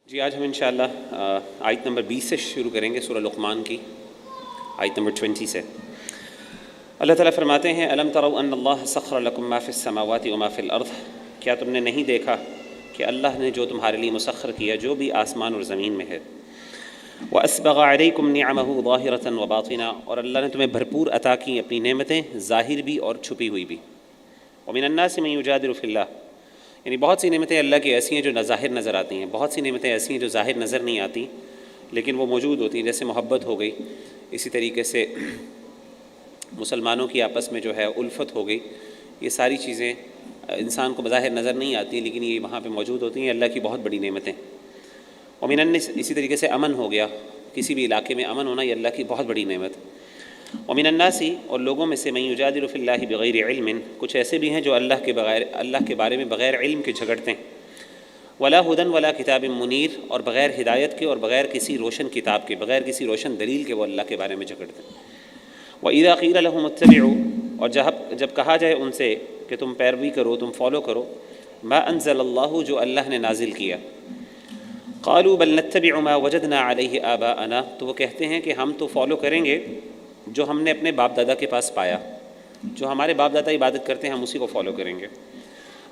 جی آج ہم انشاءاللہ آیت نمبر 20 سے شروع کریں گے سورہ لقمان کی آیت نمبر 20 سے۔ اللہ تعالیٰ فرماتے ہیں الم تروا ان اللہ سخر لکم ما فی السماوات وما فی الارض، کیا تم نے نہیں دیکھا کہ اللہ نے جو تمہارے لیے مسخر کیا جو بھی آسمان اور زمین میں ہے۔ واسبغ علیکم نعمہ ظاہرۃ وباطنہ، اور اللہ نے تمہیں بھرپور عطا کی اپنی نعمتیں، ظاہر بھی اور چھپی ہوئی بھی۔ ومن الناس من یجادل فی اللہ، یعنی بہت سی نعمتیں اللہ کی ایسی ہیں جو ظاہر نظر آتی ہیں، بہت سی نعمتیں ایسی ہیں جو ظاہر نظر نہیں آتی لیکن وہ موجود ہوتی ہیں، جیسے محبت ہو گئی، اسی طریقے سے مسلمانوں کی آپس میں جو ہے الفت ہو گئی، یہ ساری چیزیں انسان کو بظاہر نظر نہیں آتی لیکن یہ وہاں پہ موجود ہوتی ہیں، اللہ کی بہت بڑی نعمتیں۔ ومن الناس، اسی طریقے سے امن ہو گیا، کسی بھی علاقے میں امن ہونا یہ اللہ کی بہت بڑی نعمت۔ ومن الناس، اور لوگوں میں سے من یجادل فی اللہ بغیر علم، کچھ ایسے بھی ہیں جو اللہ کے بارے میں بغیر علم کے جھگڑتے ہیں۔ ولا ہدی ولا کتاب منیر، اور بغیر ہدایت کے اور بغیر کسی روشن کتاب کے، بغیر کسی روشن دلیل کے وہ اللہ کے بارے میں جھگڑتے ہیں۔ وَإِذَا قِيلَ لَهُمُ اتَّبِعُوا، اور جب کہا جائے ان سے کہ تم پیروی کرو، تم فالو کرو، ما انزل اللہ، جو اللہ نے نازل کیا، قالوا بل نتبع ما وجدنا علیہ آباءنا، تو وہ کہتے ہیں کہ ہم تو فالو کریں گے جو ہم نے اپنے باپ دادا کے پاس پایا، جو ہمارے باپ دادا عبادت کرتے ہیں ہم اسی کو فالو کریں گے۔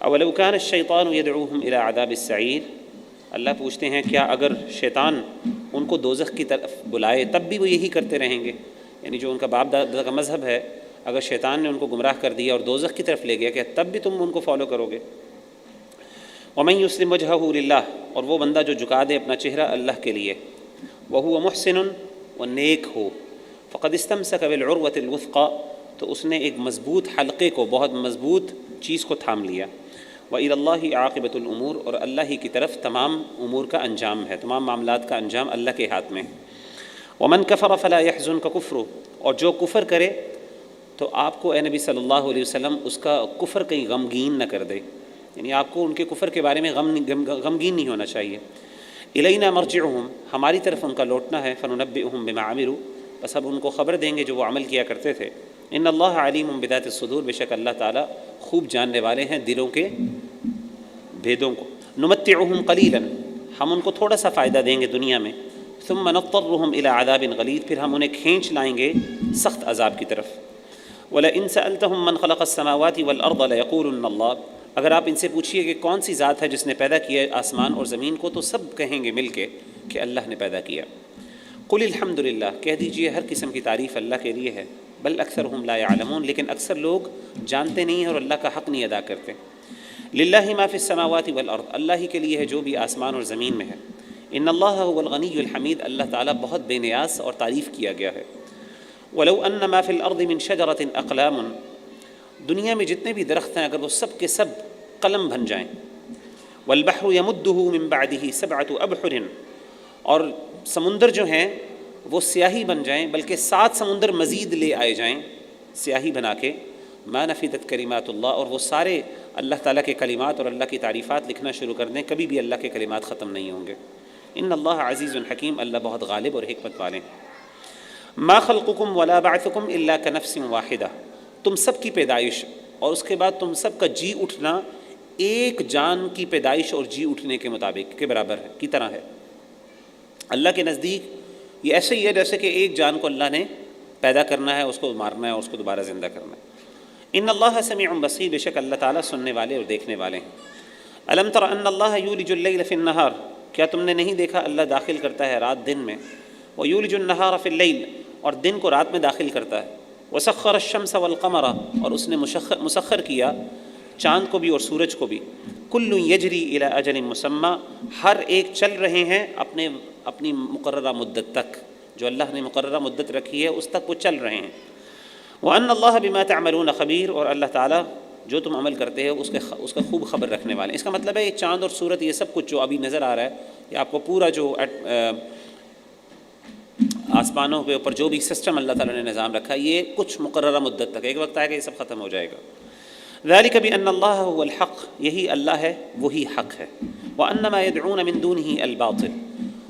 اولو کان الشیطان یدعوہم الی عذاب السعیر، اللہ پوچھتے ہیں کیا اگر شیطان ان کو دوزخ کی طرف بلائے تب بھی وہ یہی کرتے رہیں گے؟ یعنی جو ان کا باپ دادا کا مذہب ہے، اگر شیطان نے ان کو گمراہ کر دیا اور دوزخ کی طرف لے گیا، کہ تب بھی تم ان کو فالو کرو گے؟ ومن یسلم وجہہ للہ، اور وہ بندہ جو جھکا دے اپنا چہرہ اللہ کے لیے، وہو محسن، وہ نیک ہو، فقد استمسک بالعروۃ الوثقی، تو اس نے ایک مضبوط حلقے کو، بہت مضبوط چیز کو تھام لیا۔ وإلی اللہ عاقبۃ الامور، اور اللہ ہی کی طرف تمام امور کا انجام ہے، تمام معاملات کا انجام اللہ کے ہاتھ میں۔ ومن کفر فلا يحزنک کفرہ، اور جو کفر کرے تو آپ کو اے نبی صلی اللہ علیہ وسلم اس کا کفر کہیں غمگین نہ کر دے، یعنی آپ کو ان کے کفر کے بارے میں غمگین نہیں ہونا چاہیے۔ الینا مرجعہم، ہماری طرف ان کا لوٹنا ہے، فننبئہم بما عملوا، بس اب ان کو خبر دیں گے جو وہ عمل کیا کرتے تھے۔ ان اللہ علیم بذات الصدور، بے شک اللہ تعالیٰ خوب جاننے والے ہیں دلوں کے بھیدوں کو۔ نمتعہم قلیلا، ہم ان کو تھوڑا سا فائدہ دیں گے دنیا میں، ثم نضطرہم الی عذاب غلیظ، پھر ہم انہیں کھینچ لائیں گے سخت عذاب کی طرف۔ وَلَئِن سَأَلْتَهُم مَّن خَلَقَ السَّمَاوَاتِ وَالْأَرْضَ لَيَقُولُنَّ اللَّهُ، اگر آپ ان سے پوچھیے کہ کون سی ذات ہے جس نے پیدا کیا آسمان اور زمین کو، تو سب کہیں گے مل کے کہ اللہ نے پیدا کیا۔ قل الحمد للہ، کہہ دیجئے ہر قسم کی تعریف اللہ کے لیے ہے، بل اکثرہم لا یعلمون، لیکن اکثر لوگ جانتے نہیں ہیں اور اللہ کا حق نہیں ادا کرتے۔ للہ ما فی السماوات والارض، اللہ ہی کے لیے ہے جو بھی آسمان اور زمین میں ہے۔ ان اللہ هو الغنی الحمید، اللہ تعالیٰ بہت بے نیاز اور تعریف کیا گیا ہے۔ ولو ان ما فی الارض من شجرۃ اقلام، دنیا میں جتنے بھی درخت ہیں اگر وہ سب کے سب قلم بن جائیں، والبحر یمدہ من بعدہ سبعۃ ابحر، اور سمندر جو ہیں وہ سیاہی بن جائیں، بلکہ 7 سمندر مزید لے آئے جائیں سیاہی بنا کے، ما نفدت کلمات اللہ، اور وہ سارے اللہ تعالیٰ کے کلمات اور اللہ کی تعریفات لکھنا شروع کر دیں، کبھی بھی اللہ کے کلمات ختم نہیں ہوں گے۔ ان اللہ عزیز حکیم، اللہ بہت غالب اور حکمت والے ہیں۔ ما خلقکم ولا بعثکم الا کنفس واحدہ، تم سب کی پیدائش اور اس کے بعد تم سب کا جی اٹھنا ایک جان کی پیدائش اور جی اٹھنے کے مطابق کے برابر ہے، کی طرح ہے۔ اللہ کے نزدیک یہ ایسے ہی ہے جیسے کہ ایک جان کو اللہ نے پیدا کرنا ہے، اس کو مارنا ہے اور اس کو دوبارہ زندہ کرنا ہے۔ ان اللہ سمیع بصیر، بے شک اللہ تعالیٰ سننے والے اور دیکھنے والے ہیں۔ الم تر ان اللہ یولج اللیل فی النہار، کیا تم نے نہیں دیکھا اللہ داخل کرتا ہے رات دن میں، ویولج النہار فی اللیل، اور دن کو رات میں داخل کرتا ہے، وسخر الشمس والقمر، اور اس نے مسخر کیا چاند کو بھی اور سورج کو بھی، کل یجری الی اجل مسمی، ہر ایک چل رہے ہیں اپنی مقررہ مدت تک، جو اللہ نے مقررہ مدت رکھی ہے اس تک وہ چل رہے ہیں۔ وَأَنَّ اللَّهَ بِمَا تَعْمَلُونَ خَبِيرٌ، اور اللہ تعالیٰ جو تم عمل کرتے ہو اس کا خوب خبر رکھنے والے ہیں۔ اس کا مطلب ہے یہ چاند اور سورج، یہ سب کچھ جو ابھی نظر آ رہا ہے، یہ آپ کو پورا جو آسمانوں کے اوپر جو بھی سسٹم اللہ تعالیٰ نے نظام رکھا ہے، یہ کچھ مقررہ مدت تک، ایک وقت آئے گا یہ سب ختم ہو جائے گا۔ ذَلِكَ بِأَنَّ اللَّهَ هُوَ الْحَقُّ، یہی اللہ ہے وہی حق ہے۔ وَأَنَّ مَا يَدْعُونَ مِن دُونِهِ الْبَاطِلُ،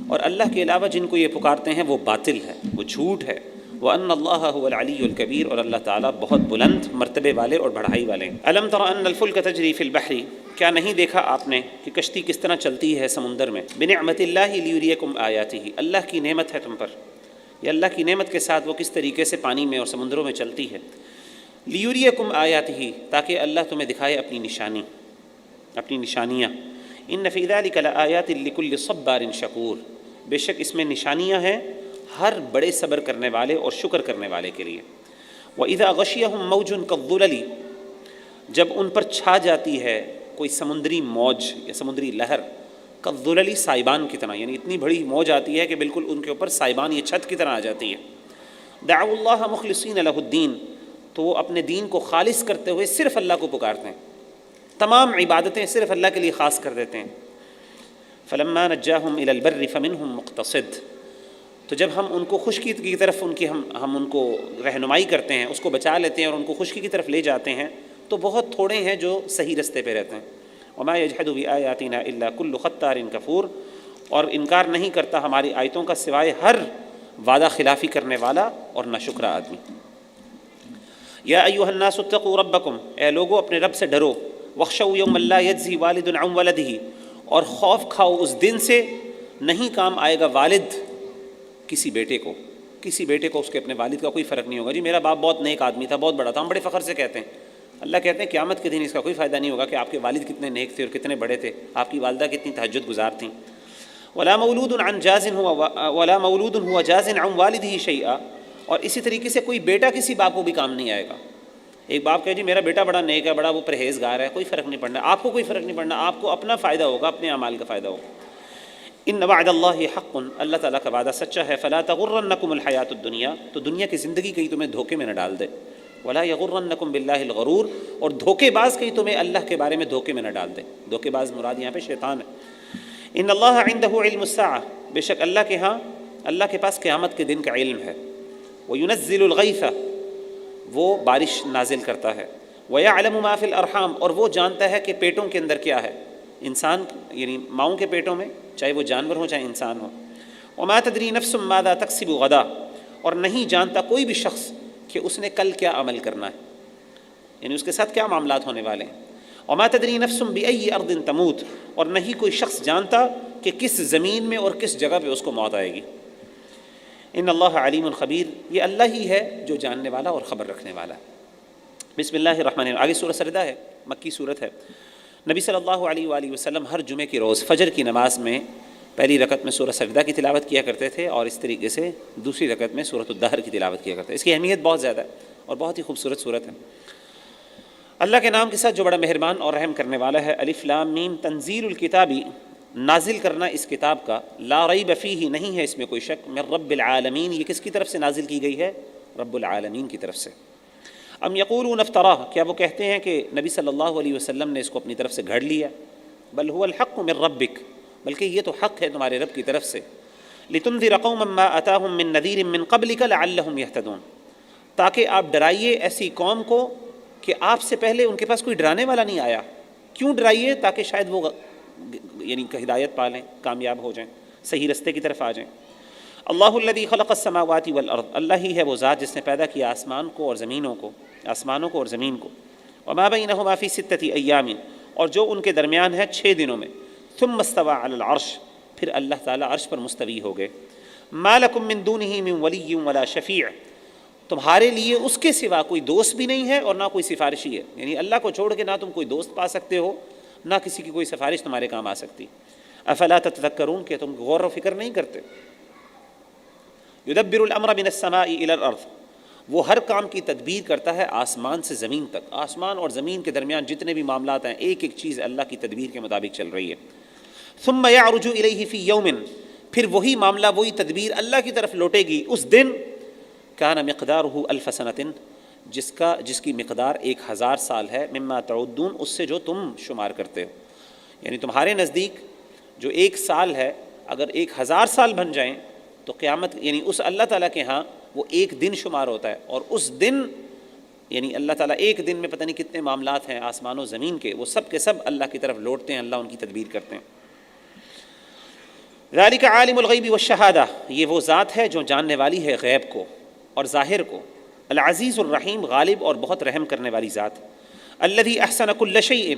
اور اللہ کے علاوہ جن کو یہ پکارتے ہیں وہ باطل ہے، وہ جھوٹ ہے۔ وَأَنَّ اللَّهَ هُوَ الْعَلِيُّ الْكَبِيرُ، اور اللہ تعالیٰ بہت بلند مرتبے والے اور بڑھائی والے ہیں۔ أَلَمْ تَرَ أَنَّ الْفُلْكَ تَجْرِي فِي الْبَحْرِ، کیا نہیں دیکھا آپ نے کہ کشتی کس طرح چلتی ہے سمندر میں، بِنِعْمَةِ اللَّهِ لِيُرِيَكُمْ آيَاتِهِ، اللہ کی نعمت ہے تم پر، یہ اللہ کی نعمت کے ساتھ وہ کس طریقے سے پانی میں اور سمندروں میں چلتی ہے، لِيُرِيَكُمْ آيَاتِهِ، تاکہ اللہ تمہیں دکھائے اپنی نشانیاں، إِنَّ فِي ذَلِكَ لَآيَاتٍ لِكُلِّ صَبَّارٍ شَكُورٍ، بے شک اس میں نشانیاں ہیں ہر بڑے صبر کرنے والے اور شکر کرنے والے کے لیے۔ وَإِذَا غَشِيَهُمْ مَوْجٌ كَالظُّلَلِ، جب ان پر چھا جاتی ہے کوئی سمندری موج یا سمندری لہر، کالظللی سائبان کی طرح، یعنی اتنی بڑی موج آتی ہے کہ بالکل ان کے اوپر سائبان یہ چھت کی طرح آ جاتی ہے، دعوا اللہ مخلصین لہ الدین، تو وہ اپنے دین کو خالص کرتے ہوئے صرف اللہ کو پکارتے ہیں، تمام عبادتیں صرف اللہ کے لیے خاص کر دیتے ہیں۔ فلما نجاہم الی البر فمنہم مقتصد، تو جب ہم ان کو خشکی کی طرف ہم ان کو رہنمائی کرتے ہیں، اس کو بچا لیتے ہیں اور ان کو خشکی کی طرف لے جاتے ہیں، تو بہت تھوڑے ہیں جو صحیح رستے پہ رہتے ہیں۔ وما یجحد بآیاتنا الا کل ختار کفور، اور انکار نہیں کرتا ہماری آیتوں کا سوائے ہر وعدہ خلافی کرنے والا اور ناشکرا آدمی۔ یا ایھا الناس اتقوا ربکم، اے لوگو اپنے رب سے ڈرو، واخشوا یوما لا یجزی والد عن ولدہ، اور خوف کھاؤ اس دن سے نہیں کام آئے گا والد کسی بیٹے کو اس کے اپنے والد کا کوئی فرق نہیں ہوگا۔ جی میرا باپ بہت نیک آدمی تھا، بہت بڑا تھا، ہم بڑے فخر سے کہتے ہیں، اللہ کہتے ہیں قیامت کے دن اس کا کوئی فائدہ نہیں ہوگا کہ آپ کے والد کتنے نیک تھے اور کتنے بڑے تھے، آپ کی والدہ کتنی تہجد گزار تھیں۔ ولا مولود هو جاز عن والدہ شیئا، اور اسی طریقے سے کوئی بیٹا کسی باپ کو بھی کام نہیں آئے گا۔ ایک باپ کہے جی میرا بیٹا بڑا نیک ہے، بڑا وہ پرہیزگار ہے، کوئی فرق نہیں پڑنا، آپ کو کوئی فرق نہیں پڑنا، آپ کو اپنا فائدہ ہوگا، اپنے اعمال کا فائدہ ہوگا۔ ان وعد اللہ حق، اللہ تعالیٰ کا وعدہ سچا ہے۔ فلا تغرنکم الحیات الدنیا، تو دنیا کی زندگی کہیں تمہیں دھوکے میں نہ ڈال دے۔ ولا یغرنکم باللہ الغرور، اور دھوکے باز کہیں تمہیں اللہ کے بارے میں دھوکے میں نہ ڈال دے۔ دھوکے باز مراد یہاں پہ شیطان ہے۔ ان اللہ عندہ علم الساعہ، بے شک اللہ کے پاس قیامت کے دن کا علم ہے۔ وینزل الغیث، وہ بارش نازل کرتا ہے۔ ویعلم ما فی الارحام، اور وہ جانتا ہے کہ پیٹوں کے اندر کیا ہے، انسان یعنی ماؤں کے پیٹوں میں، چاہے وہ جانور ہو چاہے انسان ہو۔ وما تدری نفس ماذا تکسب غدا، اور نہیں جانتا کوئی بھی شخص کہ اس نے کل کیا عمل کرنا ہے، یعنی اس کے ساتھ کیا معاملات ہونے والے ہیں۔ وما تدری نفس بأی ارض تموت، اور نہیں کوئی شخص جانتا کہ کس زمین میں اور کس جگہ پہ اس کو موت آئے گی۔ ان اللہ علیم خبیر، یہ اللہ ہی ہے جو جاننے والا اور خبر رکھنے والا ہے۔ بسم اللہ الرحمن الرحیم، آگے سورۃ سجدہ ہے، مکی سورت ہے۔ نبی صلی اللہ علیہ وآلہ وسلم ہر جمعے کی روز فجر کی نماز میں پہلی رکعت میں سورۃ سجدہ کی تلاوت کیا کرتے تھے، اور اس طریقے سے دوسری رکعت میں سورۃ الدہر کی تلاوت کیا کرتے تھے۔ اس کی اہمیت بہت زیادہ ہے اور بہت ہی خوبصورت سورت ہے۔ اللہ کے نام کے ساتھ جو بڑا مہربان اور رحم کرنے والا ہے۔ الف لام میم، تنزیل الکتابی، نازل کرنا اس کتاب کا، لا ریب فیہ، نہیں ہے اس میں کوئی شک، من رب العالمین، یہ کس کی طرف سے نازل کی گئی ہے؟ رب العالمین کی طرف سے۔ ام یقولون افتراہ، کیا وہ کہتے ہیں کہ نبی صلی اللہ علیہ وسلم نے اس کو اپنی طرف سے گھڑ لیا؟ بل هو الحق من ربک، بلکہ یہ تو حق ہے تمہارے رب کی طرف سے۔ لتنذر قوما ما اتاہم من نذیر من قبلک لعلہم یہتدون، تاکہ آپ ڈرائیے ایسی قوم کو کہ آپ سے پہلے ان کے پاس کوئی ڈرانے والا نہیں آیا۔ کیوں ڈرائیے؟ تاکہ شاید وہ یعنی کہ ہدایت پا لیں، کامیاب ہو جائیں، صحیح رستے کی طرف آ جائیں۔ اللہ الذی خلق السماوات والارض، اللہ ہی ہے وہ ذات جس نے پیدا کیا آسمانوں کو اور زمین کو۔ وما بینہما فی ستۃ ایام، اور جو ان کے درمیان ہے 6 دنوں میں۔ ثم استوى علی العرش، پھر اللہ تعالیٰ عرش پر مستوی ہو گئے۔ ما لکم من دونہ من ولی ولا شفیع، تمہارے لیے اس کے سوا کوئی دوست بھی نہیں ہے اور نہ کوئی سفارشی ہے، یعنی اللہ کو چھوڑ کے نہ تم کوئی دوست پا سکتے ہو، نہ کسی کی کوئی سفارش تمہارے کام آ سکتی۔ افلا تتذکرون، کہ تم غور و فکر نہیں کرتے۔ یدبر الامر من السماء الى الارض، وہ ہر کام کی تدبیر کرتا ہے آسمان سے زمین تک۔ آسمان اور زمین کے درمیان جتنے بھی معاملات ہیں، ایک ایک چیز اللہ کی تدبیر کے مطابق چل رہی ہے۔ ثم یعرج الیہ فی یوم، پھر وہی معاملہ وہی تدبیر اللہ کی طرف لوٹے گی اس دن، کان مقدارہ الف سنۃ، جس کی مقدار 1000 سال ہے، مما تعدون، اس سے جو تم شمار کرتے ہو، یعنی تمہارے نزدیک جو 1 سال ہے اگر 1000 سال بن جائیں تو قیامت یعنی اس اللہ تعالیٰ کے ہاں وہ 1 دن شمار ہوتا ہے، اور اس دن یعنی اللہ تعالیٰ 1 دن میں پتہ نہیں کتنے معاملات ہیں آسمان و زمین کے، وہ سب کے سب اللہ کی طرف لوٹتے ہیں، اللہ ان کی تدبیر کرتے ہیں۔ ذالک عالم الغیب والشہادہ، یہ وہ ذات ہے جو جاننے والی ہے غیب کو اور ظاہر کو، العزیز الرحیم غالب اور بہت رحم کرنے والی ذات، الذی احسن کل شیء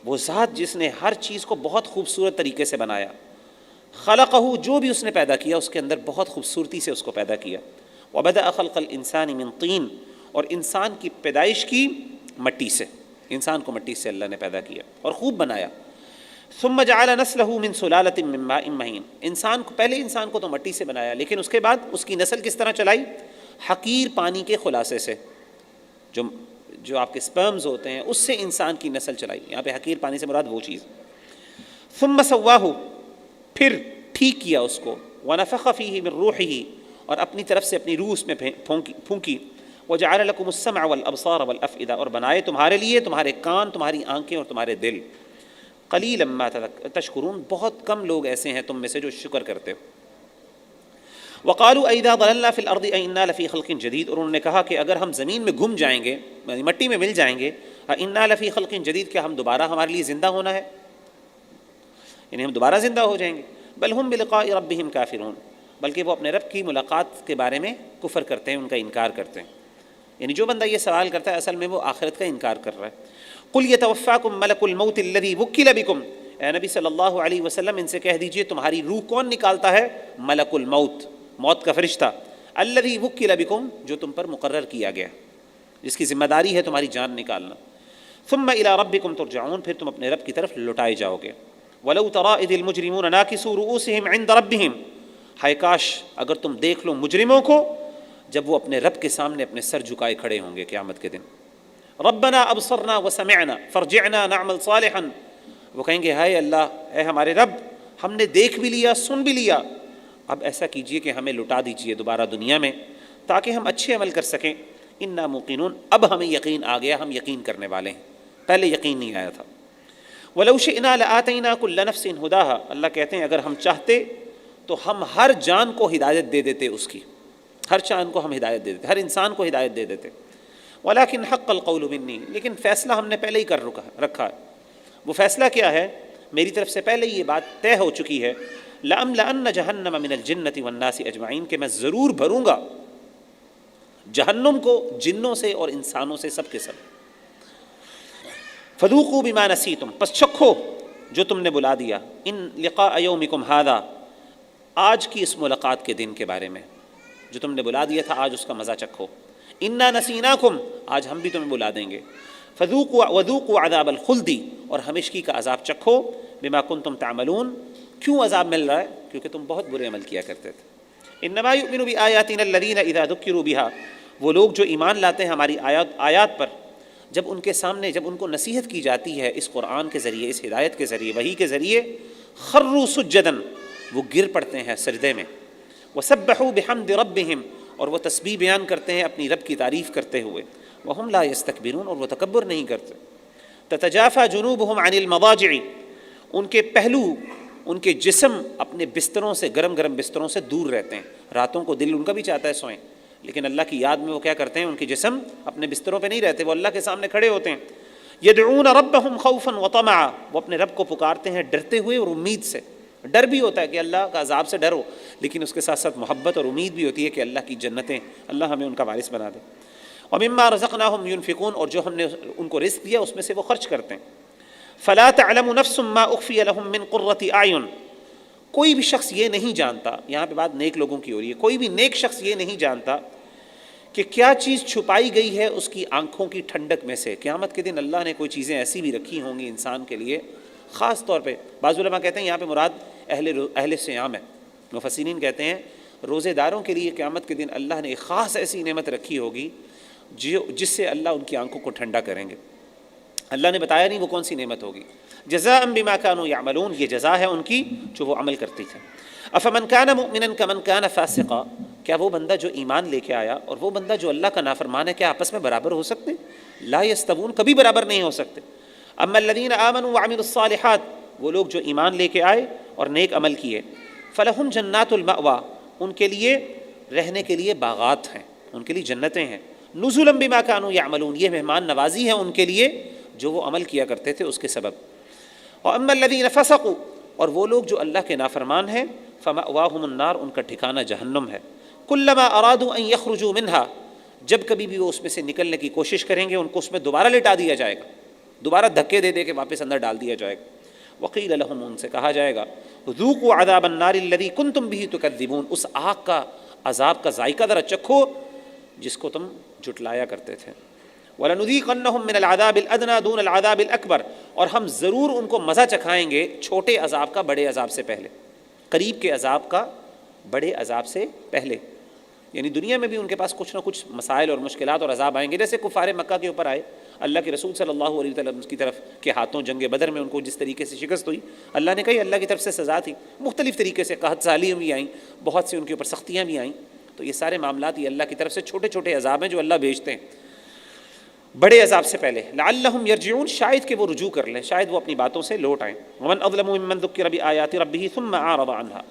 وہ ذات جس نے ہر چیز کو بہت خوبصورت طریقے سے بنایا، خلقہ جو بھی اس نے پیدا کیا اس کے اندر بہت خوبصورتی سے اس کو پیدا کیا، وبدأ خلق الانسان من طین اور انسان کی پیدائش کی مٹی سے، انسان کو مٹی سے اللہ نے پیدا کیا اور خوب بنایا، ثم جعل نسلہ من سلالۃ من ماء مہین انسان کو، پہلے انسان کو تو مٹی سے بنایا لیکن اس کے بعد اس کی نسل کس طرح چلائی؟ حقیر پانی کے خلاصے سے، جو آپ کے سپرمز ہوتے ہیں اس سے انسان کی نسل چلائی، یہاں پہ حقیر پانی سے مراد وہ چیز، ثم سواہ پھر ٹھیک کیا اس کو، ونفخ فیہ من روحہ اور اپنی طرف سے اپنی روح اس میں پھونکی، وجعل لکم السمع والابصار والافئدہ اور بنائے تمہارے لیے تمہارے کان، تمہاری آنکھیں اور تمہارے دل، قلیلا ما تشکرون بہت کم لوگ ایسے ہیں تم میں سے جو شکر کرتے ہو، وقالوا اذا ضللنا فی الارض انا لفی خلق جدید اور انہوں نے کہا کہ اگر ہم زمین میں گم جائیں گے، مٹی میں مل جائیں گے، انا لفی خلق جدید کیا ہم دوبارہ ہمارے لیے زندہ ہونا ہے، یعنی ہم دوبارہ زندہ ہو جائیں گے، بل ہم بلقاء ربہم کافرون بلکہ وہ اپنے رب کی ملاقات کے بارے میں کفر کرتے ہیں، ان کا انکار کرتے ہیں، یعنی جو بندہ یہ سوال کرتا ہے اصل میں وہ آخرت کا انکار کر رہا ہے۔ قل یتوفاکم ملک الموت الذی وکل بکم اے نبی صلی اللہ علیہ وسلم ان سے کہہ دیجئے تمہاری روح کون نکالتا ہے؟ ملک الموت، موت کا فرشتہ، الذی وکل بکم جو تم پر مقرر کیا گیا، جس کی ذمہ داری ہے تمہاری جان نکالنا، ثم الی ربکم ترجعون پھر تم اپنے رب کی طرف لوٹائے جاؤ گے، ولو تری اذ المجرمون ناکسوا رؤوسہم عند ربہم ہائے کاش اگر تم دیکھ لو مجرموں کو جب وہ اپنے رب کے سامنے اپنے سر جھکائے کھڑے ہوں گے قیامت کے دن، ربنا ابصرنا وسمعنا فرجعنا نعمل صالحا وہ کہیں گے ہائے اللہ، اے ہمارے رب ہم نے دیکھ بھی لیا سن بھی لیا، اب ایسا کیجئے کہ ہمیں لٹا دیجئے دوبارہ دنیا میں تاکہ ہم اچھے عمل کر سکیں، انا موقنون اب ہمیں یقین آ گیا، ہم یقین کرنے والے ہیں، پہلے یقین نہیں آیا تھا، ولو شئنا لآتینا کل نفس ہداہا اللہ کہتے ہیں اگر ہم چاہتے تو ہم ہر جان کو ہدایت دے دیتے، اس کی ہر جان کو ہم ہدایت دے دیتے، ہر انسان کو ہدایت دے دیتے، ولیکن حق القول منی لیکن فیصلہ ہم نے پہلے ہی کر رکھا ہے، وہ فیصلہ کیا ہے؟ میری طرف سے پہلے یہ بات طے ہو چکی ہے، لأملأن جہنم من الجنۃ والناس اجمعین کہ میں ضرور بھروں گا جہنم کو جنوں سے اور انسانوں سے سب کے سب، فذوقوا بما نسیتم پس چکھو جو تم نے بلا دیا، ان لقاء یومکم ھذا آج کی اس ملاقات کے دن کے بارے میں جو تم نے بلا دیا تھا آج اس کا مزہ چکھو، انا نسیناکم آج ہم بھی تمہیں بلا دیں گے، فذوقوا وذوقوا عذاب الخلد اور ہمیشگی کا عذاب چکھو، بما کنتم تعملون کیوں عذاب مل رہا ہے؟ کیونکہ تم بہت برے عمل کیا کرتے تھے، انما یؤمن بآیاتنا الذین اذا ذکروا بها وہ لوگ جو ایمان لاتے ہیں ہماری آیات پر جب ان کے سامنے جب ان کو نصیحت کی جاتی ہے اس قرآن کے ذریعے، اس ہدایت کے ذریعے، وحی کے ذریعے، خروا سجدا وہ گر پڑتے ہیں سجدے میں، وسبحوا بحمد ربہم اور وہ تسبیح بیان کرتے ہیں اپنی رب کی تعریف کرتے ہوئے، وہم لا یستکبرون اور وہ تکبر نہیں کرتے، تتجافى جنوبہم عن المضاجع ان کے پہلو ان کے جسم اپنے بستروں سے گرم گرم بستروں سے دور رہتے ہیں، راتوں کو دل ان کا بھی چاہتا ہے سوئیں لیکن اللہ کی یاد میں وہ کیا کرتے ہیں؟ ان کے جسم اپنے بستروں پہ نہیں رہتے، وہ اللہ کے سامنے کھڑے ہوتے ہیں، یدعون ربہم خوفا وطمعا وہ اپنے رب کو پکارتے ہیں ڈرتے ہوئے اور امید سے، ڈر بھی ہوتا ہے کہ اللہ کا عذاب سے ڈر ہو لیکن اس کے ساتھ ساتھ محبت اور امید بھی ہوتی ہے کہ اللہ کی جنتیں اللہ ہمیں ان کا وارث بنا دے، ومما رزقناہم ینفقون اور جو ہم نے ان کو رزق دیا اس میں سے وہ خرچ کرتے ہیں، فلا تعلم نفس ما اخفی لهم من قرۃ اعین کوئی بھی شخص یہ نہیں جانتا، یہاں پہ بات نیک لوگوں کی ہو رہی ہے، کوئی بھی نیک شخص یہ نہیں جانتا کہ کیا چیز چھپائی گئی ہے اس کی آنکھوں کی ٹھنڈک میں سے، قیامت کے دن اللہ نے کوئی چیزیں ایسی بھی رکھی ہوں گی انسان کے لیے خاص طور پہ، بعض علماء کہتے ہیں یہاں پہ مراد اہل صیام ہے، مفسرین کہتے ہیں روزے داروں کے لیے قیامت کے دن اللہ نے ایک خاص ایسی نعمت رکھی ہوگی جس سے اللہ ان کی آنکھوں کو ٹھنڈا کریں گے، اللہ نے بتایا نہیں وہ کون سی نعمت ہوگی، جزاء بما كانوا يعملون یہ جزا ہے ان کی جو وہ عمل کرتی تھے، افمن كان مؤمنا كمن كان فاسقا کیا وہ بندہ جو ایمان لے کے آیا اور وہ بندہ جو اللہ کا نافرمان ہے کیا آپس میں برابر ہو سکتے؟ لا یستوون کبھی برابر نہیں ہو سکتے، اما الذين آمنوا وعملوا الصالحات وہ لوگ جو ایمان لے کے آئے اور نیک عمل کیے، فلہم جنات المأوى ان کے لیے رہنے کے لیے باغات ہیں، ان کے لیے جنتیں ہیں، نزلا بما كانوا يعملون یہ مہمان نوازی ہے ان کے لیے جو وہ عمل کیا کرتے تھے اس کے سبب، واما الذين فسقوا اور وہ لوگ جو اللہ کے نافرمان ہیں، فمأواہم النار ان کا ٹھکانہ جہنم ہے، کلما ارادوا ان یخرجوا منها، جب کبھی بھی وہ اس میں سے نکلنے کی کوشش کریں گے ان کو اس میں دوبارہ لٹا دیا جائے گا، دوبارہ دھکے دے دے کے واپس اندر ڈال دیا جائے گا۔ وقیل لهم، ان سے کہا جائے گا ذوقوا عذاب النار الذی کنتم به تکذبون، اس آگ کا عذاب کا ذائقہ ذرا چکھو جس کو تم جھٹلایا کرتے تھے۔ وَلَنُذِيقَنَّهُم مِّنَ الْعَذَابِ الْأَدْنَىٰ دُونَ الْعَذَابِ الْأَكْبَرِ، اور ہم ضرور ان کو مزہ چکھائیں گے چھوٹے عذاب کا بڑے عذاب سے پہلے، قریب کے عذاب کا بڑے عذاب سے پہلے۔ یعنی دنیا میں بھی ان کے پاس کچھ نہ کچھ مسائل اور مشکلات اور عذاب آئیں گے، جیسے کفار مکہ کے اوپر آئے، اللہ کے رسول صلی اللہ علیہ وسلم کی طرف کے ہاتھوں جنگ بدر میں ان کو جس طریقے سے شکست ہوئی، اللہ نے کہی اللہ کی طرف سے سزا تھی، مختلف طریقے سے قحط سالیاں بھی آئیں، بہت سی ان کے اوپر سختیاں بھی آئیں۔ تو یہ سارے معاملات یہ اللہ کی طرف سے چھوٹے چھوٹے عذاب ہیں جو اللہ بھیجتے ہیں بڑے عذاب سے پہلے۔ لعلہم یرجعون، شاید کہ وہ رجوع کر لیں، شاید وہ اپنی باتوں سے لوٹ آئیں۔ ومن اظلم ممن ذکر بآیات ربہ ثم اعرض عنها،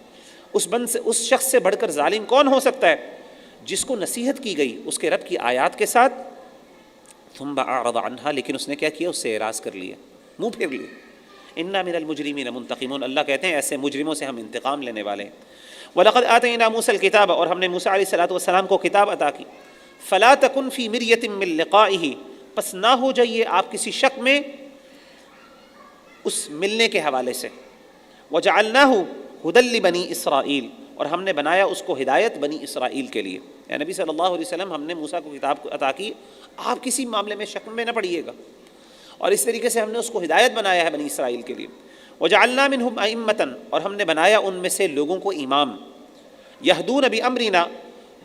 اس شخص سے بڑھ کر ظالم کون ہو سکتا ہے جس کو نصیحت کی گئی اس کے رب کی آیات کے ساتھ، ثم اعرض عنها، لیکن اس نے کیا کیا، اس سے اعراض کر لیا، منہ پھیر لیا۔ انا من المجرمین منتقمون، اللہ کہتے ہیں ایسے مجرموں سے ہم انتقام لینے والے ہیں۔ وَلَقَدْ آتَيْنَا مُوسَى الْكِتَابَ، اور ہم نے موسیٰ علیہ الصلوۃ والسلام کو کتاب عطا کی۔ فَلَا تَكُنْ فِي مِرْيَةٍ مِّن لِقَائِهِ، پس نہ ہو جائیے آپ کسی شک میں اس ملنے کے حوالے سے۔ وَجَعَلْنَاهُ هُدًى لِبَنِي إِسْرَائِيلَ، اور ہم نے بنایا اس کو ہدایت بنی اسرائیل کے لیے۔ اے نبی صلی اللہ علیہ وسلم، ہم نے موسیٰ کو کتاب عطا کی، آپ کسی معاملے میں شک میں نہ پڑیے گا، اور اس طریقے سے ہم نے اس کو ہدایت بنایا ہے بنی اسرائیل کے لیے۔ وَجَعَلْنَا مِنْهُمْ أَئِمَّةً، اور ہم نے بنایا ان میں سے لوگوں کو امام، یہدون بِأَمْرِنَا،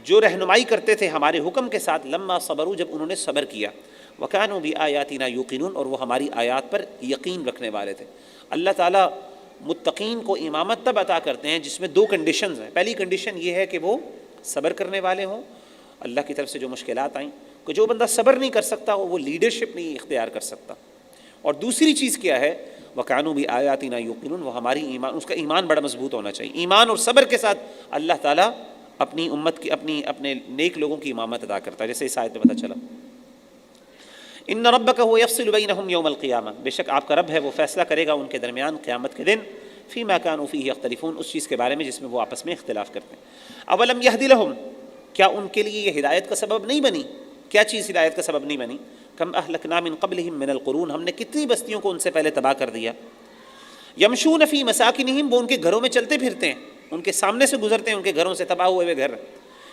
جو رہنمائی کرتے تھے ہمارے حکم کے ساتھ، لما صبروا، جب انہوں نے صبر کیا، وَكَانُوا بِآيَاتِنَا يُوقِنُونَ، اور وہ ہماری آیات پر یقین رکھنے والے تھے۔ اللہ تعالیٰ متقین کو امامت تب عطا کرتے ہیں جس میں دو کنڈیشنز ہیں۔ پہلی کنڈیشن یہ ہے کہ وہ صبر کرنے والے ہوں، اللہ کی طرف سے جو مشکلات آئیں، کہ جو بندہ صبر نہیں کر سکتا وہ لیڈرشپ نہیں اختیار کر سکتا۔ اور دوسری چیز کیا ہے، وَكَانُوا بِآيَاتِنَا يُوقِنُونَ، وہ ہماری ایمان، اس کا ایمان بڑا مضبوط ہونا چاہیے۔ ایمان اور صبر کے ساتھ اللہ تعالیٰ اپنی امت کی، اپنے نیک لوگوں کی امامت ادا کرتا ہے، جیسے اس آیت میں پتہ چلا۔ ان ربک هو یفصل بینہم یوم القیامہ، بے شک آپ کا رب ہے وہ فیصلہ کرے گا ان کے درمیان قیامت کے دن، فیما کانوا فیہ یختلفون، اس چیز کے بارے میں جس میں وہ آپس میں اختلاف کرتے ہیں۔ اولم یہد لہم، کیا ان کے لیے یہ ہدایت کا سبب نہیں بنی؟ کیا چیز ہدایت کا سبب نہیں بنی؟ کم اہلکنا من قبلہم من القرون، ہم نے کتنی بستیوں کو ان سے پہلے تباہ کر دیا۔ یمشون فی مساکنہم، وہ ان کے گھروں میں چلتے پھرتے ہیں، ان کے سامنے سے گزرتے ہیں، ان کے گھروں سے، تباہ ہوئے ہوئے گھر۔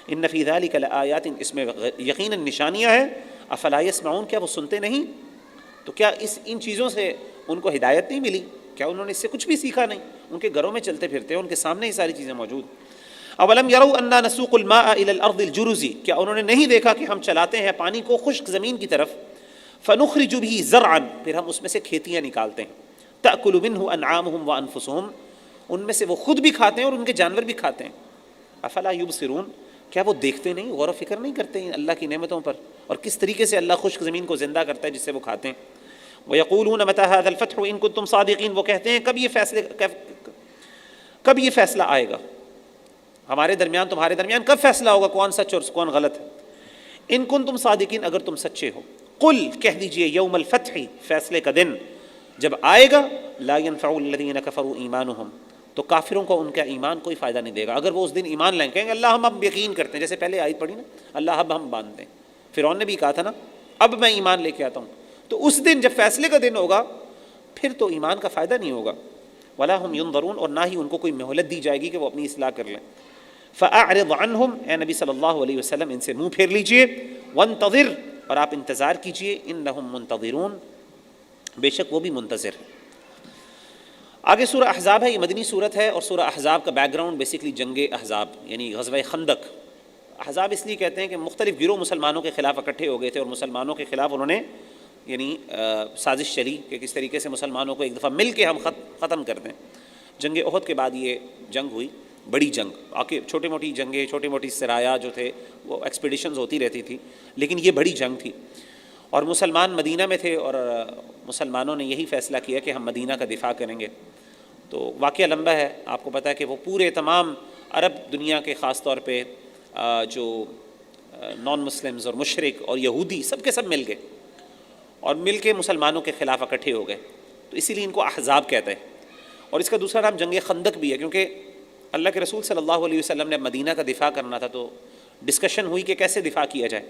ان فی ذلک لآیات، اس میں یقیناً نشانیاں ہیں۔ افلا یسمعون، کیا وہ سنتے نہیں؟ تو کیا ان چیزوں سے ان کو ہدایت نہیں ملی؟ کیا انہوں نے اس سے کچھ بھی سیکھا نہیں؟ ان کے گھروں میں چلتے پھرتے ہیں، ان کے سامنے یہ ساری چیزیں موجود۔ اولم یروا انا نسوق الماء الى الارض الجرز، کیا انہوں نے نہیں دیکھا کہ ہم چلاتے ہیں پانی کو خشک زمین کی طرف، فنخرج به زرعا، پھر ہم اس میں سے کھیتیاں نکالتے ہیں، تاکل منه انعامهم وانفسهم، ان میں سے وہ خود بھی کھاتے ہیں اور ان کے جانور بھی کھاتے ہیں۔ افلا یبصرون، کیا وہ دیکھتے نہیں، غور و فکر نہیں کرتے ہیں اللہ کی نعمتوں پر، اور کس طریقے سے اللہ خشک زمین کو زندہ کرتا ہے جس سے وہ کھاتے ہیں۔ وَيَقُولُونَ مَتَىٰ هَٰذَا الْفَتْحُ إِن كُنتُمْ صَادِقِينَ، وہ کہتے ہیں کب یہ فیصلہ آئے گا ہمارے درمیان، تمہارے درمیان کب فیصلہ ہوگا، کون سچ اور کون غلط ہے۔ ان کنتم صادقین، اگر تم سچے ہو، قل، کہہ دیجئے، یوم الفتح، فیصلے کا دن جب آئے گا، لا ينفع الذین کفروا ایمانہم، تو کافروں کو ان کا ایمان کوئی فائدہ نہیں دے گا۔ اگر وہ اس دن ایمان لائیں، کہیں گے اللہ ہم اب یقین کرتے ہیں، جیسے پہلے آیت پڑھی نا، اللہ اب ہم مانتے ہیں۔ فرعون نے بھی کہا تھا نا، اب میں ایمان لے کے آتا ہوں۔ تو اس دن جب فیصلے کا دن ہوگا، پھر تو ایمان کا فائدہ نہیں ہوگا۔ ولا ہم ینظرون، اور نہ ہی ان کو کوئی مہلت دی جائے گی کہ وہ اپنی اصلاح کر لیں۔ فاعرض عنہم، اے نبی صلی اللہ علیہ وسلم ان سے منہ پھیر لیجئے، وانتظر، اور آپ انتظار کیجئے، انہم منتظرون، بے شک وہ بھی منتظر ہیں۔ آگے سورہ احزاب ہے، یہ مدنی صورت ہے، اور سورہ احزاب کا بیک گراؤنڈ بیسکلی جنگ احزاب یعنی غزوہ خندق۔ احزاب اس لیے کہتے ہیں کہ مختلف گروہ مسلمانوں کے خلاف اکٹھے ہو گئے تھے، اور مسلمانوں کے خلاف انہوں نے یعنی سازش چلی کہ کس طریقے سے مسلمانوں کو ایک دفعہ مل کے ہم ختم کر دیں۔ جنگ احد کے بعد یہ جنگ ہوئی، بڑی جنگ۔ آگے چھوٹی موٹی جنگیں، چھوٹی موٹی سرایا جو تھے وہ ایکسپیڈیشنز ہوتی رہتی تھی، لیکن یہ بڑی جنگ تھی، اور مسلمان مدینہ میں تھے، اور مسلمانوں نے یہی فیصلہ کیا کہ ہم مدینہ کا دفاع کریں گے۔ تو واقعہ لمبا ہے، آپ کو پتہ ہے کہ وہ پورے تمام عرب دنیا کے، خاص طور پہ جو نان مسلمز اور مشرک اور یہودی، سب کے سب مل گئے، اور مل کے مسلمانوں کے خلاف اکٹھے ہو گئے۔ تو اسی لیے ان کو احزاب کہتے ہیں، اور اس کا دوسرا نام جنگ خندق بھی ہے، کیونکہ اللہ کے رسول صلی اللہ علیہ وسلم نے مدینہ کا دفاع کرنا تھا تو ڈسکشن ہوئی کہ کیسے دفاع کیا جائے.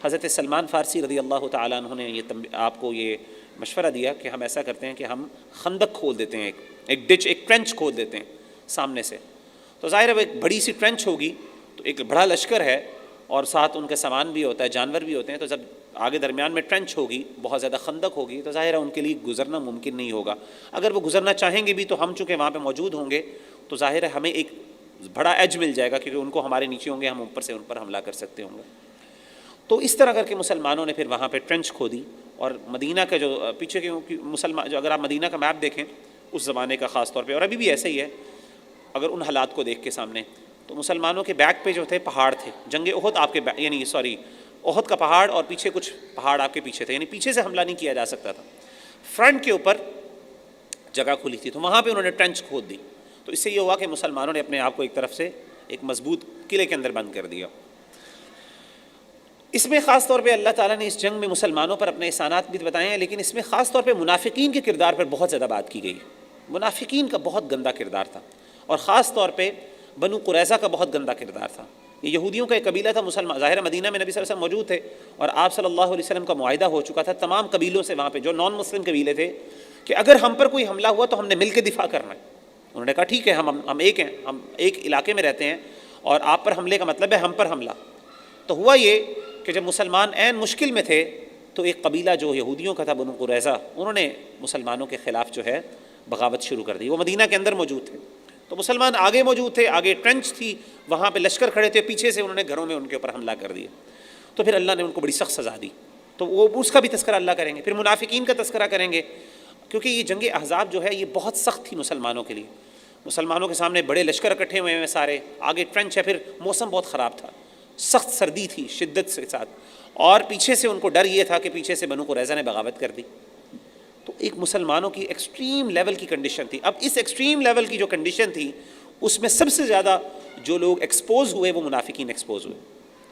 حضرت سلمان فارسی رضی اللہ تعالیٰ عنہ نے آپ کو یہ مشورہ دیا کہ ہم ایسا کرتے ہیں کہ ہم خندق کھول دیتے ہیں، ایک ڈچ، ایک ٹرنچ کھول دیتے ہیں سامنے سے. تو ظاہر ہے وہ ایک بڑی سی ٹرنچ ہوگی تو ایک بڑا لشکر ہے اور ساتھ ان کے سامان بھی ہوتا ہے، جانور بھی ہوتے ہیں، تو جب آگے درمیان میں ٹرنچ ہوگی، بہت زیادہ خندق ہوگی، تو ظاہر ہے ان کے لیے گزرنا ممکن نہیں ہوگا. اگر وہ گزرنا چاہیں گے بھی تو ہم چونکہ وہاں پہ موجود ہوں گے تو ظاہر ہے ہمیں ایک بڑا ایج مل جائے گا، کیونکہ ان کو ہمارے نیچے ہوں گے، ہم اوپر سے ان پر حملہ کر سکتے ہوں گے. تو اس طرح کر کے مسلمانوں نے پھر وہاں پہ ٹرنچ کھودی. اور مدینہ کا جو پیچھے کے مسلمان، جو اگر آپ مدینہ کا میپ دیکھیں اس زمانے کا خاص طور پہ، اور ابھی بھی ایسا ہی ہے، اگر ان حالات کو دیکھ کے سامنے، تو مسلمانوں کے بیک پہ جو تھے پہاڑ تھے. جنگ احد آپ کے احد کا پہاڑ اور پیچھے کچھ پہاڑ آپ کے پیچھے تھے، یعنی پیچھے سے حملہ نہیں کیا جا سکتا تھا. فرنٹ کے اوپر جگہ کھلی تھی تو وہاں پہ انہوں نے ٹرنچ کھود دی. تو اس سے یہ ہوا کہ مسلمانوں نے اپنے آپ کو ایک طرف سے ایک مضبوط قلعے کے اندر بند کر دیا. اس میں خاص طور پہ اللہ تعالیٰ نے اس جنگ میں مسلمانوں پر اپنے احسانات بھی بتائے ہیں، لیکن اس میں خاص طور پہ منافقین کے کردار پر بہت زیادہ بات کی گئی. منافقین کا بہت گندا کردار تھا، اور خاص طور پہ بنو قریظہ کا بہت گندا کردار تھا. یہ یہودیوں کا ایک قبیلہ تھا. مسلمان ظاہر مدینہ میں نبی صلی اللہ علیہ وسلم موجود تھے اور آپ صلی اللہ علیہ وسلم کا معاہدہ ہو چکا تھا تمام قبیلوں سے وہاں پہ جو نان مسلم قبیلے تھے کہ اگر ہم پر کوئی حملہ ہوا تو ہم نے مل کے دفاع کرنا ہے. انہوں نے کہا ٹھیک ہے، ہم ایک ہیں، ہم ایک علاقے میں رہتے ہیں اور آپ پر حملے کا مطلب ہے ہم پر حملہ. تو ہوا یہ کہ جب مسلمان عین مشکل میں تھے تو ایک قبیلہ جو یہودیوں کا تھا بنو قریظہ، انہوں نے مسلمانوں کے خلاف جو ہے بغاوت شروع کر دی. وہ مدینہ کے اندر موجود تھے تو مسلمان آگے موجود تھے، آگے ٹرنچ تھی، وہاں پہ لشکر کھڑے تھے، پیچھے سے انہوں نے گھروں میں ان کے اوپر حملہ کر دیا. تو پھر اللہ نے ان کو بڑی سخت سزا دی. تو وہ اس کا بھی تذکرہ اللہ کریں گے. پھر منافقین کا تذکرہ کریں گے، کیونکہ یہ جنگ احزاب جو ہے یہ بہت سخت تھی مسلمانوں کے لیے. مسلمانوں کے سامنے بڑے لشکر اکٹھے ہوئے ہیں سارے، آگے ٹرنچ ہے، پھر موسم بہت خراب تھا، سخت سردی تھی شدت کے ساتھ، اور پیچھے سے ان کو ڈر یہ تھا کہ پیچھے سے بنو قریظہ نے بغاوت کر دی. تو ایک مسلمانوں کی ایکسٹریم لیول کی کنڈیشن تھی. اب اس ایکسٹریم لیول کی جو کنڈیشن تھی اس میں سب سے زیادہ جو لوگ ایکسپوز ہوئے وہ منافقین ایکسپوز ہوئے.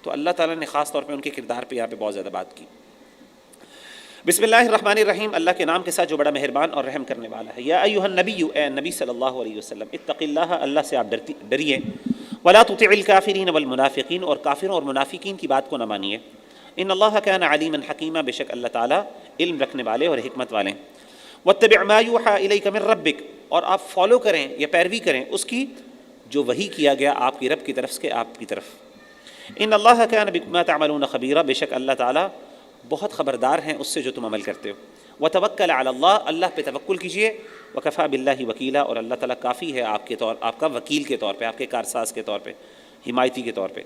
تو اللہ تعالیٰ نے خاص طور پہ ان کے کردار پہ یہاں پہ بہت زیادہ بات کی. بسم اللہ الرحمن الرحیم، اللہ کے نام کے ساتھ جو بڑا مہربان اور رحم کرنے والا ہے. یا ایھا النبی، اے نبی صلی اللہ علیہ وسلم، اتق اللہ، اللہ سے آپ ڈریے. ولا تطع الکافرین والمنافقین، اور کافروں اور منافقین کی بات کو نہ مانیے. ان اللہ کان علیما حکیما، بے شک اللہ تعالیٰ علم رکھنے والے اور حکمت والے. واتبع ما یوحى الیک من ربک، اور آپ فالو کریں یا پیروی کریں اس کی جو وحی کیا گیا آپ کی رب کی طرف سے آپ کی طرف. ان اللہ کان بما تعملون خبیرا، بے شک اللہ تعالیٰ بہت خبردار ہیں اس سے جو تم عمل کرتے ہو. وتوکل علی اللہ، اللہ پہ توکل کیجیے. وکفیٰ باللہ وکیلا، اور اللہ تعالیٰ کافی ہے آپ کا وکیل کے طور پہ، آپ کے کارساز کے طور پہ، حمایتی کے طور پہ.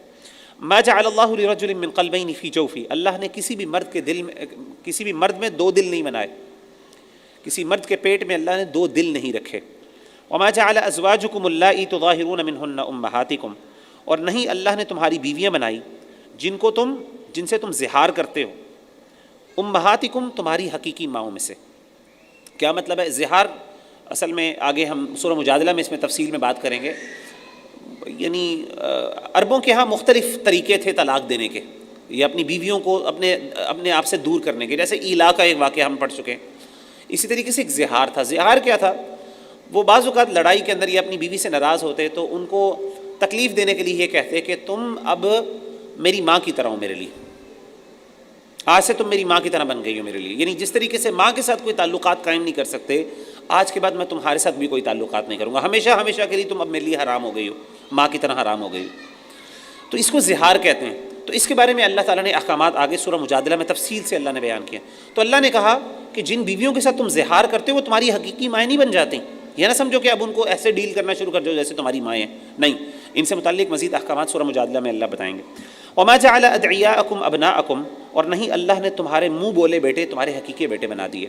ما جعل اللہ لرجل من قلبین فی جوفی، اللہ نے کسی بھی مرد کے دل میں، کسی بھی مرد میں دو دل نہیں بنائے، کسی مرد کے پیٹ میں اللہ نے دو دل نہیں رکھے. وما جعل ازواجکم اللائی تظاہرون منہن امہاتکم، اور نہیں اللہ نے تمہاری بیویاں بنائی جن سے تم زہار کرتے ہو. امہاتکم، تمہاری حقیقی ماؤں میں سے. کیا مطلب ہے زہار؟ اصل میں آگے ہم سورہ مجادلہ میں اس میں تفصیل میں بات کریں گے. یعنی عربوں کے ہاں مختلف طریقے تھے طلاق دینے کے، یا اپنی بیویوں کو اپنے آپ سے دور کرنے کے. جیسے ایلا کا ایک واقعہ ہم پڑھ چکے ہیں، اسی طریقے سے ایک زہار تھا. زہار کیا تھا؟ وہ بعض اوقات لڑائی کے اندر یہ اپنی بیوی سے ناراض ہوتے تو ان کو تکلیف دینے کے لیے یہ کہتے کہ تم اب میری ماں کی طرح ہو میرے لیے، آج سے تم میری ماں کی طرح بن گئی ہو میرے لیے. یعنی جس طریقے سے ماں کے ساتھ کوئی تعلقات قائم نہیں کر سکتے، آج کے بعد میں تمہارے ساتھ بھی کوئی تعلقات نہیں کروں گا، ہمیشہ ہمیشہ کے لیے تم اب میرے لیے حرام ہو گئی ہو، ماں کی طرح حرام ہو گئی ہو. تو اس کو زہار کہتے ہیں. تو اس کے بارے میں اللہ تعالیٰ نے احکامات آگے سورہ مجادلہ میں تفصیل سے اللہ نے بیان کیا. تو اللہ نے کہا کہ جن بیویوں کے ساتھ تم زہار کرتے ہو وہ تمہاری حقیقی مائیں نہیں بن جاتی. یہ نہ سمجھو کہ اب ان کو ایسے ڈیل کرنا شروع کر دو جیسے تمہاری مائیں ہیں، نہیں. ان سے متعلق مزید احکامات سورہ مجادلہ میں اللہ بتائیں گے. وما جعل ادعیاءکم ابناءکم، اور نہیں اللہ نے تمہارے منہ بولے بیٹے تمہارے حقیقی بیٹے بنا دیے.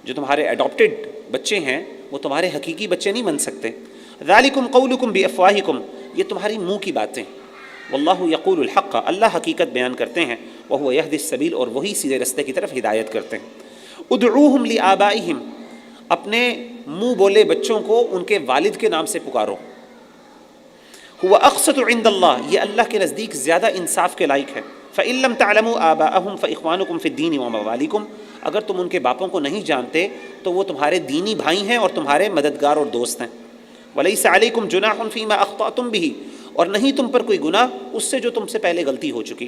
جو تمہارے اڈاپٹڈ بچے ہیں وہ تمہارے حقیقی بچے نہیں بن سکتے. ذالکم قولکم بافواہکم، یہ تمہاری منہ کی باتیں. واللہ یقول الحق، اللہ حقیقت بیان کرتے ہیں. وہو یہدی السبیل، اور وہی سیدھے رستے کی طرف ہدایت کرتے ہیں. ادعوہم لآبائہم، اپنے منہ بولے بچوں کو ان کے والد کے نام سے پکارو. هو اقسط عند اللہ، یہ اللہ کے نزدیک زیادہ انصاف کے لائق ہے. فإن لم تعلموا آباءهم فإخوانكم في الدين ومواليكم، اگر تم ان کے باپوں کو نہیں جانتے تو وہ تمہارے دینی بھائی ہیں اور تمہارے مددگار اور دوست ہیں. وَلَيْسَ عَلَيْكُمْ جُنَاحٌ فِيمَا أَخْطَأْتُمْ بِهِ، اور نہیں تم پر کوئی گناہ اس سے جو تم سے پہلے غلطی ہو چکی،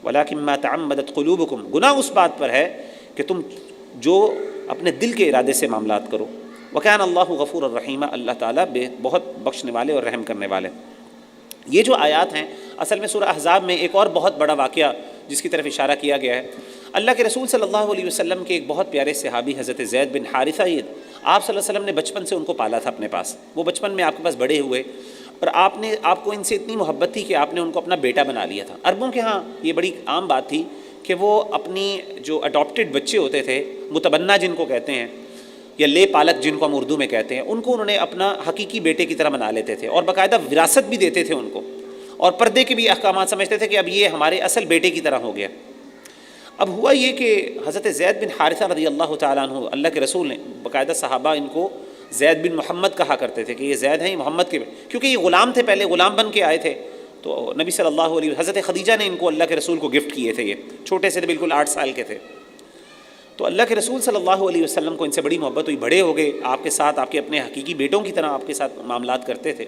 وَلَكِنْ مَا تَعَمَّدَتْ قُلُوبُكُمْ، گناہ اس بات پر ہے کہ تم جو اپنے دل کے ارادے سے معاملات کرو، وَكَانَ اللَّهُ غَفُورًا رَحِيمًا، اللہ تعالیٰ بہت بخشنے والے اور رحم کرنے والے۔ یہ جو آیات ہیں اصل میں سورہ احزاب میں ایک اور بہت بڑا واقعہ جس کی طرف اشارہ کیا گیا ہے، اللہ کے رسول صلی اللہ علیہ وسلم کے ایک بہت پیارے صحابی حضرت زید بن حارثہ، یہ آپ صلی اللہ علیہ وسلم نے بچپن سے ان کو پالا تھا اپنے پاس، وہ بچپن میں آپ کے پاس بڑے ہوئے اور آپ کو ان سے اتنی محبت تھی کہ آپ نے ان کو اپنا بیٹا بنا لیا تھا۔ عربوں کے ہاں یہ بڑی عام بات تھی کہ وہ اپنی جو اڈاپٹڈ بچے ہوتے تھے، متبنہ جن کو کہتے ہیں یا لے پالک جن کو ہم اردو میں کہتے ہیں، ان کو انہوں نے اپنا حقیقی بیٹے کی طرح بنا لیتے تھے اور باقاعدہ وراثت بھی دیتے تھے ان کو، اور پردے کے بھی احکامات سمجھتے تھے کہ اب یہ ہمارے اصل بیٹے کی طرح ہو گیا۔ اب ہوا یہ کہ حضرت زید بن حارثہ رضی اللہ تعالیٰ عنہ، اللہ کے رسول نے باقاعدہ صحابہ ان کو زید بن محمد کہا کرتے تھے کہ یہ زید ہیں، یہ محمد کے، کیونکہ یہ غلام تھے، پہلے غلام بن کے آئے تھے، تو نبی صلی اللہ علیہ وسلم حضرت خدیجہ نے ان کو اللہ کے رسول کو گفٹ کیے تھے، یہ چھوٹے سے تھے، بالکل 8 سال کے تھے۔ تو اللہ کے رسول صلی اللہ علیہ وسلم کو ان سے بڑی محبت ہوئی، بڑے ہو گئے، آپ کے ساتھ آپ کے اپنے حقیقی بیٹوں کی طرح آپ کے ساتھ معاملات کرتے تھے۔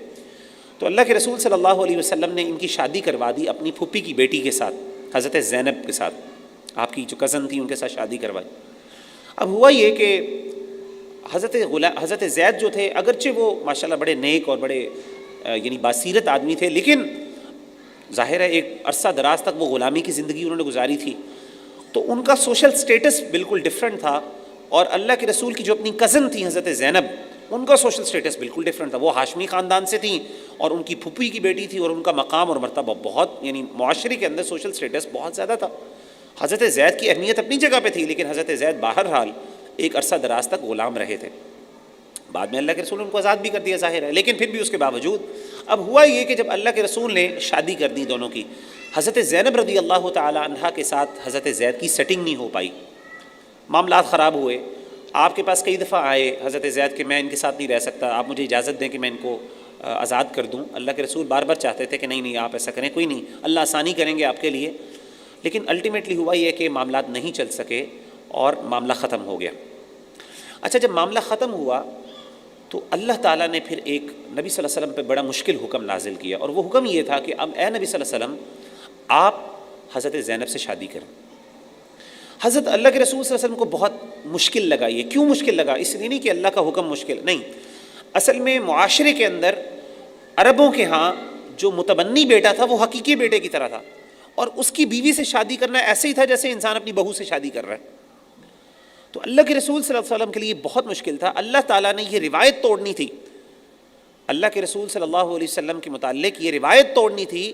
تو اللہ کے رسول صلی اللہ علیہ وسلم نے ان کی شادی کروا دی اپنی پھوپھی کی بیٹی کے ساتھ، حضرت زینب کے ساتھ، آپ کی جو کزن تھی ان کے ساتھ شادی کروائی۔ اب ہوا یہ کہ حضرت زید جو تھے، اگرچہ وہ ماشاءاللہ بڑے نیک اور بڑے یعنی باسیرت آدمی تھے، لیکن ظاہر ہے ایک عرصہ دراز تک وہ غلامی کی زندگی انہوں نے گزاری تھی، تو ان کا سوشل سٹیٹس بالکل ڈیفرنٹ تھا، اور اللہ کے رسول کی جو اپنی کزن تھی حضرت زینب، ان کا سوشل سٹیٹس بالکل ڈیفرنٹ تھا، وہ ہاشمی خاندان سے تھیں اور ان کی پھوپھی کی بیٹی تھی، اور ان کا مقام اور مرتبہ بہت، یعنی معاشرے کے اندر سوشل سٹیٹس بہت زیادہ تھا۔ حضرت زید کی اہمیت اپنی جگہ پہ تھی، لیکن حضرت زید بہرحال ایک عرصہ دراز تک غلام رہے تھے، بعد میں اللہ کے رسول نے ان کو آزاد بھی کر دیا ظاہر ہے، لیکن پھر بھی اس کے باوجود اب ہوا یہ کہ جب اللہ کے رسول نے شادی کر دی دونوں کی، حضرت زینب رضی اللہ تعالی عنہا کے ساتھ حضرت زید کی سیٹنگ نہیں ہو پائی، معاملات خراب ہوئے، آپ کے پاس کئی دفعہ آئے حضرت زید کہ میں ان کے ساتھ نہیں رہ سکتا، آپ مجھے اجازت دیں کہ میں ان کو آزاد کر دوں۔ اللہ کے رسول بار بار چاہتے تھے کہ نہیں آپ ایسا کریں، کوئی نہیں، اللہ آسانی کریں گے آپ کے لیے، لیکن الٹیمیٹلی ہوا یہ کہ معاملات نہیں چل سکے اور معاملہ ختم ہو گیا۔ اچھا، جب معاملہ ختم ہوا تو اللہ تعالیٰ نے پھر ایک نبی صلی اللہ علیہ وسلم پہ بڑا مشکل حکم نازل کیا، اور وہ حکم یہ تھا کہ اب اے نبی صلی اللہ علیہ وسلم آپ حضرت زینب سے شادی کریں۔ حضرت اللہ کے رسول صلی اللہ علیہ وسلم کو بہت مشکل لگا یہ، کیوں مشکل لگا؟ اس لیے نہیں کہ اللہ کا حکم مشکل نہیں، اصل میں معاشرے کے اندر عربوں کے ہاں جو متبنی بیٹا تھا وہ حقیقی بیٹے کی طرح تھا، اور اس کی بیوی سے شادی کرنا ایسے ہی تھا جیسے انسان اپنی بہو سے شادی کر رہا ہے۔ تو اللہ کے رسول صلی اللہ علیہ وسلم کے لیے بہت مشکل تھا، اللہ تعالیٰ نے یہ روایت توڑنی تھی، اللہ کے رسول صلی اللہ علیہ وسلم کے متعلق یہ روایت توڑنی تھی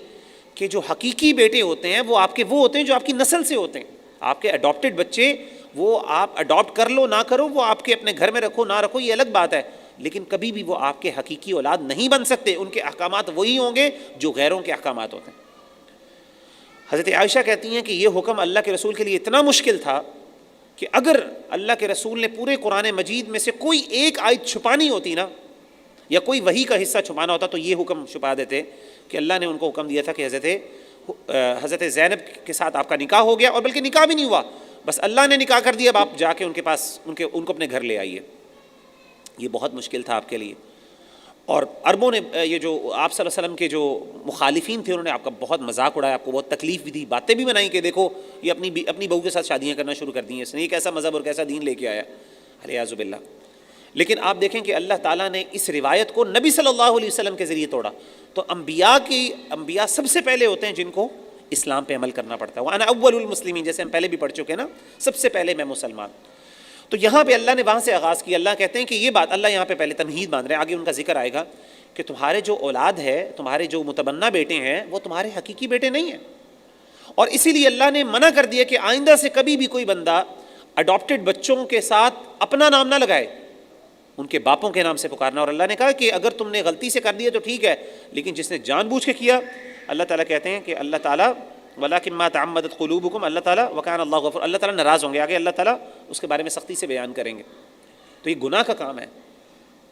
کہ جو حقیقی بیٹے ہوتے ہیں وہ آپ کے وہ ہوتے ہیں جو آپ کی نسل سے ہوتے ہیں، آپ کے اڈاپٹڈ بچے وہ آپ اڈاپٹ کر لو نہ کرو، وہ آپ کے اپنے گھر میں رکھو نہ رکھو، یہ الگ بات ہے، لیکن کبھی بھی وہ آپ کے حقیقی اولاد نہیں بن سکتے، ان کے احکامات وہی ہوں گے جو غیروں کے احکامات ہوتے ہیں۔ حضرت عائشہ کہتی ہیں کہ یہ حکم اللہ کے رسول کے لیے اتنا مشکل تھا کہ اگر اللہ کے رسول نے پورے قرآن مجید میں سے کوئی ایک آیت چھپانی ہوتی نا، یا کوئی وحی کا حصہ چھپانا ہوتا، تو یہ حکم چھپا دیتے کہ اللہ نے ان کو حکم دیا تھا کہ حضرت زینب کے ساتھ آپ کا نکاح ہو گیا، اور بلکہ نکاح بھی نہیں ہوا، بس اللہ نے نکاح کر دیا، اب آپ جا کے ان کے پاس ان کو اپنے گھر لے آئیے۔ یہ بہت مشکل تھا آپ کے لیے، اور عربوں نے یہ جو آپ صلی اللہ علیہ وسلم کے جو مخالفین تھے انہوں نے آپ کا بہت مذاق اڑایا، آپ کو بہت تکلیف بھی دی، باتیں بھی بنائیں کہ دیکھو یہ اپنی بہو کے ساتھ شادیاں کرنا شروع کر دی ہیں، اس نے یہ کیسا مذہب اور کیسا دین لے کے آیا، الیاذ باللہ۔ لیکن آپ دیکھیں کہ اللہ تعالیٰ نے اس روایت کو نبی صلی اللہ علیہ وسلم کے ذریعے توڑا۔ تو انبیاء سب سے پہلے ہوتے ہیں جن کو اسلام پہ عمل کرنا پڑتا ہے، وَأَنَا أَوَّلُ الْمُسْلِمِينَ، جیسے ہم پہلے بھی پڑھ چکے نا، سب سے پہلے میں مسلمان۔ تو یہاں پہ اللہ نے وہاں سے آغاز کیا، اللہ کہتے ہیں کہ یہ بات اللہ یہاں پہ پہلے تمہید باندھ رہے ہیں، آگے ان کا ذکر آئے گا کہ تمہارے جو اولاد ہے، تمہارے جو متبنہ بیٹے ہیں، وہ تمہارے حقیقی بیٹے نہیں ہیں، اور اسی لیے اللہ نے منع کر دیا کہ آئندہ سے کبھی بھی کوئی بندہ اڈاپٹڈ بچوں کے ساتھ اپنا نام نہ لگائے، ان کے باپوں کے نام سے پکارنا۔ اور اللہ نے کہا کہ اگر تم نے غلطی سے کر دیا تو ٹھیک ہے، لیکن جس نے جان بوجھ کے کیا، اللہ تعالیٰ کہتے ہیں کہ اللہ تعالیٰ وَلَكِنْ مَا تَعَمَّدَتْ قُلُوبُكُمْ، اللہ تعالیٰ وَكَانَ اللَّهُ غَفُورًا، اللہ تعالیٰ ناراض ہوں گے، آگے اللہ تعالیٰ اس کے بارے میں سختی سے بیان کریں گے۔ تو یہ گناہ کا کام ہے،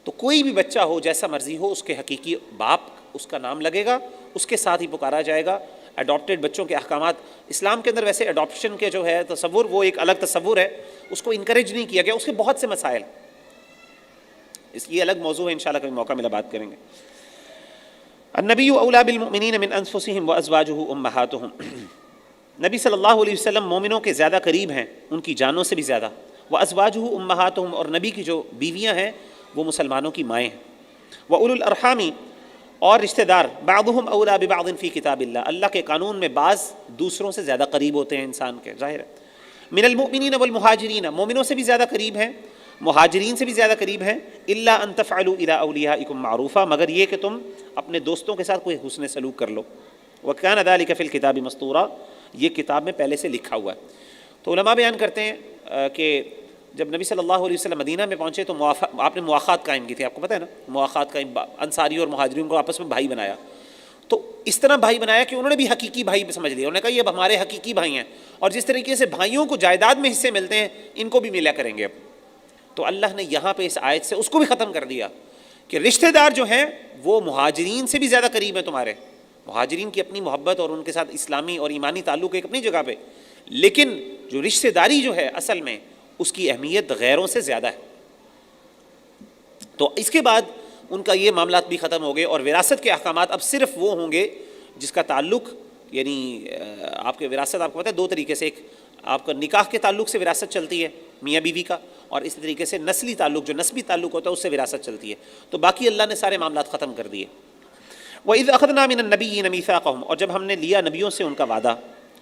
تو کوئی بھی بچہ ہو جیسا مرضی ہو، اس کے حقیقی باپ اس کا نام لگے گا، اس کے ساتھ ہی پکارا جائے گا۔ اڈاپٹڈ بچوں کے احکامات اسلام کے اندر ویسے اڈاپشن کے جو ہے تصور، وہ ایک الگ تصور ہے، اس کو انکریج نہیں کیا گیا، اس کے بہت سے مسائل، اس کی الگ موضوع ہے، انشاءاللہ کبھی موقع ملا بات کریں گے۔ النبی اولیٰ بالمؤمنین من انفسہم وازواجہ امہاتہم، نبی صلی اللہ علیہ وسلم مومنوں کے زیادہ قریب ہیں ان کی جانوں سے بھی زیادہ، وازواجہ امہاتہم، اور نبی کی جو بیویاں ہیں وہ مسلمانوں کی مائیں ہیں، واولو الارحام، اور رشتہ دار، بعضهم اولیٰ ببعض فی کتاب اللہ، اللہ کے قانون میں بعض دوسروں سے زیادہ قریب ہوتے ہیں انسان کے، ظاہر ہے۔ من المؤمنین والمہاجرین، مومنوں سے بھی زیادہ قریب ہیں، مہاجرین سے بھی زیادہ قریب ہیں، الا ان تفعلوا الی اولیاءکم معروفا، مگر یہ کہ تم اپنے دوستوں کے ساتھ کوئی حسن سلوک کر لو، وکان ذلک فی الکتاب مسطورا، یہ کتاب میں پہلے سے لکھا ہوا ہے۔ تو علماء بیان کرتے ہیں کہ جب نبی صلی اللہ علیہ وسلم مدینہ میں پہنچے تو آپ نے مواخات قائم کی تھی، آپ کو پتہ ہے نا، مواخات قائم، انصاری اور مہاجرین کو آپس میں بھائی بنایا، تو اس طرح بھائی بنایا کہ انہوں نے بھی حقیقی بھائی سمجھ لیا، انہوں نے کہا یہ اب ہمارے حقیقی بھائی ہیں، اور جس طریقے سے بھائیوں کو جائیداد میں حصے ملتے ہیں ان کو بھی ملا کریں گے اب۔ تو اللہ نے یہاں پہ اس آیت سے اس کو بھی ختم کر دیا کہ رشتہ دار جو ہیں وہ مہاجرین سے بھی زیادہ قریب ہیں تمہارے، مہاجرین کی اپنی محبت اور ان کے ساتھ اسلامی اور ایمانی تعلق ایک اپنی جگہ پہ، لیکن جو رشتہ داری جو ہے اصل میں اس کی اہمیت غیروں سے زیادہ ہے۔ تو اس کے بعد ان کا یہ معاملات بھی ختم ہو گئے، اور وراثت کے احکامات اب صرف وہ ہوں گے جس کا تعلق، یعنی آپ کے وراثت آپ کو پتہ ہے دو طریقے سے، ایک آپ کا نکاح کے تعلق سے وراثت چلتی ہے میاں بیوی کا، اور اسی طریقے سے نسلی تعلق جو نسبی تعلق ہوتا ہے اس سے وراثت چلتی ہے، تو باقی اللہ نے سارے معاملات ختم کر دیے۔ وَإِذْ أَخَذْنَا مِنَ النَّبِيِّينَ مِيثَاقَهُمْ، اور جب ہم نے لیا نبیوں سے ان کا وعدہ،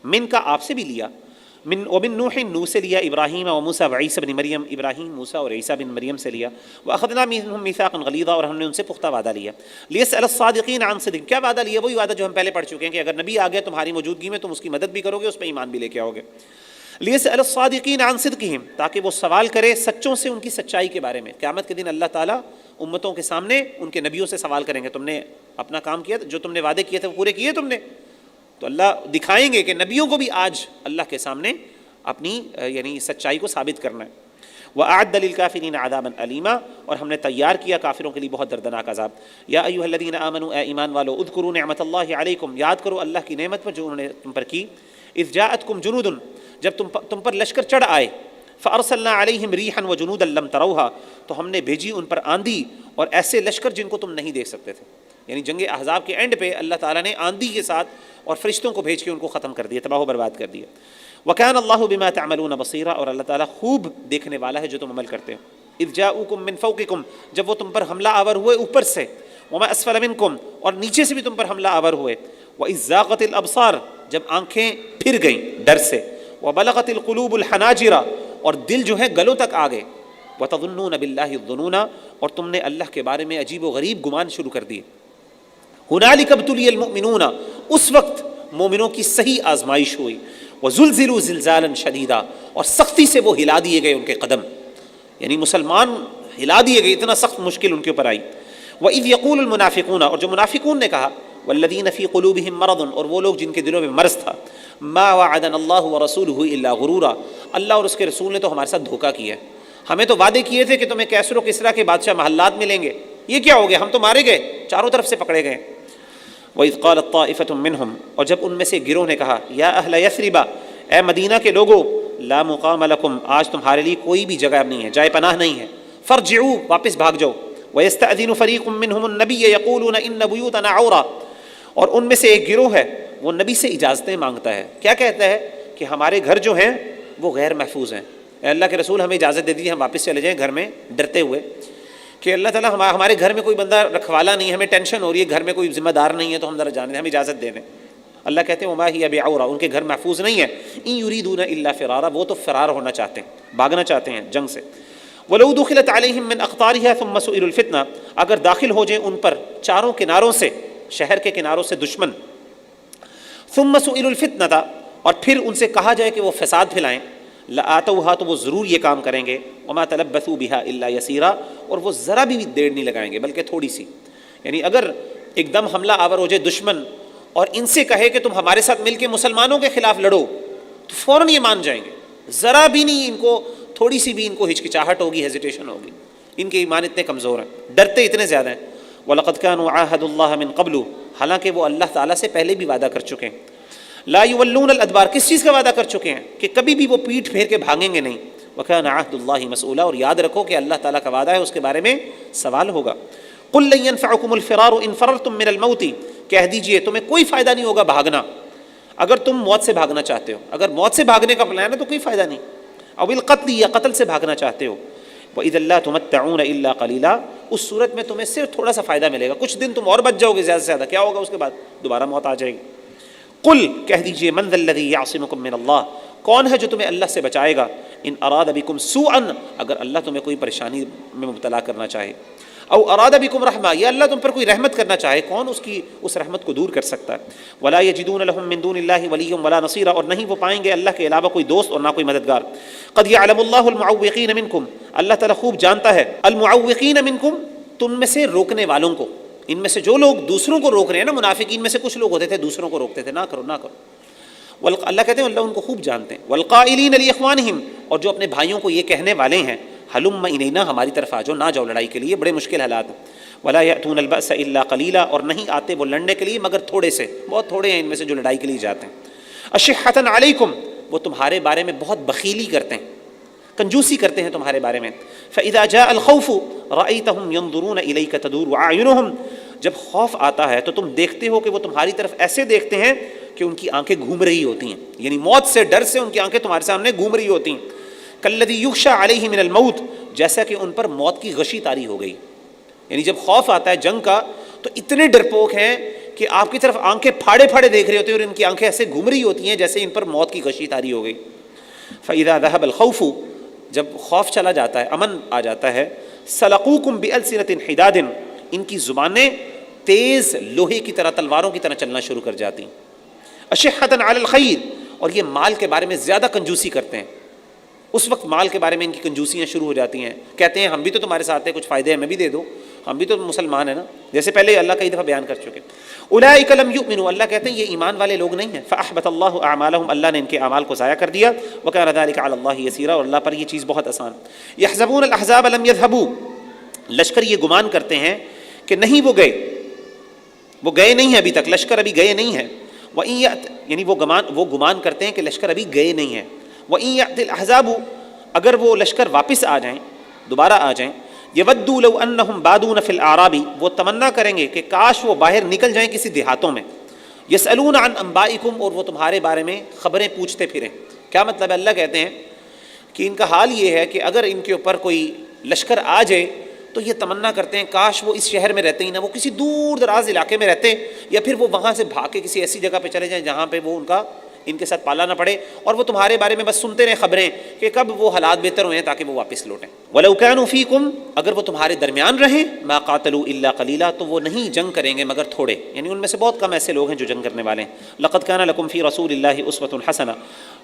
من کا آپ سے بھی لیا، ومن نوح، نوح سے لیا، ابراہیم وموسیٰ وعیسیٰ بن مریم، ابراہیم، موسیٰ اور عیسیٰ بن مریم سے لیا، وَأَخَذْنَا مِنْهُمْ مِيثَاقًا غَلِيظًا، اور ہم نے ان سے پختہ وعدہ لیا، لِيَسْأَلَ الصَّادِقِينَ عَنْ صِدْقِهِمْ، کیا وعدہ لیا؟ وہی وعدہ جو ہم پہلے پڑھ چکے ہیں کہ اگر نبی آ گیا تمہاری موجودگی میں تم اس کی مدد بھی کرو گے، اس پہ ایمان بھی لے کے آؤ گے، لِيَسْأَلَ الصَّادِقِينَ عَنْ صِدْقِهِمْ، تاکہ وہ سوال کرے سچوں سے ان کی سچائی کے بارے میں۔ قیامت کے دن اللہ تعالیٰ امتوں کے سامنے ان کے نبیوں سے سوال کریں گے، تم نے اپنا کام کیا، جو تم نے وعدے کیے تھے وہ پورے کیے تم نے؟ تو اللہ دکھائیں گے کہ نبیوں کو بھی آج اللہ کے سامنے اپنی یعنی سچائی کو ثابت کرنا ہے۔ وَأَعَدَّ لِلْكَافِرِينَ عَذَابًا أَلِيمًا، اور ہم نے تیار کیا کافروں کے لیے بہت دردناک عذاب۔ یا ایھا الذین آمنوا، اے ایمان والو، اذکروا نعمت اللہ علیکم، یاد کرو اللہ کی نعمت پر جو انہوں نے تم پر کی، اذ جاءتکم جنود، جب تم پر لشکر چڑھ آئے، فارسلنا علیہم ریحا وجنودا لم تروها، تو ہم نے بھیجی ان پر آندھی اور ایسے لشکر جن کو تم نہیں دیکھ سکتے تھے، یعنی جنگ احزاب کے اینڈ پہ اللہ تعالیٰ نے آندھی کے ساتھ اور فرشتوں کو بھیج کے ان کو ختم کر دیا، تباہ و برباد کر دیا۔ وَكَانَ اللَّهُ بِمَا تَعْمَلُونَ بَصِيرًا، اور اللہ تعالیٰ خوب دیکھنے والا ہے جو تم عمل کرتے ہو۔ اذ جاءوکم من فوقکم، جب وہ تم پر حملہ آور ہوئے اوپر سے، وما اسفل منکم، اور نیچے سے بھی تم پر حملہ آور ہوئے، وَإِذ زَاغَتِ الْأَبْصَارُ، جب آنکھیں پھر گئیں ڈر سے، وَبَلَغَتِ الْقُلُوبُ الْحَنَاجِرَ، اور دل جو ہے گلوں تک آ گئے، وَتَظُنُّونَ بِاللَّهِ الظُّنُونَ، اور تم نے اللہ کے بارے میں عجیب و غریب گمان شروع کر دیے۔ هُنَالِكَ ابْتُلِيَ الْمُؤْمِنُونَ، اس وقت مومنوں کی صحیح آزمائش ہوئی، وَزُلْزِلُوا زِلْزَالًا شَدِيدًا، اور سختی سے وہ ہلا دیے گئے ان کے قدم، یعنی مسلمان ہلا دیے گئے، اتنا سخت مشکل ان کے اوپر آئی۔ وَإِذْ يَقُولُ الْمُنَافِقُونَ، اور جو منافقون نے کہا، وَالَّذِينَ فِي قُلُوبِهِم مَرَضٌ، اور وہ لوگ جن کے دلوں میں مرض تھا، مَا وَعَدَنَا اللَّهُ وَرَسُولُهُ إِلَّا غُرُورًا، اللہ اور اس کے رسول نے تو ہمارے ساتھ دھوکہ کیا ہے، ہمیں تو وعدے کیے تھے کہ تمہیں کیسر و کسریٰ کے بادشاہ محلات ملیں گے، یہ کیا ہو گیا، ہم تو مارے گئے، چاروں طرف سے پکڑے گئے۔ وَإِذْ قَالَتْ طَائِفَةٌ مِّنْهُمْ، اور جب ان میں سے گروہ نے کہا، یا اہل یثرب، اے مدینہ کے لوگو، لا مقام لکم، آج تمہارے لیے کوئی بھی جگہ نہیں ہے، جائے پناہ نہیں ہے، فرجعوا، واپس بھاگ جاؤ، وَيَسْتَأْذِنُ فَرِيقٌ مِّنْهُمُ النَّبِيَّ يَقُولُونَ إِنَّ بُيُوتَنَا عَوْرَةٌ، اور ان میں سے ایک گروہ ہے وہ نبی سے اجازتیں مانگتا ہے، کیا کہتا ہے کہ ہمارے گھر جو ہیں وہ غیر محفوظ ہیں، اے اللہ کے رسول ہمیں اجازت دے دیجیے ہم واپس چلے جائیں گھر میں، ڈرتے ہوئے کہ اللہ تعالیٰ ہمارے گھر میں کوئی بندہ رکھوالا نہیں، ہمیں ٹینشن ہو رہی ہے، گھر میں کوئی ذمہ دار نہیں ہے، تو ہم ذرا جانے دیں، ہمیں اجازت دے دیں۔ اللہ کہتے ہیں وما ہی بعورہ، ان کے گھر محفوظ نہیں ہے، ان یریدون الا فرارا، وہ تو فرار ہونا چاہتے ہیں، بھاگنا چاہتے ہیں جنگ سے۔ ولو دخلت علیہم من اقطارها ثم سئلوا الفتنہ، اگر داخل ہو جائیں ان پر چاروں کناروں سے، شہر کے کناروں سے دشمن، ثم سئلوا الفتنہ، اور پھر ان سے کہا جائے کہ وہ فساد پھیلائیں، لآتوها، تو وہ ضرور یہ کام کریں گے، وما تلبثوا بها الا یسیرا، اور وہ ذرا بھی دیر نہیں لگائیں گے بلکہ تھوڑی سی، یعنی اگر ایک دم حملہ آور ہو جائے دشمن اور ان سے کہے کہ تم ہمارے ساتھ مل کے مسلمانوں کے خلاف لڑو، تو فوراً یہ مان جائیں گے، ذرا بھی نہیں، ان کو تھوڑی سی بھی ان کو ہچکچاہٹ ہوگی، ہیزیٹیشن ہوگی، ان کے ایمان اتنے کمزور ہیں، ڈرتے اتنے زیادہ ہیں۔ وَلَقَدْ كَانُوا عَاهَدُوا اللَّهَ مِن قَبْلُ، حالانکہ وہ اللہ تعالیٰ سے پہلے بھی وعدہ کر چکے ہیں، لا يولون الادبار، کس چیز کا وعدہ کر چکے ہیں کہ کبھی بھی وہ پیٹھ پھیر کے بھاگیں گے نہیں، وَكَانَ عَهْدُ اللَّهِ مَسْئُولًا، اور یاد رکھو کہ اللہ تعالیٰ کا وعدہ ہے اس کے بارے میں سوال ہوگا۔ قُل لَّن يَنفَعَكُمُ الْفِرَارُ إِن فَرَرْتُم مِّنَ الْمَوْتِ، کہہ دیجئے تمہیں کوئی فائدہ نہیں ہوگا بھاگنا اگر تم موت سے بھاگنا چاہتے ہو۔ اگر موت سے بھاگنے کا پلان ہے تو کوئی فائدہ نہیں۔ او القتل، یا قتل سے بھاگنا چاہتے ہو۔ وَإِذًا لَّا تُمَتَّعُونَ إِلَّا قَلِيلًا، اس صورت میں تمہیں صرف تھوڑا سا فائدہ ملے گا، کچھ دن تم اور بچ جاؤ گے زیادہ سے زیادہ، کیا ہوگا اس کے بعد؟ دوبارہ موت آ جائے گی۔ قل، کہہ دیجئے، من ذا الذی یعصمکم من اللہ، کون ہے جو تمہیں اللہ سے بچائے گا؟ ان اراد بکم سوءا، اگر اللہ تمہیں کوئی پریشانی میں مبتلا کرنا چاہے، او اراد بکم رحمہ، یا اللہ تم پر کوئی رحمت کرنا چاہے، کون اس رحمت کو دور کر سکتا ہے؟ ولا یجدون لهم من دون اللہ ولیا ولا نصیرا، اور نہیں وہ پائیں گے اللہ کے علاوہ کوئی دوست اور نہ کوئی مددگار۔ قد یعلم اللہ المعوقین منکم، اللہ تعالیٰ خوب جانتا ہے المعوقین منکم، تم میں سے روکنے والوں کو، ان میں سے جو لوگ دوسروں کو روک رہے ہیں نا، منافقین میں سے کچھ لوگ ہوتے تھے دوسروں کو روکتے تھے، نہ کرو نہ کرو۔ اللہ کہتے ہیں اللہ ان کو خوب جانتے ہیں۔ والقائلین لاخوانہم، اور جو اپنے بھائیوں کو یہ کہنے والے ہیں، ہلم الینا، ہماری طرف آ جاؤ، نہ جاؤ لڑائی کے لیے، بڑے مشکل حالات ہیں۔ ولا یأتون البأس الا قلیلا، اور نہیں آتے وہ لڑنے کے لیے مگر تھوڑے سے، بہت تھوڑے ہیں ان میں سے جو لڑائی کے لیے جاتے ہیں۔ اشحۃ علیکم، وہ تمہارے بارے میں بہت بخیلی کرتے ہیں، کنجوسی کرتے ہیں تمہارے بارے میں۔ فإذا جاء الخوف رأيتهم ينظرون إليك تدور أعينهم، جب خوف آتا ہے تو تم دیکھتے ہو کہ وہ تمہاری طرف ایسے دیکھتے ہیں کہ ان کی آنکھیں گھوم رہی ہوتی ہیں، یعنی موت سے ڈر سے ان کی آنکھیں تمہارے سامنے گھوم رہی ہوتی ہیں۔ کالذی یغشى علیہ من الموت، جیسا کہ ان پر موت کی غشی طاری ہو گئی، یعنی جب خوف آتا ہے جنگ کا تو اتنے ڈرپوک ہیں کہ آپ کی طرف آنکھیں پھاڑے پھاڑے دیکھ رہے ہوتے ہیں اور ان کی آنکھیں ایسے گھوم رہی ہوتی ہیں جیسے ان پر موت کی غشی طاری ہو گئی۔ فإذا ذهب الخوف، جب خوف چلا جاتا ہے، امن آ جاتا ہے، سلقوکم بألسنة حداد، ان کی زبانیں تیز لوہے کی طرح، تلواروں کی طرح چلنا شروع کر جاتی ہیں۔ اشحۃ علی الخیر، اور یہ مال کے بارے میں زیادہ کنجوسی کرتے ہیں، اس وقت مال کے بارے میں ان کی کنجوسیاں شروع ہو جاتی ہیں، کہتے ہیں ہم بھی تو تمہارے ساتھ ہیں، کچھ فائدے ہمیں بھی دے دو، ہم بھی تو مسلمان ہیں نا، جیسے پہلے اللہ کئی دفعہ بیان کر چکے۔ اولئک لم یؤمنوا، اللہ کہتے ہیں یہ ایمان والے لوگ نہیں ہیں۔ فاحبط اللہ اعمالهم، اللہ نے ان کے اعمال کو ضائع کر دیا۔ وکان ذلک علی اللہ یسیرا، اور اللہ پر یہ چیز بہت آسان۔ یحسبون الاحزاب لم یذهبوا، لشکر یہ گمان کرتے ہیں کہ نہیں وہ گئے نہیں ہیں ابھی تک، لشکر ابھی گئے نہیں ہیں۔ وَإِن يَأْتِ، یعنی وہ گمان کرتے ہیں کہ لشکر ابھی گئے نہیں ہیں۔ وَإِن يَأْتِ الْأَحْزَابُ، اگر وہ لشکر واپس آ جائیں، دوبارہ آ جائیں، يَوَدُّوا لَوْ أَنَّهُمْ بَادُونَ فِي الْأَعْرَابِ، وہ تمنا کریں گے کہ کاش وہ باہر نکل جائیں کسی دیہاتوں میں۔ يَسْأَلُونَ عَنْ أَنْبَائِكُمْ، اور وہ تمہارے بارے میں خبریں پوچھتے پھریں۔ کیا مطلب ہے؟ اللہ کہتے ہیں کہ ان کا حال یہ ہے کہ اگر ان کے اوپر کوئی لشکر آ جائے تو یہ تمنا کرتے ہیں کاش وہ اس شہر میں رہتے ہی نہ، وہ کسی دور دراز علاقے میں رہتے، یا پھر وہ وہاں سے بھاگ کے کسی ایسی جگہ پہ چلے جائیں جہاں پہ وہ ان کے ساتھ پالا نہ پڑے، اور وہ تمہارے بارے میں بس سنتے رہیں خبریں کہ کب وہ حالات بہتر ہوئے تاکہ وہ واپس لوٹیں۔ وَلَوْ كَانُوا فِيكُمْ، اگر وہ تمہارے درمیان رہیں، مَا قَاتَلُوا إِلَّا قَلِيلًا، تو وہ نہیں جنگ کریں گے مگر تھوڑے، یعنی ان میں سے بہت کم ایسے لوگ ہیں جو جنگ کرنے والے ہیں۔ لَقَدْ كَانَ لَكُمْ فِي رَسُولِ اللَّهِ أُسْوَةٌ حَسَنَةٌ،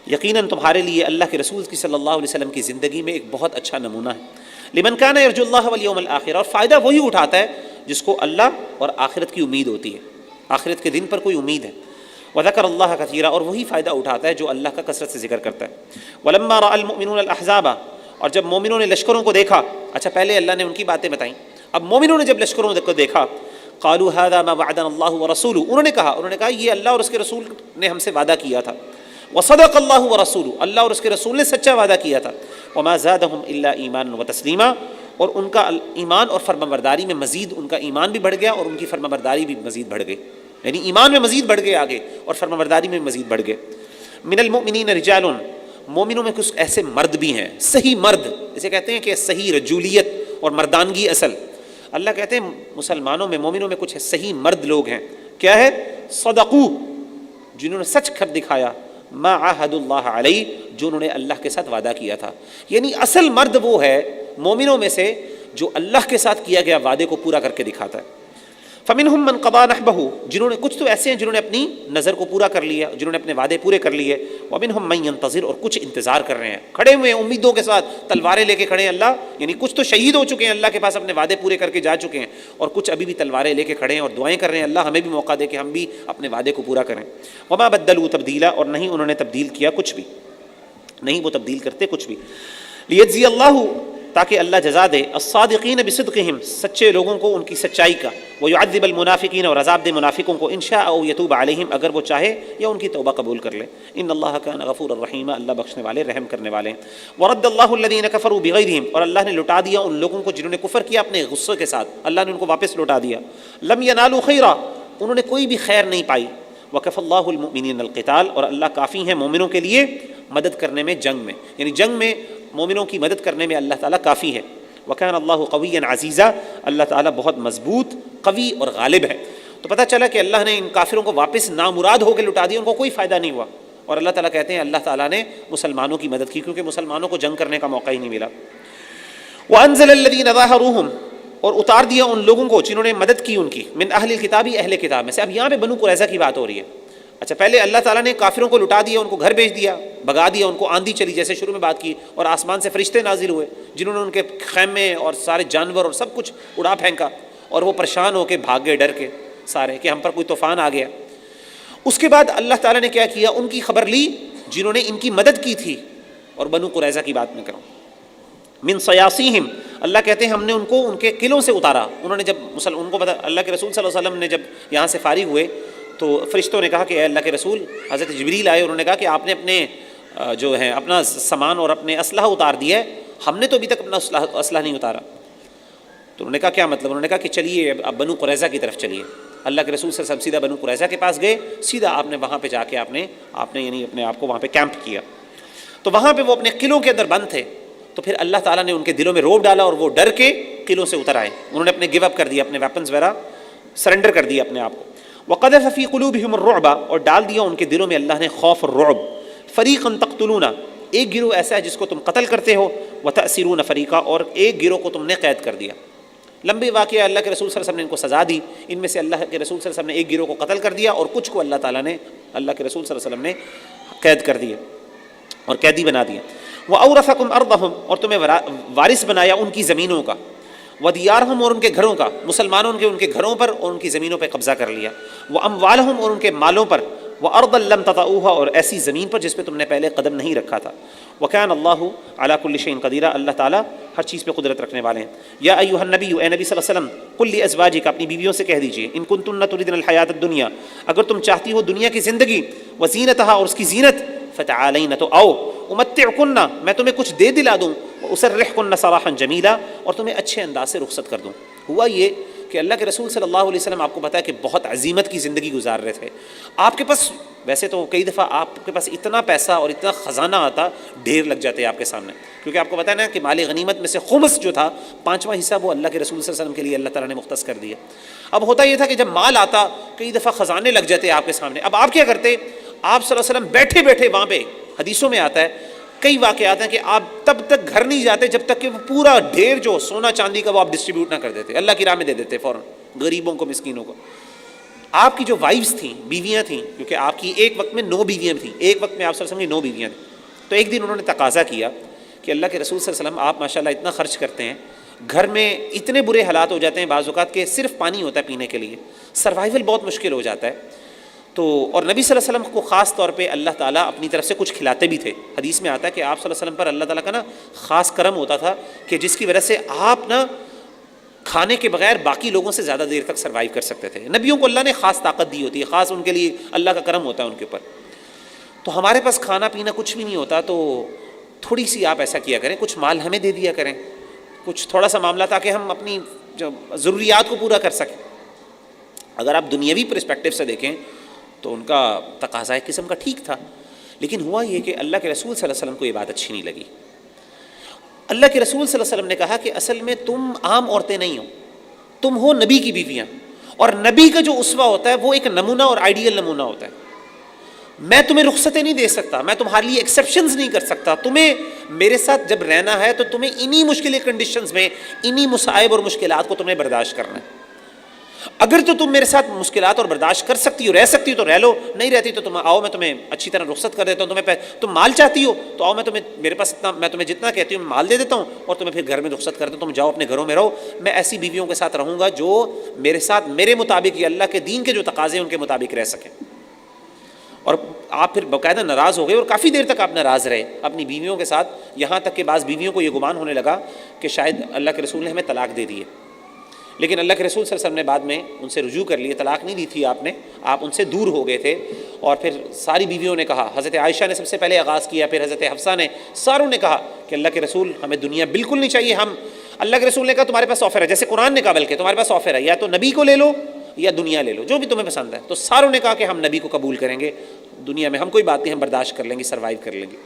یقیناً تمہارے لیے اللہ کے رسول کی صلی اللہ علیہ وسلم کی زندگی میں ایک بہت اچھا نمونہ ہے۔ لمن كان يرجو الله واليوم الآخر، اور فائدہ وہی اٹھاتا ہے جس کو اللہ اور آخرت کی امید ہوتی ہے، آخرت کے دن پر کوئی امید ہے۔ وذكر الله كثيرا، اور وہی فائدہ اٹھاتا ہے جو اللہ کا کثرت سے ذکر کرتا ہے۔ ولما راى المؤمنون الاحزاب، اور جب مومنوں نے لشکروں کو دیکھا، اچھا پہلے اللہ نے ان کی باتیں بتائیں، اب مومنوں نے جب لشکروں کو دیکھا، قالوا هذا ما وعدنا الله ورسوله، انہوں نے کہا یہ اللہ اور اس کے رسول نے ہم سے وعدہ کیا تھا۔ وصدق اللہ ورسولہ، اللہ اور اس کے رسول نے سچا وعدہ کیا تھا۔ وما زادهم الا ایمانا وتسلیما، اور ان کا ایمان اور فرمانبرداری میں مزید ان کا ایمان بھی بڑھ گیا اور ان کی فرمانبرداری بھی مزید بڑھ گئی، یعنی ایمان میں مزید بڑھ گئے آگے اور فرمانبرداری میں مزید بڑھ گئے۔ من المؤمنین رجال، مومنوں میں کچھ ایسے مرد بھی ہیں، صحیح مرد، اسے کہتے ہیں کہ صحیح رجولیت اور مردانگی اصل۔ اللہ کہتے ہیں مسلمانوں میں، مومنوں میں کچھ صحیح مرد لوگ ہیں، کیا ہے؟ صدقو، جنہوں نے سچ کر دکھایا، ما عاہد اللہ علیہ، جو انہوں نے اللہ کے ساتھ وعدہ کیا تھا۔ یعنی اصل مرد وہ ہے مومنوں میں سے جو اللہ کے ساتھ کیا گیا وعدے کو پورا کر کے دکھاتا ہے۔ فمنہم من قضى نحبہ، جنہوں نے، کچھ تو ایسے ہیں جنہوں نے اپنی نظر کو پورا کر لیا، جنہوں نے اپنے وعدے پورے کر لیے۔ ومنہم من ينتظر، اور کچھ انتظار کر رہے ہیں، کھڑے ہوئے ہیں امیدوں کے ساتھ، تلواریں لے کے کھڑے ہیں اللہ، یعنی کچھ تو شہید ہو چکے ہیں اللہ کے پاس، اپنے وعدے پورے کر کے جا چکے ہیں، اور کچھ ابھی بھی تلواریں لے کے کھڑے ہیں اور دعائیں کر رہے ہیں اللہ ہمیں بھی موقع دے کہ ہم بھی اپنے وعدے کو پورا کریں۔ وما بدلوا تبدیلا، اور نہیں انہوں نے تبدیل کیا کچھ بھی، نہیں وہ تبدیل کرتے کچھ بھی۔ لیجزی اللہ، تاکہ اللہ جزا دے الصادقین بصدقہم سچے لوگوں کو ان کی سچائی کا، ویعذب المنافقین اور عذاب دے منافقوں کو، ان شاء او یتوب علیہم اگر وہ چاہے یا ان کی توبہ قبول کر لے، ان اللہ کان غفورا رحیما اللہ بخشنے والے رحم کرنے والے ہیں۔ ورد اللہ الذین کفروا بغیرہم اور اللہ نے لٹا دیا ان لوگوں کو جنہوں نے کفر کیا اپنے غصے کے ساتھ، اللہ نے ان کو واپس لٹا دیا۔ لم ینالوا خیرا انہوں نے کوئی بھی خیر نہیں پائی۔ وکفی اللہ المؤمنین القتال اور اللہ کافی ہیں مومنوں کے لیے مدد کرنے میں، جنگ میں، یعنی جنگ میں مومنوں کی مدد کرنے میں اللہ تعالیٰ کافی ہے۔ وکان اللہ قویا عزیزا اللہ تعالیٰ بہت مضبوط، قوی اور غالب ہے۔ تو پتہ چلا کہ اللہ نے ان کافروں کو واپس نامراد ہو کے لٹا دیا، ان کو کوئی فائدہ نہیں ہوا، اور اللہ تعالیٰ کہتے ہیں اللہ تعالیٰ نے مسلمانوں کی مدد کی کیونکہ مسلمانوں کو جنگ کرنے کا موقع ہی نہیں ملا۔ وانزل الذین ظاہروہم اور اتار دیا ان لوگوں کو جنہوں نے مدد کی ان کی، من اہل الکتاب اہل کتاب میں سے۔ اب یہاں پہ بنو قریظہ کی بات ہو رہی ہے۔ اچھا پہلے اللہ تعالیٰ نے کافروں کو لٹا دیا، ان کو گھر بھیج دیا، بھگا دیا، ان کو آندھی چلی جیسے شروع میں بات کی، اور آسمان سے فرشتے نازل ہوئے جنہوں نے ان کے خیمے اور سارے جانور اور سب کچھ اڑا پھینکا، اور وہ پریشان ہو کے بھاگ گئے ڈر کے سارے کہ ہم پر کوئی طوفان آ گیا۔ اس کے بعد اللہ تعالیٰ نے کیا کیا، ان کی خبر لی جنہوں نے ان کی مدد کی تھی، اور بنو قریظہ کی بات میں کروں، من صیاصیہم اللہ کہتے ہیں ہم نے ان کو ان کے قلعوں سے اتارا۔ انہوں نے جب ان کو پتا، اللہ کے رسول صلی اللہ علیہ وسلم نے جب یہاں سے فارغ ہوئے تو فرشتوں نے کہا کہ اے اللہ کے رسول، حضرت جبریل آئے، انہوں نے کہا کہ آپ نے اپنے جو ہے اپنا سامان اور اپنے اسلحہ اتار دیا ہے، ہم نے تو ابھی تک اپنا اسلحہ نہیں اتارا۔ تو انہوں نے کہا کیا مطلب؟ انہوں نے کہا کہ چلیے اب بنو قریظہ کی طرف چلیے۔ اللہ کے رسول صلی اللہ علیہ وسلم سیدھا بنو قریظہ کے پاس گئے، سیدھا آپ نے وہاں پہ جا کے آپ نے یعنی اپنے آپ کو وہاں پہ کیمپ کیا۔ تو وہاں پہ وہ اپنے قلعوں کے اندر بند تھے، تو پھر اللہ تعالیٰ نے ان کے دلوں میں روب ڈالا اور وہ ڈر کے قلعوں سے اتر آئے، انہوں نے اپنے گیو اپ کر دیا، اپنے ویپنز وغیرہ سرنڈر کر دیا اپنے آپ کو۔ وقذف فی قلوبہم الرعب اور ڈال دیا ان کے دلوں میں اللہ نے خوف اور رعب۔ فریقا تقتلون ایک گروہ ایسا ہے جس کو تم قتل کرتے ہو، وتأسرون فریقا اور ایک گروہ کو تم نے قید کر دیا۔ لمبی واقعہ، اللہ کے رسول صلی اللہ علیہ وسلم نے ان کو سزا دی، ان میں سے اللہ کے رسول صلی اللہ علیہ وسلم نے ایک گروہ کو قتل کر دیا اور کچھ کو اللہ تعالیٰ نے، اللہ کے رسول صلی اللہ علیہ وسلم نے قید کر دیا اور قیدی بنا دیا۔ وَأَوْرَثَكُمْ أَرْضَهُمْ اور تمہیں وارث بنایا ان کی زمینوں کا، وَدِيَارَهُمْ اور ان کے گھروں کا، مسلمانوں کے ان کے گھروں پر اور ان کی زمینوں پہ قبضہ کر لیا، وَأَمْوَالَهُمْ اور ان کے مالوں پر، وَأَرْضًا لَمْ تَطَئُوهَا اور ایسی زمین پر جس پہ تم نے پہلے قدم نہیں رکھا تھا۔ وَكَانَ اللَّهُ عَلَى كُلِّ شَيْءٍ قَدِيرًا اللہ تعالیٰ ہر چیز پہ قدرت رکھنے والے ہیں۔ یا ایھا النبی اے نبی صلی اللہ علیہ وسلم، قل لأزواجک اپنی بیویوں سے کہہ دیجئے، ان کنتن تردن الحیاۃ الدنیا اگر تم چاہتی ہو دنیا کی زندگی، وزینتها اور اس کی زینت، فتعالین تو آؤ، امتعکن میں تمہیں کچھ دے دلا دوں، اسرحکن سراحا جمیلا اور تمہیں اچھے انداز سے رخصت کر دوں۔ ہوا یہ کہ اللہ کے رسول صلی اللہ علیہ وسلم آپ کو پتا ہے کہ بہت عزیمت کی زندگی گزار رہے تھے۔ آپ کے پاس ویسے تو کئی دفعہ آپ کے پاس اتنا پیسہ اور اتنا خزانہ آتا، ڈھیر لگ جاتے آپ کے سامنے، کیونکہ آپ کو پتا ہے نا کہ مال غنیمت میں سے خمس جو تھا، 5واں حصہ وہ اللہ کے رسول صلی اللہ علیہ وسلم کے لیے اللہ تعالیٰ نے مختص کر دیا۔ اب ہوتا یہ تھا کہ جب مال آتا کئی دفعہ خزانے لگ جاتے آپ کے سامنے، اب آپ کیا کرتے؟ آپ صلی اللہ علیہ وسلم بیٹھے بیٹھے وہاں پہ، حدیثوں میں آتا ہے کئی واقعات ہیں کہ آپ تب تک گھر نہیں جاتے جب تک کہ وہ پورا ڈھیر جو سونا چاندی کا وہ آپ ڈسٹریبیوٹ نہ کر دیتے، اللہ کی راہ میں دے دیتے فوراً غریبوں کو، مسکینوں کو۔ آپ کی جو وائفز تھیں، بیویاں تھیں، کیونکہ آپ کی ایک وقت میں 9 بیویاں تھیں، ایک وقت میں آپ صلی اللہ علیہ وسلم کی 9 بیویاں تھیں، تو ایک دن انہوں نے تقاضا کیا کہ اللہ کے رسول صلی اللہ علیہ وسلم آپ ماشاء اللہ اتنا خرچ کرتے ہیں، گھر میں اتنے برے حالات ہو جاتے ہیں بعض اوقات کہ صرف پانی ہوتا ہے پینے کے لیے، سروائیول بہت مشکل ہو جاتا ہے۔ تو اور نبی صلی اللہ علیہ وسلم کو خاص طور پہ اللہ تعالیٰ اپنی طرف سے کچھ کھلاتے بھی تھے۔ حدیث میں آتا ہے کہ آپ صلی اللہ علیہ وسلم پر اللہ تعالیٰ کا نا خاص کرم ہوتا تھا کہ جس کی وجہ سے آپ نا کھانے کے بغیر باقی لوگوں سے زیادہ دیر تک سروائیو کر سکتے تھے۔ نبیوں کو اللہ نے خاص طاقت دی ہوتی ہے، خاص ان کے لیے اللہ کا کرم ہوتا ہے ان کے اوپر۔ تو ہمارے پاس کھانا پینا کچھ بھی نہیں ہوتا، تو تھوڑی سی آپ ایسا کیا کریں، کچھ مال ہمیں دے دیا کریں، کچھ تھوڑا سا معاملہ، تاکہ ہم اپنی جو ضروریات کو پورا کر سکیں۔ اگر آپ دنیاوی پرسپیکٹیو سے دیکھیں تو ان کا تقاضا ایک قسم کا ٹھیک تھا، لیکن ہوا یہ کہ اللہ کے رسول صلی اللہ علیہ وسلم کو یہ بات اچھی نہیں لگی۔ اللہ کے رسول صلی اللہ علیہ وسلم نے کہا کہ اصل میں تم عام عورتیں نہیں ہو، تم ہو نبی کی بیویاں، اور نبی کا جو اسوہ ہوتا ہے وہ ایک نمونہ اور آئیڈیل نمونہ ہوتا ہے۔ میں تمہیں رخصتیں نہیں دے سکتا، میں تمہارے لیے ایکسیپشنز نہیں کر سکتا، تمہیں میرے ساتھ جب رہنا ہے تو تمہیں انہی مشکل کنڈیشنز میں، انہی مصائب اور مشکلات کو تمہیں برداشت کرنا ہے۔ اگر تو تم میرے ساتھ مشکلات اور برداشت کر سکتی ہو، رہ سکتی ہو تو رہ لو، نہیں رہتی تو تم آؤ، میں تمہیں اچھی طرح رخصت کر دیتا ہوں، تم مال چاہتی ہو تو آؤ، میں تمہیں میرے پاس اتنا، میں تمہیں جتنا کہتی ہوں مال دے دیتا ہوں اور تمہیں پھر گھر میں رخصت کر دیتا ہوں، تم جاؤ اپنے گھروں میں رہو، میں ایسی بیویوں کے ساتھ رہوں گا جو میرے ساتھ میرے مطابق یا اللہ کے دین کے جو تقاضے ہیں ان کے مطابق رہ سکیں۔ اور آپ پھر باقاعدہ ناراض ہو گئے اور کافی دیر تک آپ ناراض رہے اپنی بیویوں کے ساتھ، یہاں تک کہ بعض بیویوں کو یہ گمان ہونے لگا کہ شاید اللہ کے رسول نے ہمیں طلاق دے دی ہے، لیکن اللہ کے رسول صلی اللہ علیہ وسلم نے بعد میں ان سے رجوع کر لیے، طلاق نہیں دی تھی آپ نے، آپ ان سے دور ہو گئے تھے۔ اور پھر ساری بیویوں نے کہا، حضرت عائشہ نے سب سے پہلے آغاز کیا، پھر حضرت حفصہ نے، ساروں نے کہا کہ اللہ کے رسول ہمیں دنیا بالکل نہیں چاہیے، ہم اللہ کے رسول نے کہا تمہارے پاس آفر ہے، جیسے قرآن نے کہا بلکہ تمہارے پاس آفر ہے، یا تو نبی کو لے لو یا دنیا لے لو، جو بھی تمہیں پسند ہے۔ تو ساروں نے کہا کہ ہم نبی کو قبول کریں گے، دنیا میں ہم کوئی بات نہیں، ہم برداشت کر لیں گے، سروائیو کر لیں گے۔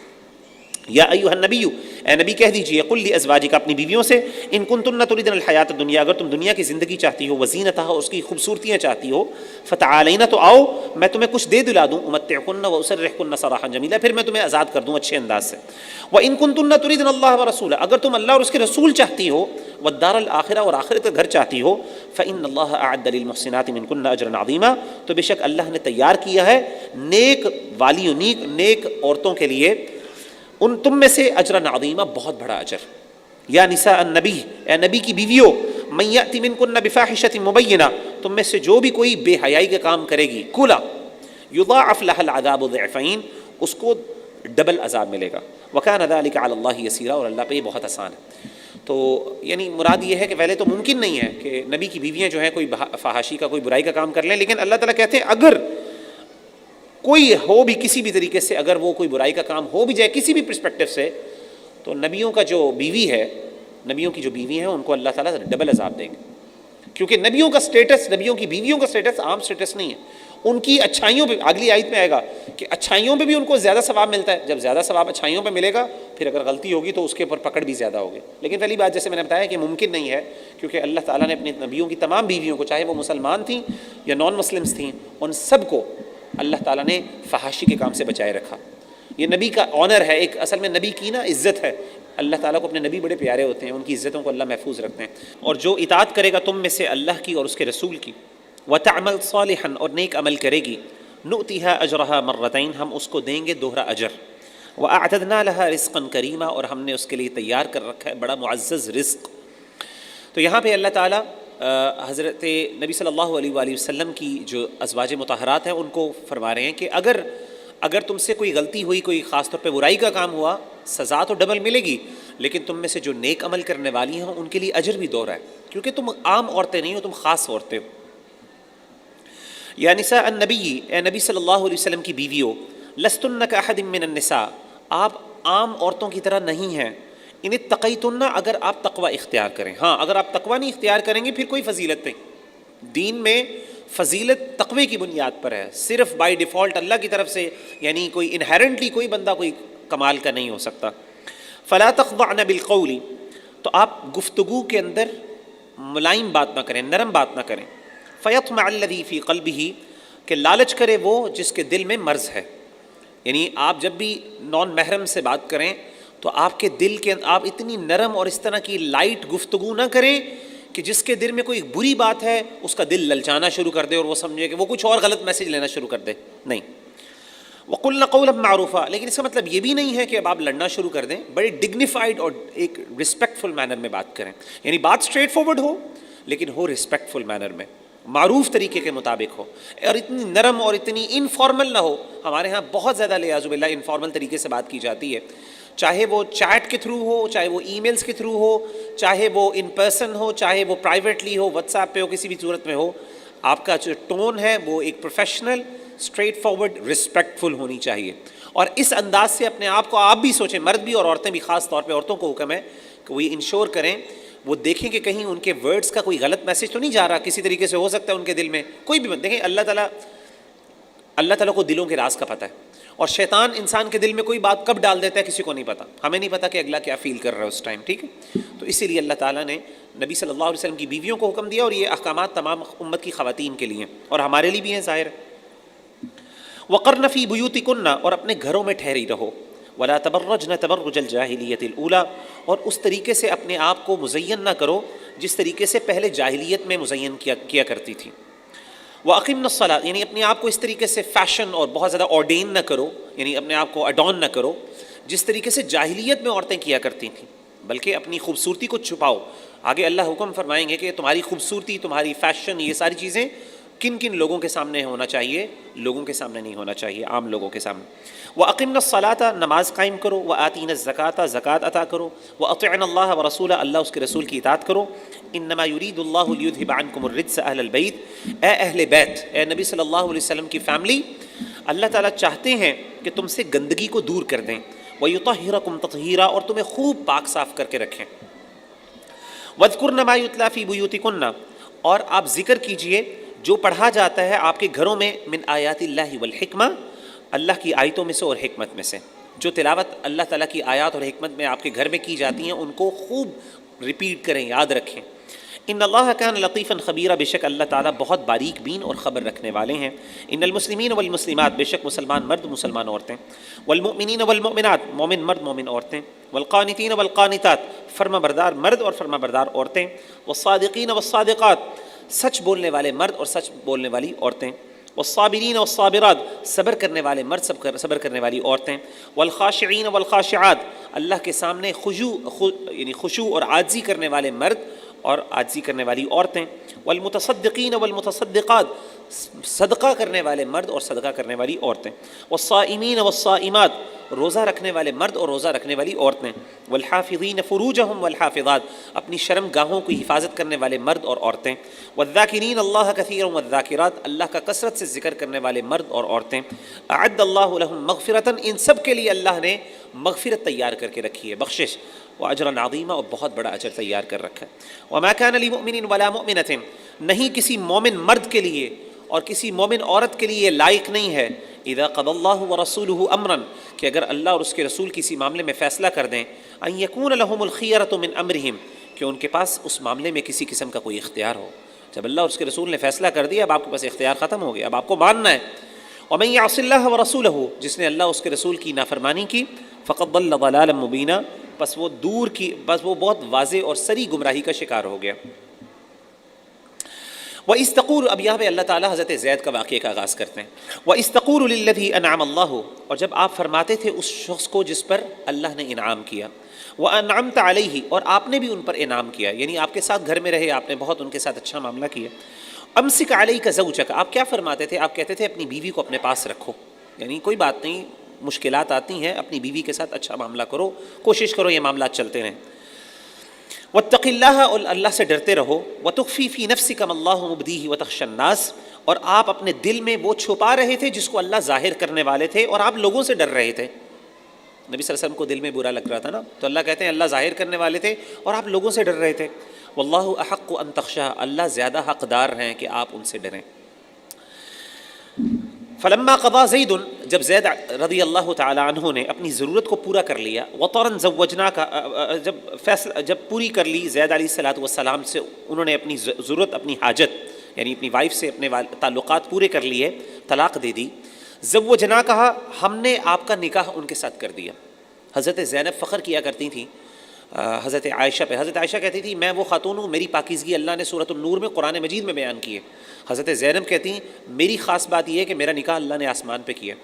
یا ایھا النبی، اے نبی کہہ دیجئے، قل لازواجک، اپنی بیویوں سے، ان کنتن تردن الحیات الدنیا، اگر تم دنیا کی زندگی چاہتی ہو، وزینتھا، اور اس کی خوبصورتیاں چاہتی ہو، فتعالین، تو آؤ میں تمہیں کچھ دے دلا دوں، امتعکن واسرحکن سراحا جمیلا، پھر میں تمہیں آزاد کر دوں اچھے انداز سے۔ وان کنتن تردن اللہ ورسولہ، اگر تم اللہ اور اس کے رسول چاہتی ہو، والدار الآخرہ، اور آخرت کا گھر چاہتی ہو، فإن اللہ اعد للمحسنات منکن اجرا عظیما، تو بے شک اللہ نے تیار کیا ہے نیک والیوں، نیک عورتوں کے لیے ان تم میں سے اجرا عظیما، بہت بڑا اجر۔ یا نساء النبی، اے نبی کی بیویوں، من یأتی منکن بفاحشۃ مبینہ، تم میں سے جو بھی کوئی بے حیائی کا کام کرے گی، کھلا، یضاعف لها العذاب ضعفین، اس کو ڈبل عذاب ملے گا، وکان ذلک علی اللہ یسیرا، اور اللہ پہ یہ بہت آسان ہے۔ تو یعنی مراد یہ ہے کہ پہلے تو ممکن نہیں ہے کہ نبی کی بیویاں جو ہیں کوئی فحاشی کا، کوئی برائی کا کام کر لیں، لیکن اللہ تعالیٰ کہتے ہیں اگر کوئی ہو بھی کسی بھی طریقے سے، اگر وہ کوئی برائی کا کام ہو بھی جائے کسی بھی پرسپیکٹو سے، تو نبیوں کا جو بیوی ہے، نبیوں کی جو بیوی ہیں ان کو اللہ تعالیٰ ڈبل عذاب دیں گے، کیونکہ نبیوں کا سٹیٹس، نبیوں کی بیویوں کا سٹیٹس عام سٹیٹس نہیں ہے۔ ان کی اچھائیوں پہ، اگلی آیت میں آئے گا کہ اچھائیوں پہ بھی ان کو زیادہ ثواب ملتا ہے، جب زیادہ ثواب اچھائیوں پہ ملے گا، پھر اگر غلطی ہوگی تو اس کے اوپر پکڑ بھی زیادہ ہوگی۔ لیکن پہلی بات جیسے میں نے بتایا کہ ممکن نہیں ہے، کیونکہ اللہ تعالیٰ نے اپنی نبیوں کی تمام بیویوں کو، چاہے وہ مسلمان تھیں یا نان مسلمس تھیں، ان سب کو اللہ تعالیٰ نے فحاشی کے کام سے بچائے رکھا۔ یہ نبی کا آنر ہے، ایک اصل میں نبی کی نا عزت ہے، اللہ تعالیٰ کو اپنے نبی بڑے پیارے ہوتے ہیں، ان کی عزتوں کو اللہ محفوظ رکھتے ہیں۔ اور جو اطاعت کرے گا تم میں سے اللہ کی اور اس کے رسول کی، وتعمل صالحا، اور نیک عمل کرے گی، نؤتیہا اجرہا مرتین، ہم اس کو دیں گے دوہرا اجر، واعتدنا لہا رزقا کریما، اور ہم نے اس کے لیے تیار کر رکھا ہے بڑا معزز رزق۔ تو یہاں پہ اللہ تعالیٰ حضرت نبی صلی اللہ علیہ وآلہ وسلم کی جو ازواج مطہرات ہیں ان کو فرما رہے ہیں کہ اگر تم سے کوئی غلطی ہوئی، کوئی خاص طور پہ برائی کا کام ہوا، سزا تو ڈبل ملے گی، لیکن تم میں سے جو نیک عمل کرنے والی ہیں ان کے لیے اجر بھی دوہرا ہے، کیونکہ تم عام عورتیں نہیں ہو، تم خاص عورتیں ہو۔ یا نساء النبی، اے نبی صلی اللہ علیہ وسلم کی بیویوں، لستن کاحد من النساء، آپ عام عورتوں کی طرح نہیں ہیں، ان اتقیتن، اگر آپ تقوی اختیار کریں۔ ہاں، اگر آپ تقوی نہیں اختیار کریں گے پھر کوئی فضیلت نہیں۔ دین میں فضیلت تقوی کی بنیاد پر ہے، صرف بائی ڈیفالٹ اللہ کی طرف سے، یعنی کوئی انہیرنٹلی کوئی بندہ کوئی کمال کا نہیں ہو سکتا۔ فلا تخضعن بالقول، تو آپ گفتگو کے اندر ملائم بات نہ کریں، نرم بات نہ کریں۔ فیطمع الذی فی قلبہ، کہ لالچ کرے وہ جس کے دل میں مرض ہے، یعنی آپ جب بھی نان محرم سے بات کریں تو آپ کے دل کے آپ اتنی نرم اور اس طرح کی لائٹ گفتگو نہ کریں کہ جس کے دل میں کوئی بری بات ہے اس کا دل للچانا شروع کر دے اور وہ سمجھے کہ وہ کچھ اور غلط میسج لینا شروع کر دے، نہیں۔ وَقُلْنَ قَوْلًا مَعْرُوفًا، لیکن اس کا مطلب یہ بھی نہیں ہے کہ اب آپ لڑنا شروع کر دیں، بڑے ڈگنیفائڈ اور ایک رسپیکٹفل مینر میں بات کریں، یعنی بات اسٹریٹ فارورڈ ہو لیکن ہو رسپیکٹفل مینر میں، معروف طریقے کے مطابق ہو، اور اتنی نرم اور اتنی انفارمل نہ ہو۔ ہمارے ہاں بہت زیادہ لیاذ باللہ انفارمل طریقے سے بات کی جاتی ہے، چاہے وہ چیٹ کے تھرو ہو، چاہے وہ ای میلز کے تھرو ہو، چاہے وہ ان پرسن ہو، چاہے وہ پرائیویٹلی ہو، واٹس ایپ پہ ہو، کسی بھی صورت میں ہو، آپ کا جو ٹون ہے وہ ایک پروفیشنل، اسٹریٹ فارورڈ، رسپیکٹفل ہونی چاہیے۔ اور اس انداز سے اپنے آپ کو آپ بھی سوچیں، مرد بھی اور عورتیں بھی، خاص طور پہ عورتوں کو حکم ہے کہ وہ یہ انشور کریں، وہ دیکھیں کہ کہیں ان کے ورڈز کا کوئی غلط میسج تو نہیں جا رہا، کسی طریقے سے ہو سکتا ہے ان کے دل میں کوئی بھی دیکھیں، اللہ تعالیٰ کو دلوں کے راز کا پتہ ہے، اور شیطان انسان کے دل میں کوئی بات کب ڈال دیتا ہے کسی کو نہیں پتہ، ہمیں نہیں پتہ کہ اگلا کیا فیل کر رہا ہے اس ٹائم، ٹھیک ہے۔ تو اسی لیے اللہ تعالیٰ نے نبی صلی اللہ علیہ وسلم کی بیویوں کو حکم دیا، اور یہ احکامات تمام امت کی خواتین کے لیے اور ہمارے لیے بھی ہیں ظاہر۔ وقرن فی بیوتکن، اور اپنے گھروں میں ٹھہری رہو، ولا تبرجن تبرج الجاہلیت الاولی، اور اس طریقے سے اپنے آپ کو مزین نہ کرو جس طریقے سے پہلے جاہلیت میں مزین کیا کرتی تھی۔ وَأَقِمْنَ الصَّلَاةَ، یعنی اپنے آپ کو اس طریقے سے فیشن اور بہت زیادہ آرڈین نہ کرو، یعنی اپنے آپ کو اڈون نہ کرو جس طریقے سے جاہلیت میں عورتیں کیا کرتی تھیں، بلکہ اپنی خوبصورتی کو چھپاؤ۔ آگے اللہ حکم فرمائیں گے کہ تمہاری خوبصورتی، تمہاری فیشن، یہ ساری چیزیں کن کن لوگوں کے سامنے ہونا چاہیے؟ لوگوں کے سامنے نہیں ہونا چاہیے، عام لوگوں کے سامنے. وَأَقِمْنَا الصَّلَاةَ نماز قائم کرو، وَآتِينَا الزَّكَاةَ زکوٰۃ عطا کرو، وَأَطِعْنَا اللَّهَ وَرَسُولَهُ اللہ اس کے رسول کی اطاعت کرو. انما یرید اللہ لیذھب عنکم الرجس اہل البیت، اے اہل بیت، اے نبی صلی اللہ علیہ وسلم کی فیملی، اللہ تعالیٰ چاہتے ہیں کہ تم سے گندگی کو دور کر دیں. وَيُطَهِّرَكُمْ تَطْهِيرًا اور تمہیں خوب پاک صاف کر کے رکھیں. وَاذْكُرْنَ مَا يُتْلَىٰ فِي بُيُوتِكُنَّ اور آپ ذکر کیجئے جو پڑھا جاتا ہے آپ کے گھروں میں، من آیات اللہ والحکمہ اللہ کی آیتوں میں سے اور حکمت میں سے. جو تلاوت اللہ تعالیٰ کی آیات اور حکمت میں آپ کے گھر میں کی جاتی ہیں ان کو خوب ریپیٹ کریں، یاد رکھیں. ان اللہ کان لطیفا خبیرا بے شک اللہ تعالیٰ بہت باریک بین اور خبر رکھنے والے ہیں. ان المسلمین والمسلمات بے شک مسلمان مرد مسلمان عورتیں، والمؤمنین والمؤمنات مومن مرد مومن عورتیں، والقانتین والقانتات فرما بردار مرد اور فرما بردار عورتیں، والصادقین والصادقات سچ بولنے والے مرد اور سچ بولنے والی عورتیں، والصابرین والصابرات صبر کرنے والے مرد صبر کرنے والی عورتیں، والخاشعین والخاشعات اللہ کے سامنے خشوع اور عاجزی کرنے والے مرد اور عاجزی کرنے والی عورتیں، والمتصدقین والمتصدقات صدقہ کرنے والے مرد اور صدقہ کرنے والی عورتیں، والصائمین والصائمات روزہ رکھنے والے مرد اور روزہ رکھنے والی عورتیں، والحافظین فروجہم والحافظات اپنی شرم گاہوں کی حفاظت کرنے والے مرد اور عورتیں، والذاکرین اللہ کثیرا والذاکرات اللہ کا کثرت سے ذکر کرنے والے مرد اور عورتیں. اعد اللہ لہم مغفرۃ ان سب کے لیے اللہ نے مغفرت تیار کر کے رکھی ہے، بخشش، واجرا عظیما اور بہت بڑا اجر تیار کر رکھا ہے. وما كان لمؤمن ولا مؤمنۃ نہیں کسی مومن مرد کے لیے اور کسی مومن عورت کے لیے لائق نہیں ہے، اذا قضى اللہ ورسولہ امرا کہ اگر اللہ اور اس کے رسول کسی معاملے میں فیصلہ کر دیں، ان یکون لہم الخیرۃ من امرہم کہ ان کے پاس اس معاملے میں کسی قسم کا کوئی اختیار ہو. جب اللہ اور اس کے رسول نے فیصلہ کر دیا اب آپ کے پاس اختیار ختم ہو گیا، اب آپ کو ماننا ہے. ومن یعص اللہ ورسولہ جس نے اللہ اور اس کے رسول کی نافرمانی کی، فقد ضل ضلالا مبینا بس وہ بہت واضح اور سری گمراہی کا شکار ہو گیا. وَإِذْ تَقُولُ اب یہاں پہ اللہ تعالیٰ حضرت زید کا واقعے کا آغاز کرتے ہیں. وَإِذْ تَقُولُ لِلَّذِي أَنْعَمَ اللَّهُ اور جب آپ فرماتے تھے اس شخص کو جس پر اللہ نے انعام کیا، وَأَنْعَمْتَ عَلَيْهِ اور آپ نے بھی ان پر انعام کیا، یعنی آپ کے ساتھ گھر میں رہے، آپ نے بہت ان کے ساتھ اچھا معاملہ کیا. أَمْسِكْ عَلَيْكَ زَوْجَكَ آپ کیا فرماتے تھے؟ آپ کہتے تھے اپنی بیوی کو اپنے پاس رکھو، یعنی کوئی بات نہیں، مشکلات آتی ہیں، اپنی بیوی کے ساتھ اچھا معاملہ کرو، کوشش کرو یہ معاملات چلتے رہیں. واتق اللہ اور اللہ سے ڈرتے رہو. وتخفی فی نفسک ما اللہ مبدیہ وتخشى الناس اور آپ اپنے دل میں وہ چھپا رہے تھے جس کو اللہ ظاہر کرنے والے تھے اور آپ لوگوں سے ڈر رہے تھے. نبی صلی اللہ علیہ وسلم کو دل میں برا لگ رہا تھا نا، تو اللہ کہتے ہیں اللہ ظاہر کرنے والے تھے اور آپ لوگوں سے ڈر رہے تھے. واللہ احق ان تخشى اللہ زیادہ حقدار ہیں کہ آپ ان سے ڈریں. فلما قضا زید جب زید رضی اللہ تعالی عنہ نے اپنی ضرورت کو پورا کر لیا، وطرا زوجناک جب پوری کر لی زید علیہ الصلوۃ والسلام سے انہوں نے اپنی ضرورت اپنی حاجت یعنی اپنی وائف سے اپنے تعلقات پورے کر لیے، طلاق دے دی. زوجناکہا ہم نے آپ کا نکاح ان کے ساتھ کر دیا. حضرت زینب فخر کیا کرتی تھیں حضرت عائشہ پہ. حضرت عائشہ کہتی تھی میں وہ خاتون ہوں، میری پاکیزگی اللہ نے سورۃ النور میں قرآن مجید میں بیان کی ہے. حضرت زینب کہتی ہیں میری خاص بات یہ ہے کہ میرا نکاح اللہ نے آسمان پہ کیا.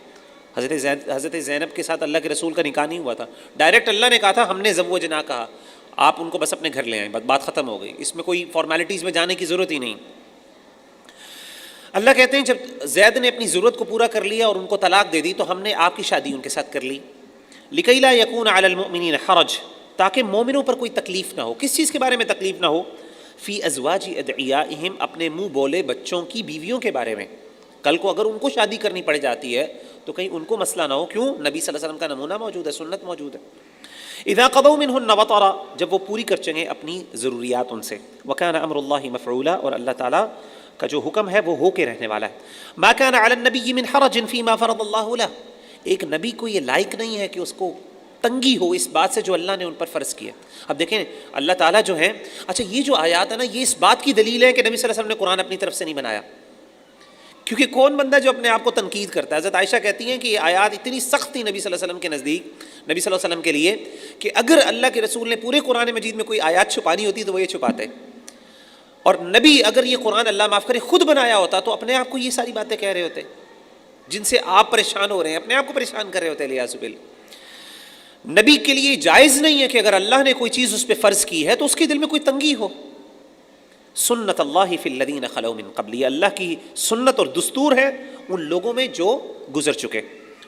حضرت زینب کے ساتھ اللہ کے رسول کا نکاح نہیں ہوا تھا، ڈائریکٹ اللہ نے کہا تھا ہم نے زوجنا کہا، آپ ان کو بس اپنے گھر لے آئیں، بات ختم ہو گئی، اس میں کوئی فارمیلٹیز میں جانے کی ضرورت ہی نہیں. اللہ کہتے ہیں جب زید نے اپنی ضرورت کو پورا کر لیا اور ان کو طلاق دے دی تو ہم نے آپ کی شادی ان کے ساتھ کر لی. لکی لا یکون علی المؤمنین حرج تاکہ مومنوں پر کوئی تکلیف نہ ہو. کس چیز کے بارے میں تکلیف نہ ہو؟ فی ازواج ادعیائہم اپنے منہ بولے بچوں کی بیویوں کے بارے میں. کل کو اگر ان کو شادی کرنی پڑ جاتی ہے تو کہیں ان کو مسئلہ نہ ہو. کیوں؟ نبی صلی اللہ علیہ وسلم کا نمونہ موجود ہے، سنت موجود ہے. اذا قضوا منہن وطرا جب وہ پوری کر چکیں اپنی ضروریات ان سے. وکان امر اللہ مفعولا اور اللہ تعالیٰ کا جو حکم ہے وہ ہو کے رہنے والا ہے. ما کان علی النبی من حرج فیما فرض اللہ لہ ایک نبی کو یہ لائق نہیں ہے کہ اس کو تنگی ہو اس بات سے جو اللہ نے ان پر فرض کیا. اب دیکھیں اللہ تعالیٰ جو ہے، اچھا یہ جو آیات ہے نا یہ اس بات کی دلیل ہے کہ نبی صلی اللہ علیہ وسلم نے قرآن اپنی طرف سے نہیں بنایا. کیونکہ کون بندہ جو اپنے آپ کو تنقید کرتا ہے؟ حضرت عائشہ کہتی ہیں کہ یہ آیات اتنی سخت تھی نبی صلی اللہ علیہ وسلم کے نزدیک، نبی صلی اللہ علیہ وسلم کے لیے، کہ اگر اللہ کے رسول نے پورے قرآن مجید میں کوئی آیات چھپانی ہوتی تو وہ یہ چھپاتے. اور نبی اگر یہ قرآن اللہ معاف کرے خود بنایا ہوتا تو اپنے آپ کو یہ ساری باتیں کہہ رہے ہوتے جن سے آپ پریشان ہو رہے ہیں، اپنے آپ کو پریشان کر رہے ہوتے. لیاذ باللہ نبی کے لیے جائز نہیں ہے کہ اگر اللہ نے کوئی چیز اس پہ فرض کی ہے تو اس کے دل میں کوئی تنگی ہو. سنت اللہ فی الذین خلو من قبل، یہ اللہ کی سنت اور دستور ہے ان لوگوں میں جو گزر چکے.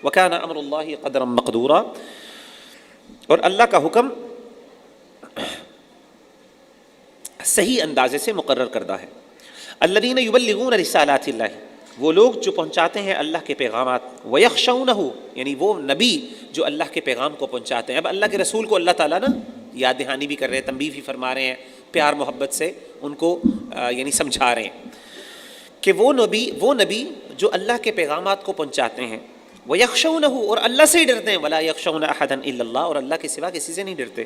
وکان امر اللہ قدرا مقدورا، اور اللہ کا حکم صحیح اندازے سے مقرر کردہ ہے. الذین یبلغون رسالات اللہ، وہ لوگ جو پہنچاتے ہیں اللہ کے پیغامات. ویخشونہ، یعنی وہ نبی جو اللہ کے پیغام کو پہنچاتے ہیں. اب اللہ کے رسول کو اللہ تعالیٰ نا یاد دہانی بھی کر رہے ہیں، تنبیہ بھی فرما رہے ہیں، پیار محبت سے ان کو یعنی سمجھا رہے ہیں کہ وہ نبی جو اللہ کے پیغامات کو پہنچاتے ہیں. ویخشونہ، اور اللہ سے ہی ڈرتے ہیں. ولا یخشون احدا الا اللہ، اور اللہ کے سوا کسی سے نہیں ڈرتے.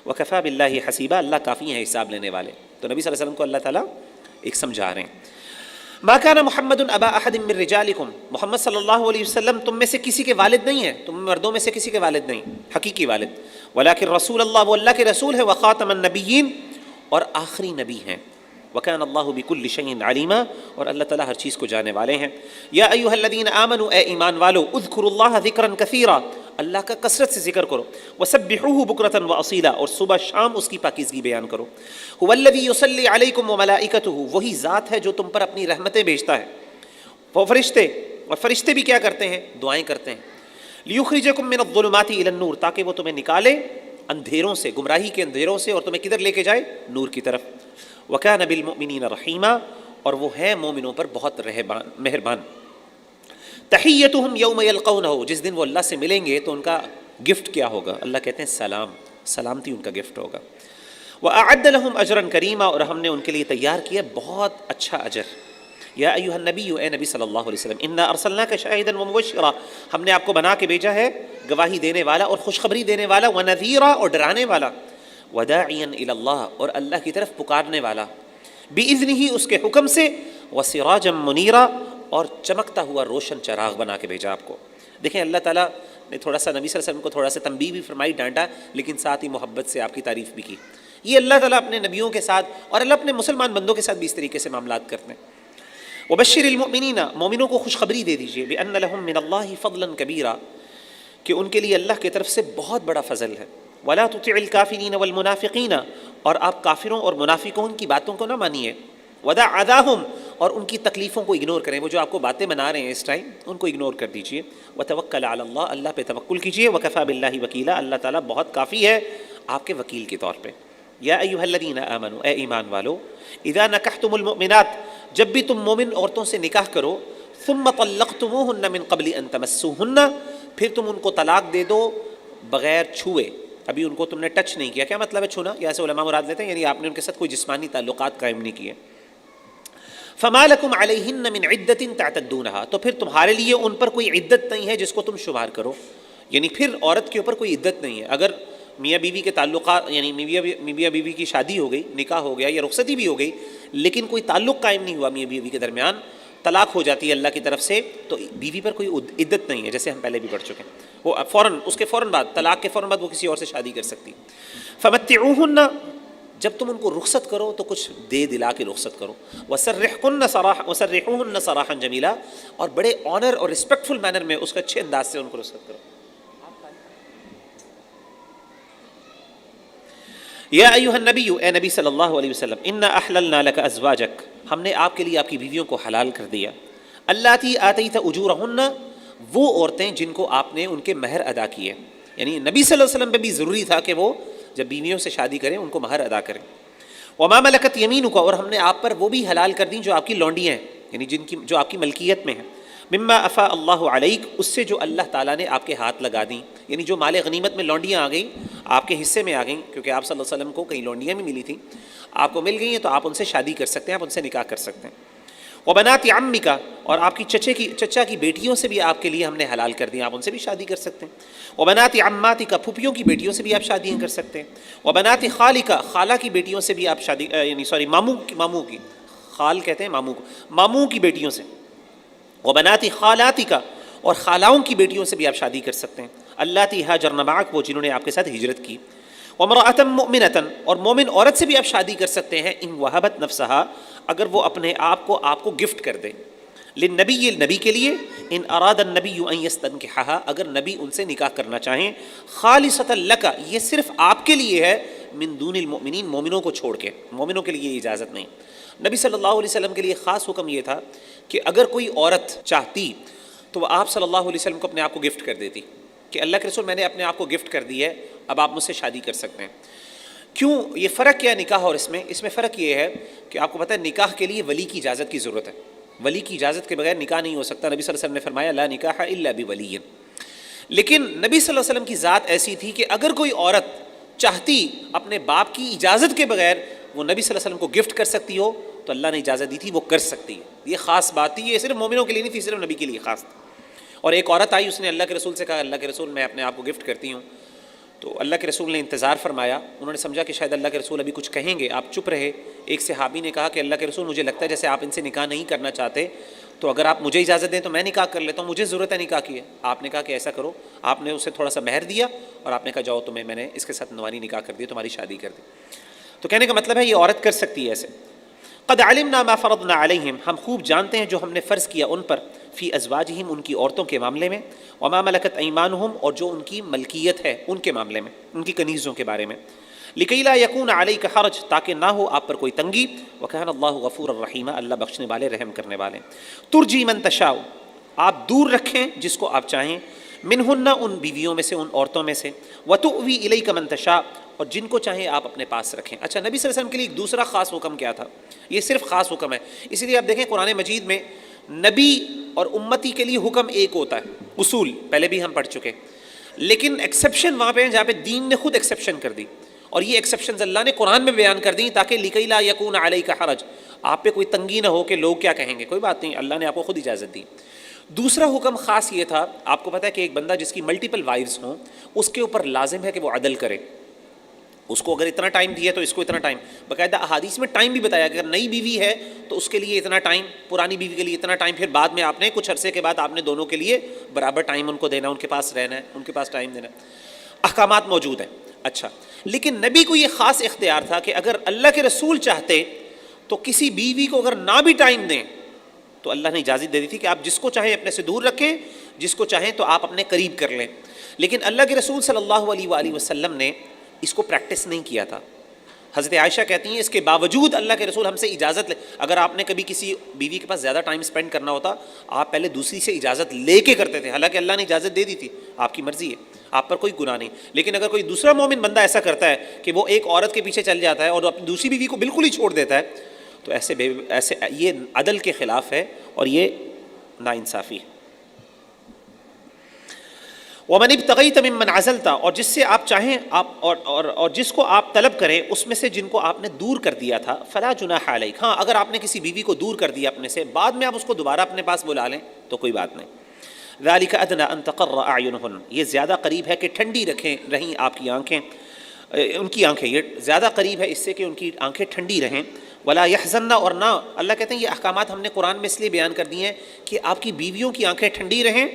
وکفی باللہ حسیبا، اللہ کافی ہیں حساب لینے والے. تو نبی صلی اللہ علیہ وسلم کو اللہ تعالیٰ ایک سمجھا رہے ہیں. ما کان محمد ابا احد من رجالکم، محمد صلی اللہ علیہ وسلم تم میں سے کسی کے والد نہیں ہیں، تم مردوں میں سے کسی کے والد نہیں، حقیقی والد. ولکن رسول اللہ، وہ اللہ کے رسول ہے. وخاتم النبیین، اور آخری نبی ہیں. وکان اللہ بکل شیء علیما، اور اللہ تعالیٰ ہر چیز کو جاننے والے ہیں. یا ایھا الذین آمنوا، اے ایمان والو، اذکروا اللہ ذکرا کثیرا، اللہ کا کثرت سے ذکر کرو. وسبحوہ بکرۃ واصیلا، اور صبح شام اس کی پاکیزگی بیان کرو. هو الذی یصلی علیکم وملائکتہ، وہی ذات ہے جو تم پر اپنی رحمتیں بھیجتا ہے. وہ فرشتے، اور فرشتے بھی کیا کرتے ہیں؟ دعائیں کرتے ہیں. لیخرجکم من الظلمات الی النور، تاکہ وہ تمہیں نکالے اندھیروں سے، گمراہی کے اندھیروں سے، اور تمہیں کدھر لے کے جائے؟ نور کی طرف. وکان بالمؤمنین رحیما، اور وہ ہے مومنوں پر بہت مہربان. تحیتہم یوم یلقونہ، جس دن وہ اللہ سے ملیں گے تو ان کا گفٹ کیا ہوگا؟ اللہ کہتے ہیں سلام، سلامتی ان کا گفٹ ہوگا. وَأَعَدَّ لَهُمْ أَجْرًا كَرِيمًا، اور ہم نے ان کے لیے تیار کیا بہت اچھا اجر. یا ایھا النبی، اے نبی صلی اللہ علیہ وسلم، انا ارسلناک شاہدا ومبشرا، ہم نے آپ کو بنا کے بھیجا ہے گواہی دینے والا اور خوشخبری دینے والا. ونذیرا، اور ڈرانے والا. وداعیا الی اللہ، اور اللہ کی طرف پکارنے والا. باذنہ، اس کے حکم سے. وسراجا منیرا، اور چمکتا ہوا روشن چراغ بنا کے بھیجا آپ کو. دیکھیں اللہ تعالیٰ نے تھوڑا سا نبی صلی اللہ علیہ وسلم کو تھوڑا سا تنبیہ بھی فرمائی، ڈانٹا، لیکن ساتھ ہی محبت سے آپ کی تعریف بھی کی. یہ اللہ تعالیٰ اپنے نبیوں کے ساتھ اور اللہ اپنے مسلمان بندوں کے ساتھ بھی اس طریقے سے معاملات کرتے ہیں. وبشر المؤمنین، مومنوں کو خوشخبری دے دیجیے. بان لهم من اللہ فضلا کبیرا، کہ ان کے لیے اللہ کی طرف سے بہت بڑا فضل ہے. ولا تطع الکافرین والمنافقین، اور آپ کافروں اور منافقوں کی باتوں کو نہ مانیے. ودع اذاہم، اور ان کی تکلیفوں کو اگنور کریں. وہ جو آپ کو باتیں بنا رہے ہیں اس ٹائم، ان کو اگنور کر دیجیے. وتوکل علی اللہ، اللہ پہ توکل کیجیے. وکفی باللہ وکیلا، اللہ تعالیٰ بہت کافی ہے آپ کے وکیل کے طور پہ. یا ایھا الذین آمنوا، اے ایمان والو، اذا نکحتم المؤمنات، جب بھی تم مومن عورتوں سے نکاح کرو. ثم طلقتموہن من قبل ان تمسوہن، پھر تم ان کو طلاق دے دو بغیر چھوئے. ابھی ان کو تم نے ٹچ نہیں کیا. کیا مطلب ہے چھونا؟ یا سے علماء مراد لیتے ہیں یعنی آپ نے ان کے ساتھ کوئی جسمانی تعلقات قائم نہیں کیے. فما لکم علیہن من عدۃ تعتدونہا، تو پھر تمہارے لیے ان پر کوئی عدت نہیں ہے جس کو تم شمار کرو. یعنی پھر عورت کے اوپر کوئی عدت نہیں ہے. اگر میاں بیوی کے تعلقات، یعنی میاں بیوی کی شادی ہو گئی، نکاح ہو گیا یا رخصتی بھی ہو گئی، لیکن کوئی تعلق قائم نہیں ہوا میاں بیوی کے درمیان، طلاق ہو جاتی ہے اللہ کی طرف سے، تو بیوی پر کوئی عدت نہیں ہے، جیسے ہم پہلے بھی پڑھ چکے ہیں. وہ فوراً اس کے فوراً بعد، طلاق کے فوراً بعد وہ کسی اور سے شادی کر سکتی. فمتعوہن، جب تم ان کو رخصت کرو تو کچھ دے دلا کے رخصت کرو. وسرحوہن سراحا جمیلا، اور بڑے آنر اور رسپیکٹفل مینر میں، اس کے اچھے انداز سے ان کو رخصت کرو. یا ایھا النبی، اے نبی صلی اللہ علیہ وسلم، انا احللنا لک ازواجک، ہم نے آپ کے لیے آپ کی بیویوں کو حلال کر دیا. اللاتی آتیت اجورہن، وہ عورتیں جن کو آپ نے ان کے مہر ادا کیے. یعنی نبی صلی اللہ علیہ وسلم پہ بھی ضروری تھا کہ وہ جب بیویوں سے شادی کریں ان کو مہر ادا کریں. وما ملکت یمینک، اور ہم نے آپ پر وہ بھی حلال کر دیں جو آپ کی لونڈیاں ہیں، یعنی جو آپ کی ملکیت میں ہیں. مما افاء اللہ علیک، اس سے جو اللہ تعالیٰ نے آپ کے ہاتھ لگا دیں. یعنی جو مال غنیمت میں لونڈیاں آ گئیں، آپ کے حصے میں آ گئیں، کیونکہ آپ صلی اللہ علیہ وسلم کو کئی لونڈیاں بھی ملی تھیں، آپ کو مل گئی ہیں، تو آپ ان سے شادی کر سکتے ہیں، آپ ان سے نکاح کر سکتے ہیں. وبنات عمک، اور آپ کی چچا کی بیٹیوں سے بھی آپ کے لیے ہم نے حلال کر دیا، آپ ان سے بھی شادی کر سکتے ہیں. وبنات عماتک، پھوپھیوں کی بیٹیوں سے بھی آپ شادیاں کر سکتے ہیں. وبنات خالک، خالہ کی بیٹیوں سے بھی آپ شادی، یعنی ماموں کی، خال کہتے ہیں ماموں کو، ماموں کی بیٹیوں سے. وبنات خالاتک، اور خالاؤں کی بیٹیوں سے بھی آپ شادی کر سکتے ہیں. اللاتی ہاجرن معک، وہ جنہوں نے آپ کے ساتھ ہجرت کی. وامرأۃ مؤمنۃ، اور مومن عورت سے بھی آپ شادی کر سکتے ہیں. ان وہبت نفسہا، اگر وہ اپنے آپ کو گفٹ کر دے. للنبی، نبی کے لیے. ان اراد النبی ان یستنکحھا، اگر نبی ان سے نکاح کرنا چاہیں. خالصۃ لک، یہ صرف آپ کے لیے ہے. من دون المؤمنین، مومنوں کو چھوڑ کے، مومنوں کے لیے یہ اجازت نہیں. نبی صلی اللہ علیہ وسلم کے لیے خاص حکم یہ تھا کہ اگر کوئی عورت چاہتی تو وہ آپ صلی اللہ علیہ وسلم کو اپنے آپ کو گفٹ کر دیتی کہ اللہ کے رسول میں نے اپنے آپ کو گفٹ کر دی ہے، اب آپ مجھ سے شادی کر سکتے ہیں۔ کیوں یہ فرق کیا نکاح اور اس میں فرق یہ ہے کہ آپ کو پتہ ہے نکاح کے لیے ولی کی اجازت کی ضرورت ہے، ولی کی اجازت کے بغیر نکاح نہیں ہو سکتا۔ نبی صلی اللہ علیہ وسلم نے فرمایا لا نکاح الا بولی۔ لیکن نبی صلی اللہ علیہ وسلم کی ذات ایسی تھی کہ اگر کوئی عورت چاہتی اپنے باپ کی اجازت کے بغیر وہ نبی صلی اللہ علیہ وسلم کو گفٹ کر سکتی ہو تو اللہ نے اجازت دی تھی، وہ کر سکتی ہے۔ یہ خاص بات تھی، یہ صرف مومنوں کے لیے نہیں تھی، صرف نبی کے لیے خاص تھی۔ اور ایک عورت آئی، اس نے اللہ کے رسول سے کہا اللہ کے رسول میں اپنے آپ کو گفٹ کرتی ہوں، تو اللہ کے رسول نے انتظار فرمایا۔ انہوں نے سمجھا کہ شاید اللہ کے رسول ابھی کچھ کہیں گے، آپ چپ رہے۔ ایک صحابی نے کہا کہ اللہ کے رسول مجھے لگتا ہے جیسے آپ ان سے نکاح نہیں کرنا چاہتے، تو اگر آپ مجھے اجازت دیں تو میں نکاح کر لیتا ہوں، مجھے ضرورت ہے نکاح کی ہے۔ آپ نے کہا کہ ایسا کرو، آپ نے اسے تھوڑا سا مہر دیا اور آپ نے کہا جاؤ تمہیں میں نے اس کے ساتھ نوانی نکاح کر دی، تمہاری شادی کر دی۔ تو کہنے کا مطلب ہے یہ عورت کر سکتی ہے ایسے۔ قد علمنا ما فرضنا علیہم، ہم خوب جانتے ہیں جو ہم نے فرض کیا ان پر، فی ازواجہم ان کی عورتوں کے معاملے میں، وما ملکت ایمانہم اور جو ان کی ملکیت ہے ان کے معاملے میں، ان کی کنیزوں کے بارے میں، لکی لا یکون علیک حرج تاکہ نہ ہو آپ پر کوئی تنگی، وکان اللہ غفور الرحیم اللہ بخشنے والے رحم کرنے والے۔ ترجی من تشاء آپ دور رکھیں جس کو آپ چاہیں، منہن ان بیویوں میں سے، ان عورتوں میں سے، وتؤوی الیک من تشاء اور جن کو چاہیں آپ اپنے پاس رکھیں۔ اچھا نبی صلی اللہ علیہ وسلم کے لیے ایک دوسرا خاص حکم کیا تھا؟ یہ صرف خاص حکم ہے، اسی لیے آپ دیکھیں قرآن مجید میں نبی اور امتی کے لیے حکم ایک ہوتا ہے، اصول پہلے بھی ہم پڑھ چکے، لیکن ایکسیپشن وہاں پہ ہیں جہاں پہ دین نے خود ایکسیپشن کر دی، اور یہ ایکسیپشنز اللہ نے قرآن میں بیان کر دی تاکہ لکی لا یکون علیک حرج آپ پہ کوئی تنگی نہ ہو کہ لوگ کیا کہیں گے، کوئی بات نہیں، اللہ نے آپ کو خود اجازت دی۔ دوسرا حکم خاص یہ تھا، آپ کو پتہ ہے کہ ایک بندہ جس کی ملٹیپل وائفز ہوں اس کے اوپر لازم ہے کہ وہ عدل کرے، اس کو اگر اتنا ٹائم دیا تو اس کو اتنا ٹائم، باقاعدہ احادیث میں ٹائم بھی بتایا کہ اگر نئی بیوی ہے تو اس کے لیے اتنا ٹائم، پرانی بیوی کے لیے اتنا ٹائم، پھر بعد میں آپ نے کچھ عرصے کے بعد آپ نے دونوں کے لیے برابر ٹائم ان کو دینا، ان کے پاس رہنا ہے، ان کے پاس ٹائم دینا، احکامات موجود ہیں۔ اچھا لیکن نبی کو یہ خاص اختیار تھا کہ اگر اللہ کے رسول چاہتے تو کسی بیوی کو اگر نہ بھی ٹائم دیں تو اللہ نے اجازت دے دی تھی کہ آپ جس کو چاہیں اپنے سے دور رکھیں، جس کو چاہیں تو آپ اپنے قریب کر لیں، لیکن اللہ کے رسول صلی اللہ علیہ وآلہ وسلم نے اس کو پریکٹس نہیں کیا تھا۔ حضرت عائشہ کہتی ہیں اس کے باوجود اللہ کے رسول ہم سے اجازت لے، اگر آپ نے کبھی کسی بیوی کے پاس زیادہ ٹائم سپینڈ کرنا ہوتا آپ پہلے دوسری سے اجازت لے کے کرتے تھے، حالانکہ اللہ نے اجازت دے دی تھی، آپ کی مرضی ہے، آپ پر کوئی گناہ نہیں۔ لیکن اگر کوئی دوسرا مومن بندہ ایسا کرتا ہے کہ وہ ایک عورت کے پیچھے چل جاتا ہے اور اپنی دوسری بیوی کو بالکل ہی چھوڑ دیتا ہے تو ایسے یہ عدل کے خلاف ہے اور یہ ناانصافی ہے۔ وَمَنِ ابْتَغَيْتَ مِمَّنْ عَزَلْتَ اور جس سے آپ چاہیں آپ اور جس کو آپ طلب کریں اس میں سے جن کو آپ نے دور کر دیا تھا، فَلَا جُنَاحَ عَلَيْكَ ہاں اگر آپ نے کسی بیوی کو دور کر دیا اپنے سے، بعد میں آپ اس کو دوبارہ اپنے پاس بلا لیں تو کوئی بات نہیں۔ ذَلِكَ أَدْنَىٰ أَن تَقَرَّ أَعْيُنُهُنَّ یہ زیادہ قریب ہے کہ ٹھنڈی رہیں آپ کی آنکھیں، ان کی آنکھیں، یہ زیادہ قریب ہے اس سے کہ ان کی آنکھیں ٹھنڈی رہیں۔ ولا يحزن اور نہ، اللہ کہتے ہیں یہ احکامات ہم نے قرآن میں اس لیے بیان کر دیے ہیں کہ آپ کی بیویوں کی آنکھیں ٹھنڈی رہیں،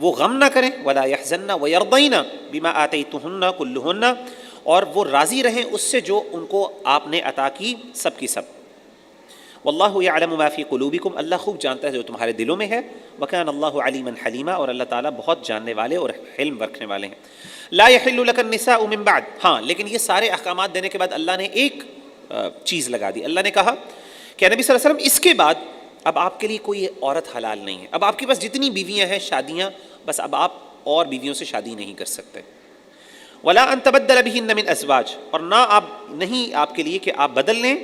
وہ غم نہ کریں۔ ولا يحزن ويرضين بما آتيتهن كلهن اور وہ راضی رہیں اس سے جو ان کو آپ نے عطا کی سب کی سب۔ واللہ يعلم ما في قلوبكم اللہ خوب جانتا ہے جو تمہارے دلوں میں ہے۔ وكان اللہ علیما حلیما اور اللہ تعالیٰ بہت جاننے والے اور حلم رکھنے والے ہیں۔ لا يحل لك النساء من بعد ہاں لیکن یہ سارے احکامات دینے کے بعد اللہ نے ایک چیز لگا دی، اللہ نے کہا کہ نبی صلی اللہ علیہ وسلم اس کے بعد اب آپ کے لیے کوئی عورت حلال نہیں ہے، اب آپ کے پاس جتنی بیویاں ہیں شادیاں، بس اب آپ اور بیویوں سے شادی نہیں کر سکتے۔ ولا ان تبدل بهن من ازواج اور نہ نہیں آپ کے لیے کہ آپ بدل لیں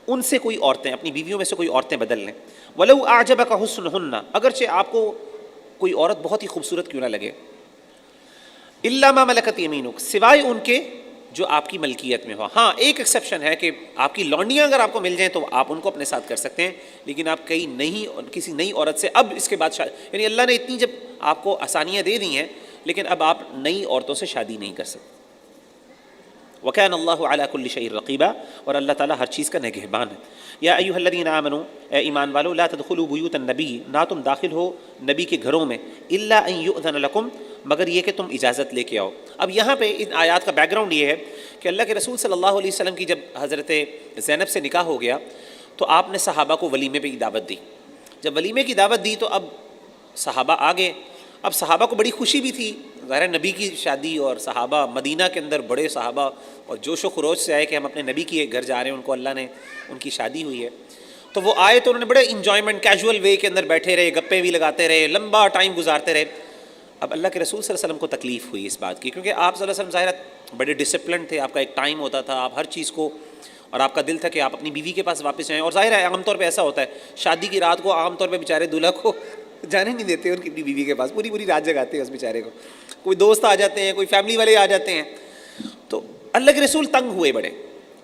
ان سے کوئی عورتیں، اپنی بیویوں میں سے کوئی عورتیں بدل لیں۔ ولو اعجبک حسنہن اگرچہ آپ کو کوئی عورت بہت ہی خوبصورت کیوں نہ لگے، الا ما ملکت یمینک سوائے ان کے جو آپ کی ملکیت میں ہو۔ ہاں ایک ایکسیپشن ہے کہ آپ کی لونڈیاں اگر آپ کو مل جائیں تو آپ ان کو اپنے ساتھ کر سکتے ہیں، لیکن آپ کسی نئی عورت سے اب اس کے بعد یعنی اللہ نے اتنی جب آپ کو آسانیاں دے دی ہیں لیکن اب آپ نئی عورتوں سے شادی نہیں کر سکتے۔ وَكَانَ اللَّهُ عَلَىٰ كُلِّ شَيْءٍ رَقِيبًا اور اللہ تعالیٰ ہر چیز کا نگہبان ہے۔ یا ایھا الذین آمنوا اے ایمان والو لا تدخلوا بیوت النبی نہ تم داخل ہو نبی کے گھروں میں الا ان یؤذن لکم مگر یہ کہ تم اجازت لے کے آؤ۔ اب یہاں پہ ان آیات کا بیک گراؤنڈ یہ ہے کہ اللہ کے رسول صلی اللہ علیہ وسلم کی جب حضرت زینب سے نکاح ہو گیا تو آپ نے صحابہ کو ولیمے پہ دعوت دی۔ جب ولیمے کی دعوت دی تو اب صحابہ آ گئے، اب صحابہ کو بڑی خوشی بھی تھی، ظاہر ہے نبی کی شادی اور صحابہ مدینہ کے اندر بڑے صحابہ اور جوش و خروش سے آئے کہ ہم اپنے نبی کے گھر جا رہے ہیں، ان کو اللہ نے ان کی شادی ہوئی ہے، تو وہ آئے تو انہوں نے بڑے انجوائمنٹ کیجول وے کے اندر بیٹھے رہے، گپے بھی لگاتے رہے، لمبا ٹائم گزارتے رہے۔ اب اللہ کے رسول صلی اللہ علیہ وسلم کو تکلیف ہوئی اس بات کی، کیونکہ آپ صلی اللہ علیہ وسلم ظاہر بڑے ڈسپلن تھے، آپ کا ایک ٹائم ہوتا تھا، آپ ہر چیز کو، اور آپ کا دل تھا کہ آپ اپنی بیوی کے پاس واپس جائیں، اور ظاہر ہے عام طور پہ ایسا ہوتا ہے شادی کی رات کو عام طور پہ بیچارے دولہا کو جانے نہیں دیتے ان کی اپنی بیوی کے پاس، پوری پوری رات جگاتے ہیں اس بیچارے کو، کوئی دوست آ جاتے ہیں، کوئی فیملی والے آ جاتے ہیں، تو اللہ کے رسول تنگ ہوئے بڑے۔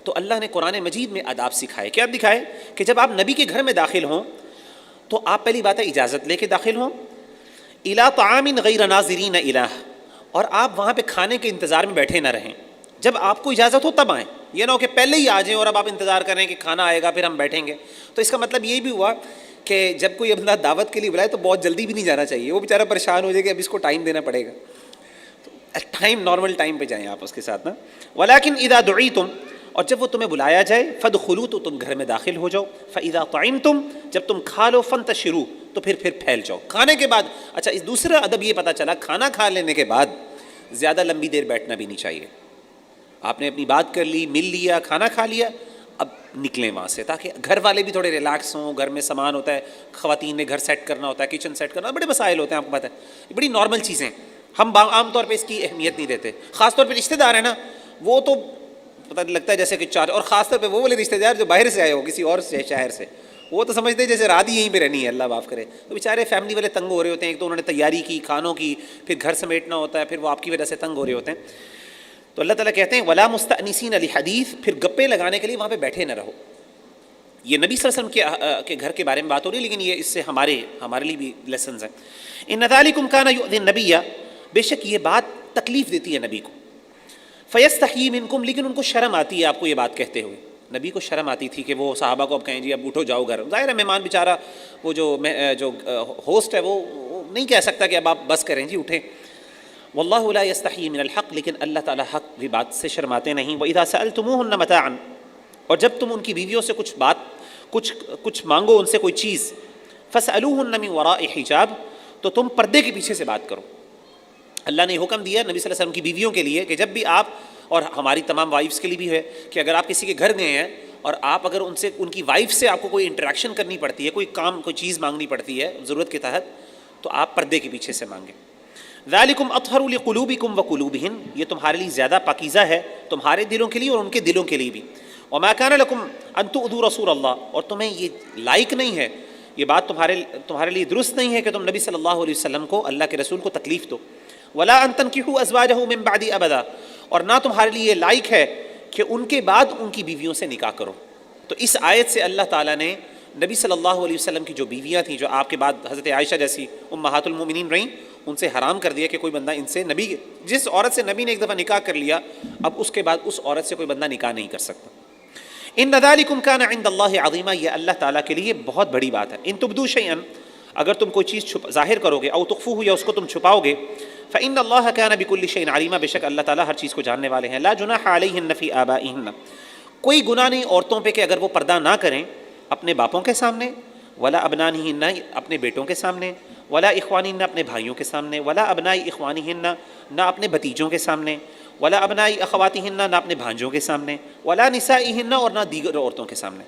تو اللہ نے قرآن مجید میں آداب سکھائے، کیا دکھائے کہ جب آپ نبی کے گھر میں داخل ہوں تو آپ پہلی بات ہے اجازت لے کے داخل ہوں، الی طعام غیر ناظرین الہ، اور آپ وہاں پہ کھانے کے انتظار میں بیٹھے نہ رہیں، جب آپ کو اجازت ہو تب آئیں، یہ نہ ہو کہ پہلے ہی آ جائیں اور اب آپ انتظار کریں کہ کھانا آئے گا پھر ہم بیٹھیں گے۔ تو اس کا مطلب یہ بھی ہوا کہ جب کوئی بندہ دعوت کے لیے بلائے تو بہت جلدی بھی نہیں جانا چاہیے، وہ بیچارہ پریشان ہو جائے کہ اب اس کو ٹائم دینا پڑے گا، ٹائم نارمل ٹائم پہ جائیں آپ اس کے ساتھ نا۔ ولیکن اذا دعیتم، اور جب وہ تمہیں بلایا جائے، فادخلوا، تو تم گھر میں داخل ہو جاؤ، فاذا طعمتم، جب تم کھا لو، فانتشروا، تو پھر پھیل جاؤ کھانے کے بعد۔ اچھا اس دوسرا ادب یہ پتہ چلا کھانا کھا لینے کے بعد زیادہ لمبی دیر بیٹھنا بھی نہیں چاہیے، آپ نے اپنی بات کر لی، مل لیا، کھانا کھا لیا، اب نکلیں وہاں سے، تاکہ گھر والے بھی تھوڑے ریلیکس ہوں، گھر میں سامان ہوتا ہے، خواتین نے گھر سیٹ کرنا ہوتا ہے، کچن سیٹ کرنا، بڑے مسائل ہوتے ہیں، آپ کو پتہ ہے، یہ بڑی نارمل چیزیں، ہم عام طور پہ اس کی اہمیت نہیں دیتے، خاص طور پہ رشتہ دار ہیں نا، وہ تو پتہ نہیں لگتا ہے جیسے کہ چار، اور خاص طور پہ وہ والے رشتہ دار جو باہر سے آئے ہو کسی اور شہر سے، وہ تو سمجھتے ہیں جیسے رات ہی یہیں پہ رہنی ہے، اللہ معاف کرے، تو بیچارے فیملی والے تنگ ہو رہے ہوتے ہیں، ایک تو انہوں نے تیاری کی کھانوں کی، پھر گھر سمیٹنا ہوتا ہے، پھر وہ آپ کی وجہ سے تنگ ہو رہے ہوتے ہیں۔ تو اللہ تعالیٰ کہتے ہیں ولا مستأنسین لحدیث، پھر گپے لگانے کے لیے وہاں پہ بیٹھے نہ رہو۔ یہ نبی صلی اللہ علیہ وسلم کے گھر کے بارے میں بات ہو رہی ہے، لیکن یہ اس سے ہمارے لیے بھی لیسنز ہیں۔ ان ذالکم کان یؤذی النبی، بے شک یہ بات تکلیف دیتی ہے نبی کو، فیستحیی منکم، لیکن ان کو شرم آتی ہے آپ کو یہ بات کہتے ہوئے، نبی کو شرم آتی تھی کہ وہ صحابہ کو اب کہیں جی اب اٹھو جاؤ گھر، ظاہر ہے مہمان بیچارہ وہ جو ہوسٹ ہے وہ نہیں کہہ سکتا کہ اب آپ بس کریں جی اٹھیں، واللہ لا یستحیی من الحق، لیکن اللہ تعالیٰ حق کی بات سے شرماتے نہیں۔ وَإِذَا سَأَلْتُمُوهُنَّ مَتَاعًا، اور جب تم ان کی بیویوں سے کچھ مانگو ان سے کوئی چیز، فَاسْأَلُوهُنَّ مِنْ وَرَاءِ حِجَاب، تو تم پردے کے پیچھے سے بات کرو۔ اللہ نے حکم دیا نبی صلی اللہ علیہ وسلم کی بیویوں کے لیے کہ جب بھی آپ، اور ہماری تمام وائفز کے لیے بھی ہے، کہ اگر آپ کسی کے گھر گئے ہیں اور آپ اگر ان کی وائف سے آپ کو کوئی انٹریکشن کرنی پڑتی ہے، کوئی کام کوئی چیز مانگنی پڑتی ہے ضرورت کے تحت، تو آپ پردے کے پیچھے سے مانگیں۔ ذالکم اطہر لقلوبکم وقلوبہن، یہ تمہارے لیے زیادہ پاکیزہ ہے تمہارے دلوں کے لیے اور ان کے دلوں کے لیے بھی۔ وما کان لکم ان تؤذوا رسول اللہ، اور تمہیں یہ لائق نہیں ہے، یہ بات تمہارے لیے درست نہیں ہے کہ تم نبی صلی اللہ علیہ وسلم کو، اللہ کے رسول کو تکلیف دو۔ ولا ان تنکحوا ازواجہ من بعد ابدا، اور نہ تمہارے لیے یہ لائق ہے کہ ان کے بعد ان کی بیویوں سے نکاح کرو۔ تو اس آیت سے اللہ تعالیٰ نے نبی صلی اللہ علیہ وسلم کی جو بیویاں تھیں، جو آپ کے بعد حضرت عائشہ جیسی امہات المومنین رہیں، ان سے حرام کر دیا کہ کوئی بندہ ان سے، جس عورت سے نبی نے ایک دفعہ نکاح کر لیا، اب اس کے بعد اس عورت سے کوئی بندہ نکاح نہیں کر سکتا۔ ان ذالکم کان عند اللہ عظیما، یہ اللہ تعالیٰ کے لیے بہت بڑی بات ہے۔ ان تبدوا شیئا، اگر تم کوئی چیز ظاہر کرو گے، او تخفوہ، یا اس کو تم چھپاؤ گے، فإن اللہ کان بکل شیء علیما، بے شک اللہ تعالیٰ ہر چیز کو جاننے والے ہیں۔ لا جناح علیہن فی آبائہن، کوئی گناہ نہیں عورتوں پہ کہ اگر وہ پردہ نہ کریں اپنے باپوں کے سامنے، ولا ابنانہن، اپنے بیٹوں کے سامنے، ولا اخوانہن، اپنے بھائیوں کے سامنے، ولا ابنائی اخوانہن، نہ اپنے بھتیجوں کے سامنے، ولا ابنائی اخواتہن، نہ اپنے بھانجوں کے سامنے، ولا نسائہن، اور نہ دیگر عورتوں کے سامنے،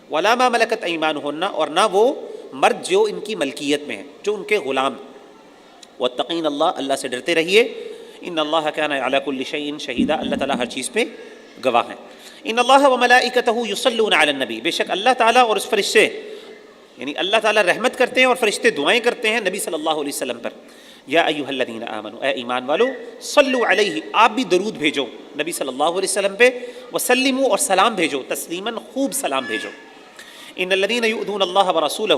ولا ما ملکت ایمانہن، اور نہ وہ مرد جو ان کی ملکیت میں ہیں، جو ان کے غلام۔ واتقین اللہ، اللہ سے ڈرتے رہیے، ان اللہ کان علی کل شیء شہیدا، اللہ تعالیٰ ہر چیز پہ گواہ ہیں۔ ان اللہ وملائکتہ یصلون علی النبی، بے شک اللہ تعالیٰ اور اس فرشتے، یعنی اللہ تعالیٰ رحمت کرتے ہیں اور فرشتے دعائیں کرتے ہیں نبی صلی اللہ علیہ وسلم پر۔ یا ایھا الذین آمنوا، اے ایمان والو، صلو علیہ، آپ بھی درود بھیجو نبی صلی اللہ علیہ وسلم پہ، وسلموا، اور سلام بھیجو، تسلیما، خوب سلام بھیجو۔ ان الذین یؤذون اللہ ورسولہ،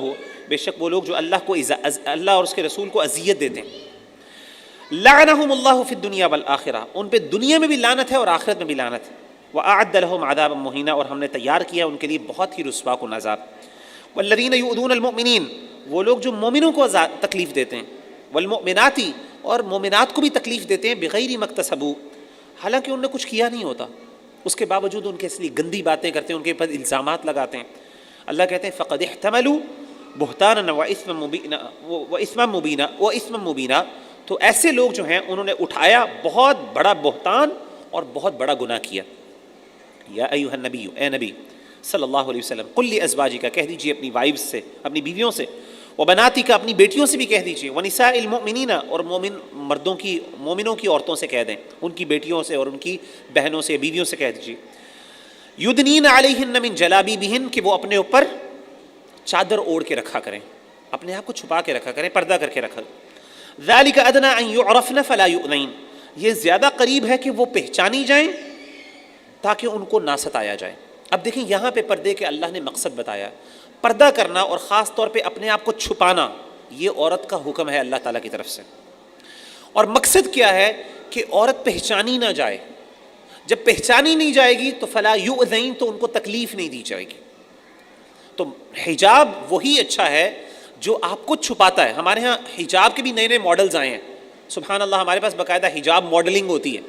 بے شک وہ لوگ جو اللہ اور اس کے رسول کو اذیت دیتے ہیں، لعنہم اللہ فی الدنیا والآخرہ، ان پہ دنیا میں بھی لعنت ہے اور آخرت میں بھی لعنت ہے۔ وأعد لهم عذابا مہینا، اور ہم نے تیار کیا ان کے لیے بہت ہی رسوا کن عذاب۔ والذین یؤذون المؤمنین، وہ لوگ جو مومنوں کو تکلیف دیتے ہیں، والمؤمنات، اور مومنات کو بھی تکلیف دیتے ہیں، بغیر ما اکتسبوا، حالانکہ انہوں نے کچھ کیا نہیں ہوتا، اس کے باوجود ان کے اس لیے گندی باتیں کرتے ہیں، ان کے اوپر الزامات لگاتے ہیں۔ اللہ کہتے ہیں فقد احتملوا بہتانا واثما مبینا، تو ایسے لوگ جو ہیں انہوں نے اٹھایا بہت بڑا بہتان اور بہت بڑا گناہ کیا. یا ایھا النبی، اے نبی صلی اللہ علیہ وسلم، قل لازواجک، کہہ دیجیے اپنی وائفز سے، اپنی بیویوں سے، وبناتک، اپنی بیٹیوں سے بھی کہہ دیجیے، ونساء المؤمنین، اور مومن مردوں کی، مومنوں کی عورتوں سے کہہ دیں، ان کی بیٹیوں سے اور ان کی بہنوں سے، بیویوں سے کہہ دیجیے، یدنین علیہن من جلابیبہن، کہ وہ اپنے اوپر چادر اوڑھ کے رکھا کریں، اپنے آپ کو چھپا کے رکھا کریں، پردہ کر کے رکھا. ذالک ادنی ان یعرفن فلا یؤذین، یہ زیادہ قریب ہے کہ وہ پہچانی جائیں تاکہ ان کو نہ ستایا جائے. اب دیکھیں یہاں پہ پردے کے اللہ نے مقصد بتایا. پردہ کرنا اور خاص طور پہ اپنے آپ کو چھپانا یہ عورت کا حکم ہے اللہ تعالیٰ کی طرف سے. اور مقصد کیا ہے کہ عورت پہچانی نہ جائے. جب پہچانی نہیں جائے گی تو فلا یؤذین، تو ان کو تکلیف نہیں دی جائے گی. تو حجاب وہی اچھا ہے جو آپ کو چھپاتا ہے. ہمارے ہاں حجاب کے بھی نئے نئے ماڈلز آئے ہیں، سبحان اللہ. ہمارے پاس باقاعدہ حجاب ماڈلنگ ہوتی ہے.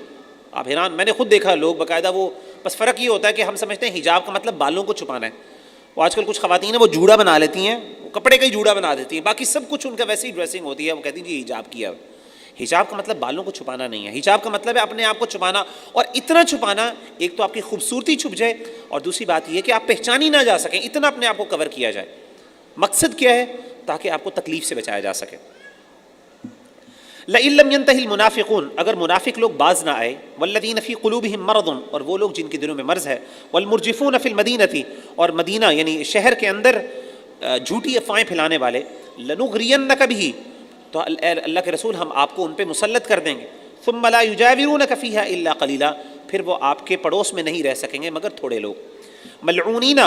آپ حیران، میں نے خود دیکھا لوگ باقاعدہ، وہ بس فرق یہ ہوتا ہے کہ ہم سمجھتے ہیں حجاب کا مطلب بالوں کو چھپانا ہے. وہ آج کل کچھ خواتین ہیں وہ جوڑا بنا لیتی ہیں، وہ کپڑے کا ہی جوڑا بنا دیتی ہیں، باقی سب کچھ ان کا ویسی ہی ڈریسنگ ہوتی ہے. وہ کہتی ہیں جی حجاب کیا ہے. حجاب کا مطلب بالوں کو چھپانا نہیں ہے. حجاب کا مطلب ہے اپنے آپ کو چھپانا، اور اتنا چھپانا، ایک تو آپ کی خوبصورتی چھپ جائے، اور دوسری بات یہ کہ آپ پہچانی نہ جا سکیں، اتنا اپنے آپ کو کور کیا جائے. مقصد کیا ہے؟ تاکہ آپ کو تکلیف سے بچایا جا سکے. لئن لم ينتهي المنافقون، اگر منافق لوگ باز نہ آئے، والذین فی قلوبہم مرض، اور وہ لوگ جن کے دلوں میں مرض ہے، والمرجفون فی المدینۃ، اور مدینہ یعنی شہر کے اندر جھوٹی افواہیں پھیلانے والے، لنغرینک بہ، تو اللہ کے رسول ہم آپ کو ان پہ مسلط کر دیں گے. ثم لا یجاورونک فیہا الا قلیلا، پھر وہ آپ کے پڑوس میں نہیں رہ سکیں گے مگر تھوڑے لوگ. ملعونین،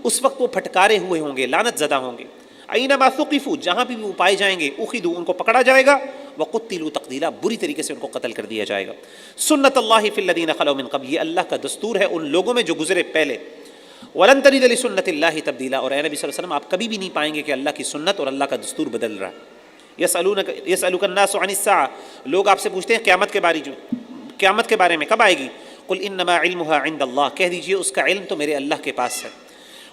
اس وقت وہ پھٹکارے ہوئے ہوں گے، لعنت زدہ ہوں گے. اینما ثقفوا، جہاں بھی وہ پائے جائیں گے، اخذوا، ان کو پکڑا جائے گا، وقتلوا تقتیلا، بری طریقے سے ان کو قتل کر دیا جائے گا. سنت اللہ فی الذین خلوا من قبل، یہ اللہ کا دستور ہے ان لوگوں میں جو گزرے پہلے. ولن تجد لسنت اللہ تبدیلا، اور اے نبی صلی اللہ علیہ وسلم آپ کبھی بھی نہیں پائیں گے کہ اللہ کی سنت اور اللہ کا دستور بدل رہا. یسألونک الناس عن الساعہ، لوگ آپ سے پوچھتے ہیں قیامت کے بارے میں کب آئے گی. قل انما علمها عند اللہ، کہہ دیجئے اس کا علم تو میرے اللہ کے پاس ہے.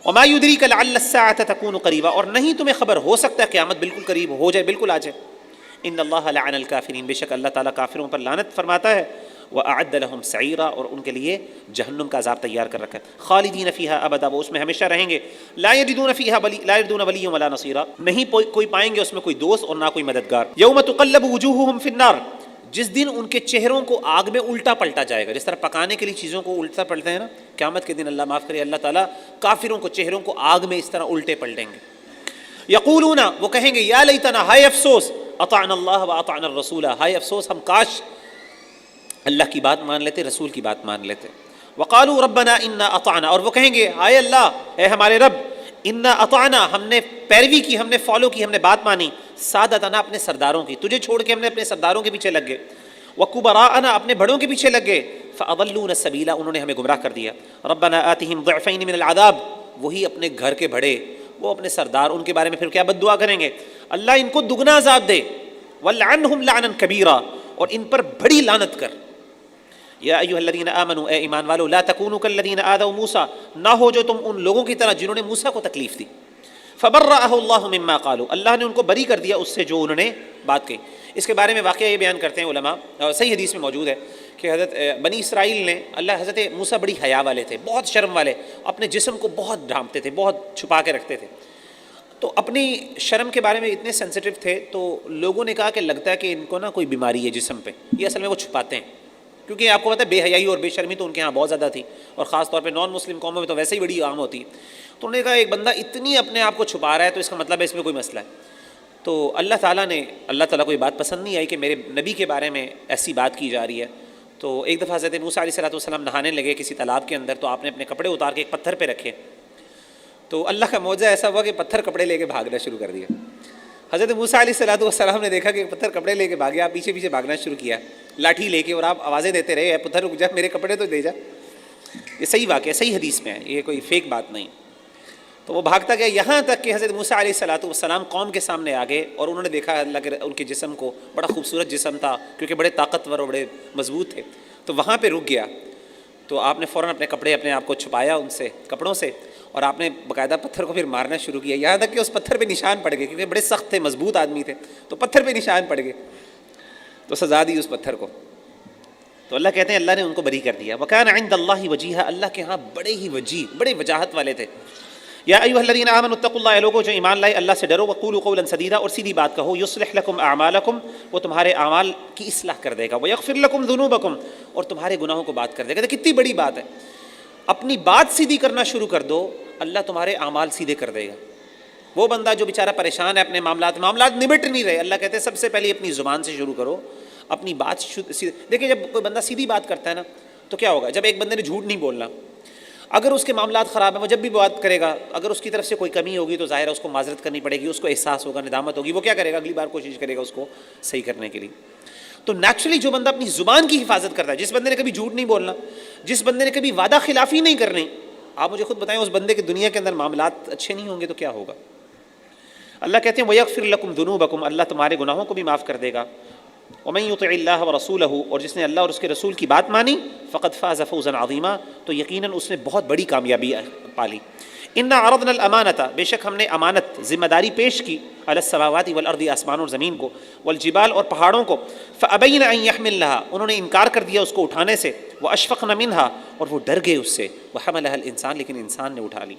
وما يدريك لعل الساعة تكون قريبا، اور نہیں تمہیں خبر، ہو سکتا ہے قیامت بالکل قریب ہو جائے، بالکل آ جائے. ان اللہ لعن الکافرین، بے شک اللہ تعالیٰ کافروں پر لعنت فرماتا ہے. وأعد لهم سعیرا، اور ان کے لیے جہنم کا عذاب تیار کر رکھا ہے. خالدین فیہا ابدا، وہ اس میں ہمیشہ رہیں گے. لا یجدون ولیا ولا نصیرا، نہیں کوئی پائیں گے اس میں کوئی دوست اور نہ کوئی مددگار. یوم تقلب وجوہہم فی النار، جس دن ان کے چہروں کو آگ میں الٹا پلٹا جائے گا. جس طرح پکانے کے لیے چیزوں کو الٹا پلٹتے ہیں نا، قیامت کے دن اللہ معاف کرے، اللہ تعالیٰ کافروں کو چہروں کو آگ میں اس طرح الٹے پلٹیں گے. یقولون، وہ کہیں گے، یا لیتنا، ہائے افسوس، اطعنا اللہ واطعنا الرسول، ہائے افسوس ہم کاش اللہ کی بات مان لیتے، رسول کی بات مان لیتے. وقالوا ربنا انا اطعنا، اور وہ کہیں گے، ہائے اللہ، اے ہمارے رب، انا اطعنا، ہم نے پیروی کی، ہم نے فالو کی، ہم نے بات مانی، سادتنا، اپنے سرداروں کی، تجھے چھوڑ کے ہم نے اپنے سرداروں کے پیچھے لگ گئے. وکبراءنا، اپنے بڑوں کے پیچھے لگ گئے. فاضلونا السبیلا، انہوں نے ہمیں گمراہ کر دیا. ربنا آتہم ضعفین من العذاب، وہی اپنے گھر کے بڑے، وہ اپنے سردار، ان کے بارے میں پھر کیا بد دعا کریں گے، اللہ ان کو دگنا عذاب دے. ولعنہم لعنا کبیرا، اور ان پر بڑی لعنت کر. یا ایھا الذین آمنوا، اے ایمان والو، لا تکونوا کالذین آذوا موسیٰ، نہ ہو جو تم ان لوگوں کی طرح جنہوں نے موسیٰ کو تکلیف دی. فبرأہ اللہ مما قالوا، اللہ نے ان کو بری کر دیا اس سے جو انہوں نے بات کہی. اس کے بارے میں واقعہ یہ بیان کرتے ہیں علماء، صحیح حدیث میں موجود ہے کہ حضرت بنی اسرائیل نے، حضرت موسیٰ بڑی حیا والے تھے، بہت شرم والے، اپنے جسم کو بہت ڈھانپتے تھے، بہت چھپا کے رکھتے تھے. تو اپنی شرم کے بارے میں اتنے سینسٹیو تھے، تو لوگوں نے کہا کہ لگتا ہے کہ ان کو نا کوئی بیماری ہے جسم پہ، یہ اصل میں وہ چھپاتے ہیں. کیونکہ آپ کو پتہ ہے بے حیائی اور بے شرمی تو ان کے ہاں بہت زیادہ تھی، اور خاص طور پہ نان مسلم قوموں میں تو ویسے ہی بڑی عام ہوتی ہے. تو انہوں نے کہا ایک بندہ اتنی اپنے آپ کو چھپا رہا ہے تو اس کا مطلب ہے اس میں کوئی مسئلہ ہے. تو اللہ تعالیٰ کو یہ بات پسند نہیں آئی کہ میرے نبی کے بارے میں ایسی بات کی جا رہی ہے. تو ایک دفعہ حضرت موسیٰ علیہ السلام نہانے لگے کسی تالاب کے اندر، تو آپ نے اپنے کپڑے اتار کے ایک پتھر پہ رکھے. تو اللہ کا معجزہ ایسا ہوا کہ پتھر کپڑے لے کے بھاگنا شروع کر دیا. حضرت موسیٰ علیہ السلام نے دیکھا کہ پتھر کپڑے لے کے بھاگے، آپ پیچھے پیچھے بھاگنا شروع کیا لاٹھی لے کے، اور آپ آوازیں دیتے رہے، اے پتھر رک جا، میرے کپڑے تو دے جا. یہ صحیح واقعہ، صحیح حدیث میں ہے، یہ کوئی فیک بات نہیں. تو وہ بھاگتا گیا یہاں تک کہ حضرت موسیٰ علیہ السلام قوم کے سامنے آ گئے، اور انہوں نے دیکھا اللہ کے ان کے جسم کو، بڑا خوبصورت جسم تھا کیونکہ بڑے طاقتور اور بڑے مضبوط تھے. تو وہاں پہ رک گیا. تو آپ نے فوراً اپنے کپڑے اپنے آپ کو چھپایا ان سے کپڑوں سے، اور آپ نے باقاعدہ پتھر کو پھر مارنا شروع کیا، یہاں تک کہ اس پتھر پہ نشان پڑ گئے، کیونکہ بڑے سخت تھے، مضبوط آدمی تھے، تو پتھر پہ نشان پڑ گئے. تو سزا دی اس پتھر کو. تو اللہ کہتے ہیں اللہ نے ان کو بری کر دیا. وَكَانَ عِندَ اللَّهِ وَجِيهًا، اللہ کے ہاں بڑے ہی وجیح، بڑے وجاہت والے تھے. یا ایھا الذین آمنوا اتقوا اللہ، لوگوں جو ایمان لائے اللہ سے ڈرو. وقولوا قولا سدیدا، اور سیدھی بات کہو. یصلح لکم اعمالکم، وہ تمہارے اعمال کی اصلاح کر دے گا. ویغفر لکم ذنوبکم، اور تمہارے گناہوں کو بات کر دے گا. کتنی بڑی بات ہے. اپنی بات سیدھی کرنا شروع کر دو، اللہ تمہارے اعمال سیدھے کر دے گا. وہ بندہ جو بیچارہ پریشان ہے اپنے معاملات نبٹ نہیں رہے، اللہ کہتے ہیں سب سے پہلے اپنی زبان سے شروع کرو. اپنی بات دیکھیں، جب کوئی بندہ سیدھی بات کرتا ہے نا تو کیا ہوگا. جب ایک بندے نے جھوٹ نہیں بولنا، اگر اس کے معاملات خراب ہیں، وہ جب بھی بات کرے گا، اگر اس کی طرف سے کوئی کمی ہوگی تو ظاہر ہے اس کو معذرت کرنی پڑے گی، اس کو احساس ہوگا، ندامت ہوگی. وہ کیا کرے گا، اگلی بار کوشش کرے گا اس کو صحیح کرنے کے لیے. تو نیچرلی جو بندہ اپنی زبان کی حفاظت کرتا ہے، جس بندے نے کبھی جھوٹ نہیں بولنا، جس بندے نے کبھی وعدہ خلافی نہیں کرنی، آپ مجھے خود بتائیں اس بندے کے دنیا کے اندر معاملات اچھے نہیں ہوں گے تو کیا ہوگا. اللہ کہتے ہیں وَيَغْفِرْ لَكُمْ ذُنُوبَكُمْ، اللہ تمہارے گناہوں کو بھی معاف کر دے گا. وَمَن يُطِعِ اللَّهَ وَرَسُولَهُ، اور جس نے اللہ اور اس کے رسول کی بات مانی، فَقَدْ فَازَ فَوْزًا عَظِيمًا، تو یقیناً اس نے بہت بڑی کامیابی پالی. اِنَّا عَرَضْنَا الْأَمَانَةَ، بے شک ہم نے امانت، ذمہ داری پیش کی، عَلَى السَّمَاوَاتِ وَالْأَرْضِ، آسمان اور زمین کو، وَالْجِبَالِ اور پہاڑوں کو، فَأَبَيْنَ أَن يَحْمِلْنَهَا، انہوں نے انکار کر دیا اس کو اٹھانے سے، وَأَشْفَقْنَ مِنْهَا، اور وہ ڈر گئے اس سے، وَحَمَلَهَا الْإِنسَانُ، لیکن انسان نے اٹھا لی.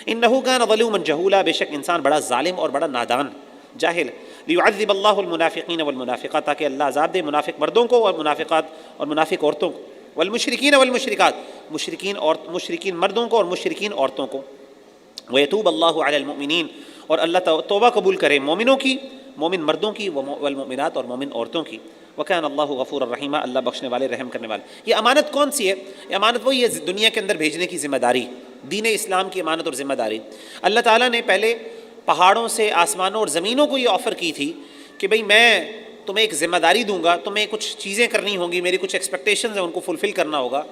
إِنَّهُ كَانَ ظَلُومًا جَهُولًا، بے شک انسان بڑا ظالم اور بڑا نادان جاہل. لیعذب اللہ المنافقین والمنافقات، تاکہ اللہ عذاب دے منافق مردوں کو اور منافقات اور منافق عورتوں کو. والمشرکین والمشرکات، مشرکین مردوں کو اور مشرکین عورتوں کو. ویتوب اللہ علی المؤمنین، اور اللہ توبہ قبول کرے مومنوں کی، مومن مردوں کی، والمؤمنات اور مومن عورتوں کی. وکان اللہ غفور الرحیم، اللہ بخشنے والے رحم کرنے والے. یہ امانت کون سی ہے؟ یہ امانت وہی ہے دنیا کے اندر بھیجنے کی ذمہ داری، دین اسلام کی امانت اور ذمہ داری. اللہ تعالیٰ نے پہلے پہاڑوں سے، آسمانوں اور زمینوں کو یہ آفر کی تھی کہ بھئی میں تمہیں ایک ذمہ داری دوں گا، تمہیں کچھ چیزیں کرنی ہوں گی، میری کچھ ایکسپیکٹیشنز ہیں ان کو فلفل کرنا ہوگا،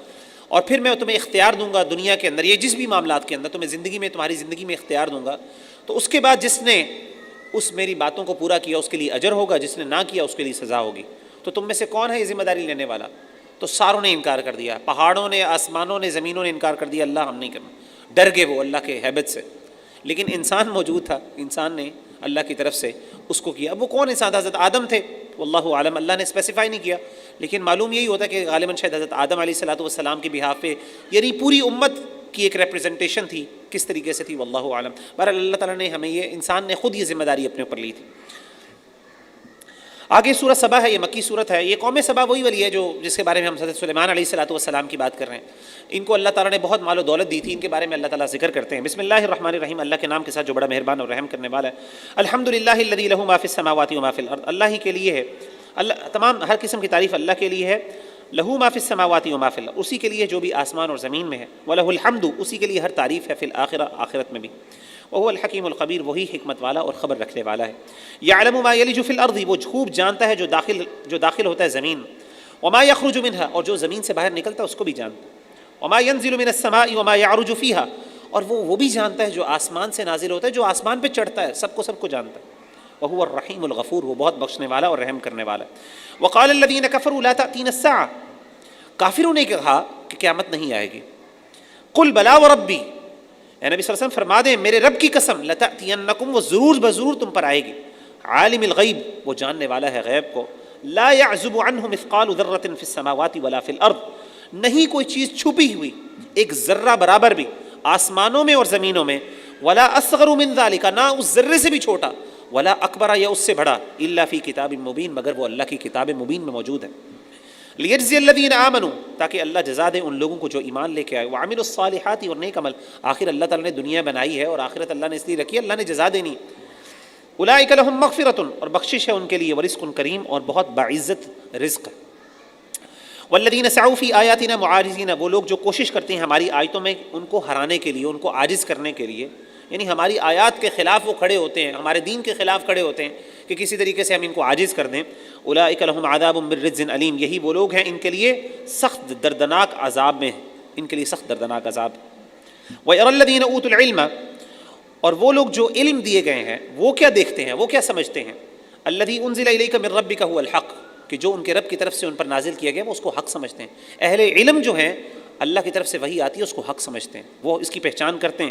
اور پھر میں تمہیں اختیار دوں گا دنیا کے اندر، یہ جس بھی معاملات کے اندر تمہیں زندگی میں، تمہاری زندگی میں اختیار دوں گا. تو اس کے بعد جس نے اس میری باتوں کو پورا کیا اس کے لیے اجر ہوگا، جس نے نہ کیا اس کے لیے سزا ہوگی. تو تم میں سے کون ہے یہ ذمہ داری لینے والا؟ تو ساروں نے انکار کر دیا، پہاڑوں نے، آسمانوں نے، زمینوں نے انکار کر دیا، اللہ ہم نہیں کرنا. ڈر گئے وہ اللہ کے ہیبت سے. لیکن انسان موجود تھا، انسان نے اللہ کی طرف سے اس کو کیا. اب وہ کون انسان تھا؟ حضرت آدم تھے، واللہ عالم، اللہ نے اسپیسیفائی نہیں کیا، لیکن معلوم یہی ہوتا ہے کہ غالباً شاید حضرت آدم علیہ السلام کے بہاف پہ، یعنی پوری امت کی ایک ریپریزنٹیشن تھی. کس طریقے سے تھی واللہ عالم. بہرحال اللہ تعالیٰ نے ہمیں یہ، انسان نے خود یہ ذمہ داری اپنے اوپر لی تھی. آگے سورہ سبا ہے، یہ مکی سورت ہے. یہ قوم سبا وہی والی ہے جو جس کے بارے میں ہم حضرت سلیمان علیہ السلام کی بات کر رہے ہیں. ان کو اللہ تعالیٰ نے بہت مال و دولت دی تھی، ان کے بارے میں اللہ تعالیٰ ذکر کرتے ہیں. بسم اللہ الرحمن الرحیم، اللہ کے نام کے ساتھ جو بڑا مہربان اور رحم کرنے والا ہے. الحمد للہ الذی لہ ما فی السماوات و ما فی الارض، اللہ ہی کے لیے ہے، اللہ تمام ہر قسم کی تعریف اللہ کے لیے ہے. لہو ما فی السماوات و ما فی الارض، اسی کے لیے جو بھی آسمان اور زمین میں ہے. ولہ الحمد، اسی کے لیے ہر تعریف ہے. فی الآخرہ، آخرت میں بھی. وهو الحکیم الخبیر، وہی حکمت والا اور خبر رکھنے والا ہے. یعلم ما یلج فی الارض، وہ خوب جانتا ہے جو داخل ہوتا ہے زمین. وما یخرج منها، اور جو زمین سے باہر نکلتا ہے اس کو بھی جانتا ہے. وما ينزل من السماء وما يعرج فيها، اور وہ بھی جانتا ہے جو آسمان سے نازل ہوتا ہے، جو آسمان پہ چڑھتا ہے، سب کو جانتا ہے. وهو الرحیم الغفور، وہ بہت بخشنے والا اور رحم کرنے والا ہے. وقال الذين كفروا لا تأتينا الساعة، کافروں نے کہا کہ قیامت نہیں آئے گی. قل بلا وربی، اے نبی صلی اللہ علیہ وسلم فرما دیں میرے رب کی قسم، لتأتینکم، وہ ضرور بضرور تم پر آئے گی. عالم الغیب، وہ جاننے والا ہے غیب کو. لا يعزب عنہ مثقال ذرۃ فی السماوات ولا فی الارض، نہیں کوئی چیز چھپی ہوئی ایک ذرہ برابر بھی آسمانوں میں اور زمینوں میں. ولا اصغر من ذلک، نہ اس ذرے سے بھی چھوٹا. ولا اکبر، یا اس سے بڑا. الا فی کتاب مبین، مگر وہ اللہ کی کتاب مبین میں موجود ہے. لیجزی الذین آمنوا، تاکہ اللہ جزا دے ان لوگوں کو جو ایمان لے کے آئے. وعملوا الصالحات، اور نیک عمل. آخر اللہ تعالیٰ نے دنیا بنائی ہے اور آخرت اللہ نے اس لیے رکھی ہے، اللہ نے جزا دینی. اولئک لہم مغفرۃ، اور بخشش ہے ان کے لیے. ورزق کریم، اور بہت باعزت رزق. والذین سعوا فی آیاتنا معاجزین، وہ لوگ جو کوشش کرتے ہیں ہماری آیتوں میں ان کو ہرانے کے لیے، ان کو عاجز کرنے کے لیے، یعنی ہماری آیات کے خلاف وہ کھڑے ہوتے ہیں، ہمارے دین کے خلاف کھڑے ہوتے ہیں کہ کسی طریقے سے ہم ان کو عاجز کر دیں. اولئک لہم عذاب من رجز علیم، یہی وہ لوگ ہیں ان کے لیے سخت دردناک عذاب میں، ان کے لیے سخت دردناک عذاب. وَيَرَى الَّذِينَ أُوتُوا الْعِلْمَ، اور وہ لوگ جو علم دیے گئے ہیں وہ کیا دیکھتے ہیں، وہ کیا سمجھتے ہیں. الَّذِي أُنزِلَ إِلَيْكَ مِن رَبِّكَ هُوَ الْحَقُّ، کہ جو ان کے رب کی طرف سے ان پر نازل کیا گیا وہ اس کو حق سمجھتے ہیں. اہل علم جو ہیں اللہ کی طرف سے وحی آتی ہے اس کو حق سمجھتے ہیں، وہ اس کی پہچان کرتے ہیں.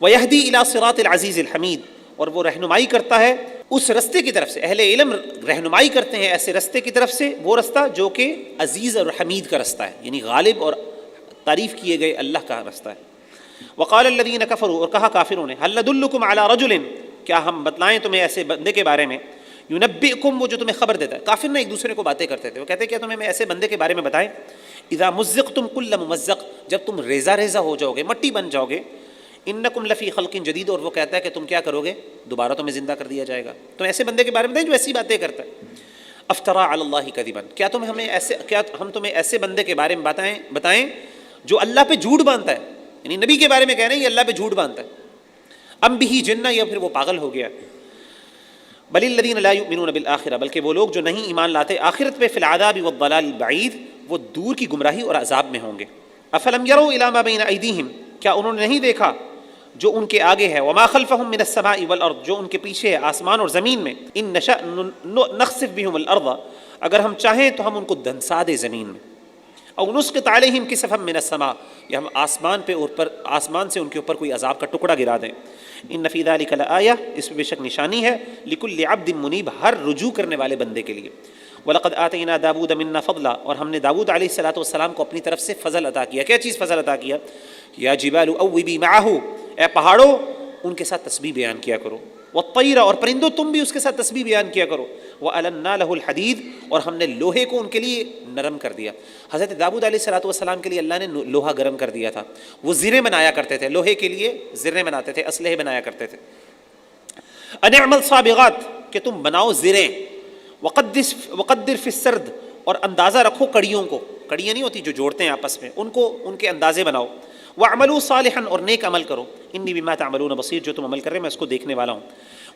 وَيَهْدِي إِلَى صِرَاطِ الْعَزِيزِ الْحَمِيدِ، اور وہ رہنمائی کرتا ہے اس رستے کی طرف سے اہل علم رہنمائی کرتے ہیں ایسے رستے کی طرف سے، وہ رستہ جو کہ عزیز اور حمید کا رستہ ہے، یعنی غالب اور تعریف کیے گئے اللہ کا رستہ ہے۔ وقال الذین کفروا، اور کہا کافروں نے، هل ندلکم علی رجل، کیا ہم بتلائیں تمہیں ایسے بندے کے بارے میں، ینبئکم، وہ جو تمہیں خبر دیتا ہے۔ کافر نے ایک دوسرے کو باتیں کرتے تھے، وہ کہتے ہیں کیا تمہیں میں ایسے بندے کے بارے میں بتائیں، اذا مزقتم کل ممزق، جب تم ریزہ ریزہ ہو جاؤ گے، مٹی بن جاؤ گے، انکم لفی خلق جدید، اور وہ کہتا ہے کہ تم کیا کرو گے، دوبارہ تمہیں زندہ کر دیا جائے گا۔ تو ایسے بندے کے بارے میں بتائیں جو ایسی باتیں کرتا ہے۔ افترا علی اللہ کذبا، کیا ہم تمہیں ایسے بندے کے بارے میں بتائیں جو اللہ پہ جھوٹ باندھتا ہے، یعنی نبی کے بارے میں کہہ رہے ہیں یہ اللہ پہ جھوٹ باندھتا ہے، ام بہ جنہ، یا پھر وہ پاگل ہو گیا۔ بل الذین لا یؤمنون بالآخرہ، بلکہ وہ لوگ جو نہیں ایمان لاتے آخرت پہ، فی العذاب والضلال البعید، وہ دور کی گمراہی اور عذاب میں ہوں گے۔ افلم یروا الی ما بین ایدیہم، کیا انہوں نے نہیں دیکھا جو ان کے آگے ہے، وما خلفہم من السماء والارض، جو ان کے پیچھے ہے آسمان اور زمین میں، ان نشأ نخسف بہم الارض، اگر ہم چاہیں تو ہم ان کو دھنسا دیں زمین میں، او نسقط علیہم کسفا من السماء، یا ہم آسمان سے ان کے اوپر کوئی عذاب کا ٹکڑا گرا دیں۔ ان فی ذلک لآیہ، اس میں بے شک نشانی ہے، لکل عبد منیب، ہر رجوع کرنے والے بندے کے لیے۔ وَلَقَدْ آتَيْنَا دَاوُودَ مِنَّا فَضْلًا، اور ہم نے داؤد علیہ الصلوۃ والسلام کو اپنی طرف سے فضل عطا کیا۔ کیا چیز فضل عطا کیا؟ یا جبال اوبی معہ، اے پہاڑوں ان کے ساتھ تسبیح بیان کیا کرو، والطیر، اور پرندوں تم بھی اس کے ساتھ تسبیح بیان کیا کرو، وَأَلَنَّا لَهُ الْحَدِيدَ، اور ہم نے لوہے کو ان کے لیے نرم کر دیا۔ حضرت داؤد علیہ الصلوۃ والسلام کے لیے اللہ نے لوہا گرم کر دیا تھا، وہ زریں بنایا کرتے تھے، لوہے کے لیے زریں بناتے تھے، اسلحے بنایا کرتے تھے۔ ان اعمل صابغات، کہ تم بناؤ زریں، وقدر فی السرد، اور اندازہ رکھو کڑیوں کو، کڑیاں نہیں ہوتی جو جوڑتے ہیں آپس میں، ان کے اندازے بناؤ۔ وَاعْمَلُوا صَالِحًا، اور نیک عمل کرو، انی بما تعملون بصیر، جو تم عمل کر رہے ہیں میں اس کو دیکھنے والا ہوں۔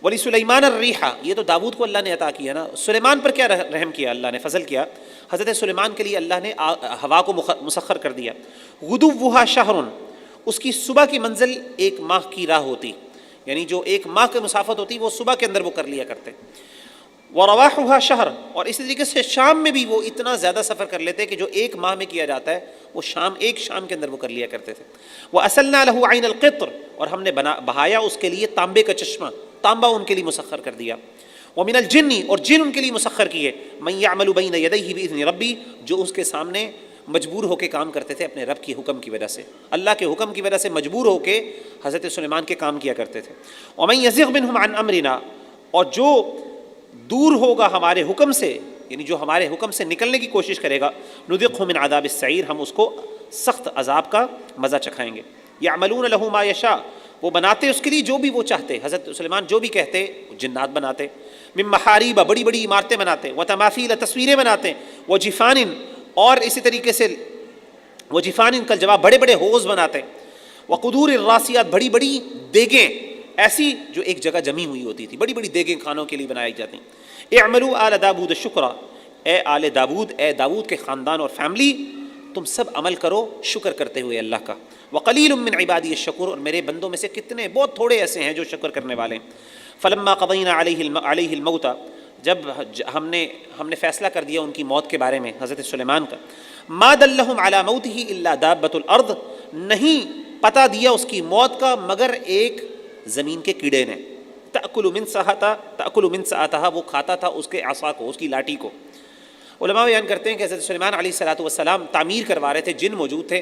وَلِسُلَيْمَانَ الرِّيحَ، یہ تو داؤد کو اللہ نے عطا کیا نا، سلیمان پر کیا رحم کیا اللہ نے، فضل کیا، حضرت سلیمان کے لیے اللہ نے ہوا کو مسخر کر دیا۔ غُدُوُّهَا شَهْرٌ، اس کی صبح کی منزل ایک ماہ کی راہ ہوتی، یعنی جو ایک ماہ کی مسافت ہوتی وہ صبح کے اندر وہ کر لیا کرتے۔ وَرَوَاحُهَا شَهْرٌ، اور اسی طریقے سے شام میں بھی وہ اتنا زیادہ سفر کر لیتے کہ جو ایک ماہ میں کیا جاتا ہے وہ ایک شام کے اندر وہ کر لیا کرتے تھے۔ وَأَسَلْنَا لَهُ عَيْنَ الْقِطْرِ، اور ہم نے بہایا اس کے لیے تانبے کا چشمہ، تانبا ان کے لیے مسخر کر دیا۔ وَمِنَ الْجِنِّ، اور جن ان کے لیے مسخر کیے، مَن يَعْمَلُ بَيْنَ يَدَيْهِ بِإِذْنِ رَبِّهِ، جو اس کے سامنے مجبور ہو کے کام کرتے تھے اپنے رب کے حکم کی وجہ سے، اللہ کے حکم کی وجہ سے مجبور ہو کے حضرت سلیمان کے کام کیا کرتے تھے۔ وَمَن يَزِغْ مِنْهُمْ عَنْ أَمْرِنَا، اور جو دور ہوگا ہمارے حکم سے، یعنی جو ہمارے حکم سے نکلنے کی کوشش کرے گا، نُذِقْهُ مِنْ عَذَابِ السَّعِيرِ، ہم اس کو سخت عذاب کا مزہ چکھائیں گے۔ يَعْمَلُونَ لَهُ مَا يَشَاءُ، وہ بناتے اس کے لیے جو بھی وہ چاہتے، حضرت سلیمان جو بھی کہتے جنات بناتے، من محاریب، بڑی بڑی عمارتیں بناتے، وتماثیل، تصویریں بناتے، وجفان، اور اسی طریقے سے وجفان کا جواب بڑے بڑے حوض بناتے، وقدور الراسیات، بڑی بڑی دیگیں ایسی جو ایک جگہ جمی ہوئی ہوتی تھی، بڑی بڑی دیگیں کھانوں کے لیے بنائی جاتی۔ اعملوا آل داود شکرا، اے آل داود، اے داود کے خاندان اور فیملی، تم سب عمل کرو شکر کرتے ہوئے اللہ کا۔ وقلیل من عبادی الشکور، اور میرے بندوں میں سے کتنے بہت تھوڑے ایسے ہیں جو شکر کرنے والے ہیں۔ فلما قضینا علیہ الموت، جب ہم نے فیصلہ کر دیا ان کی موت کے بارے میں حضرت سلیمان کا، ما دلہم علی موتہ الا دابۃ الارض، نہیں پتہ دیا اس کی موت کا مگر ایک زمین کے کیڑے نے، تأکل من سأتہا، وہ کھاتا تھا اس کے عصا کو، اس کی لاٹھی کو۔ علماء بیان کرتے ہیں کہ حضرت سلیمان علیہ الصلوۃ والسلام تعمیر کروا رہے تھے، جن موجود تھے،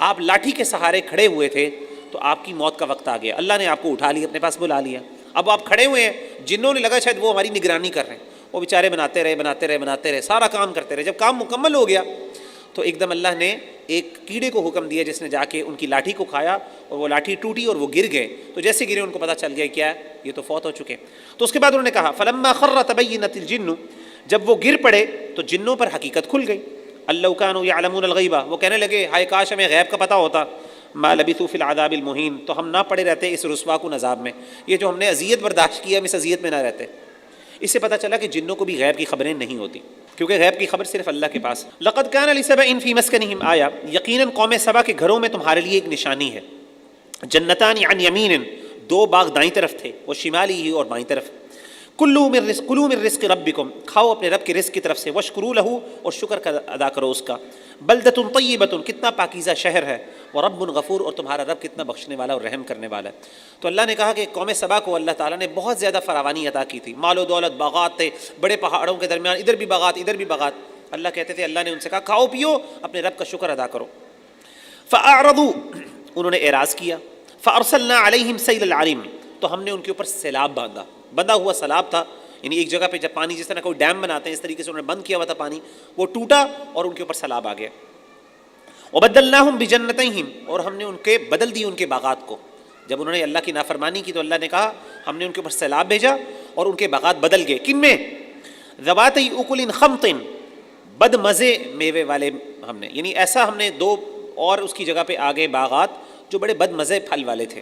آپ لاٹھی کے سہارے کھڑے ہوئے تھے، تو آپ کی موت کا وقت آ گیا، اللہ نے آپ کو اٹھا لیا، اپنے پاس بلا لیا۔ اب آپ کھڑے ہوئے ہیں، جنوں نے لگا شاید وہ ہماری نگرانی کر رہے ہیں، وہ بیچارے بناتے رہے، سارا کام کرتے رہے۔ جب کام مکمل ہو گیا تو ایک دم اللہ نے ایک کیڑے کو حکم دیا جس نے جا کے ان کی لاٹھی کو کھایا، اور وہ لاٹھی ٹوٹی اور وہ گر گئے۔ تو جیسے گرے ان کو پتہ چل گیا کیا یہ تو فوت ہو چکے۔ تو اس کے بعد انہوں نے کہا فلما خر تبینت الجن، جب وہ گر پڑے تو جنوں پر حقیقت کھل گئی۔ اللہ کانوا یعلمون الغیبہ، وہ کہنے لگے ہائے کاش ہمیں غیب کا پتہ ہوتا، ما لبثوا فی العذاب المہین، تو ہم نہ پڑے رہتے اس رسوا کن عذاب میں، یہ جو ہم نے اذیت برداشت کی ہم اس اذیت میں نہ رہتے۔ اس سے پتہ چلا کہ جنوں کو بھی غیب کی خبریں نہیں ہوتی، کیونکہ غیب کی خبر صرف اللہ کے پاس۔ لقد کان لسبأ فی مسکنہم آیہ، یقیناً قوم سبا کے گھروں میں تمہارے لیے ایک نشانی ہے۔ جنتان عن یمین، دو باغ دائیں طرف تھے، وہ شمالی ہی اور بائیں طرف۔ کلوا من رزق ربکم، کھاؤ اپنے رب کے رزق کی طرف سے، واشکروا لہ، اور شکر ادا کرو اس کا، بلدۃ طیبۃ، کتنا پاکیزہ شہر ہے، ورب غفور، اور تمہارا رب کتنا بخشنے والا اور رحم کرنے والا ہے۔ تو اللہ نے کہا کہ قوم سبا کو اللہ تعالیٰ نے بہت زیادہ فراوانی عطا کی تھی، مال و دولت، باغات تھے، بڑے پہاڑوں کے درمیان، ادھر بھی باغات ادھر بھی باغات۔ اللہ کہتے تھے، اللہ نے ان سے کہا کھاؤ پیو، اپنے رب کا شکر ادا کرو۔ فاعرضوا، انہوں نے اعراض کیا، فارسلنا علیہم سیل العرم، تو ہم نے ان کے اوپر سیلاب باندھا، بندھا ہوا سیلاب تھا، یعنی ایک جگہ پہ جب پانی، جس طرح کوئی ڈیم بناتے ہیں اس طریقے سے انہوں نے بند کیا ہوا تھا پانی، وہ ٹوٹا اور ان کے اوپر سیلاب آ گیا۔ وبدلناہم بجنتیہم، اور ہم نے ان کے بدل دی ان کے باغات کو، جب انہوں نے اللہ کی نافرمانی کی تو اللہ نے کہا ہم نے ان کے اوپر سیلاب بھیجا اور ان کے باغات بدل گئے۔ کن میں؟ ذواتی اکل خمط، بد مزے میوے والے ہم نے، یعنی ایسا ہم نے دو اور اس کی جگہ پہ آگے باغات جو بڑے بد مزے پھل والے تھے،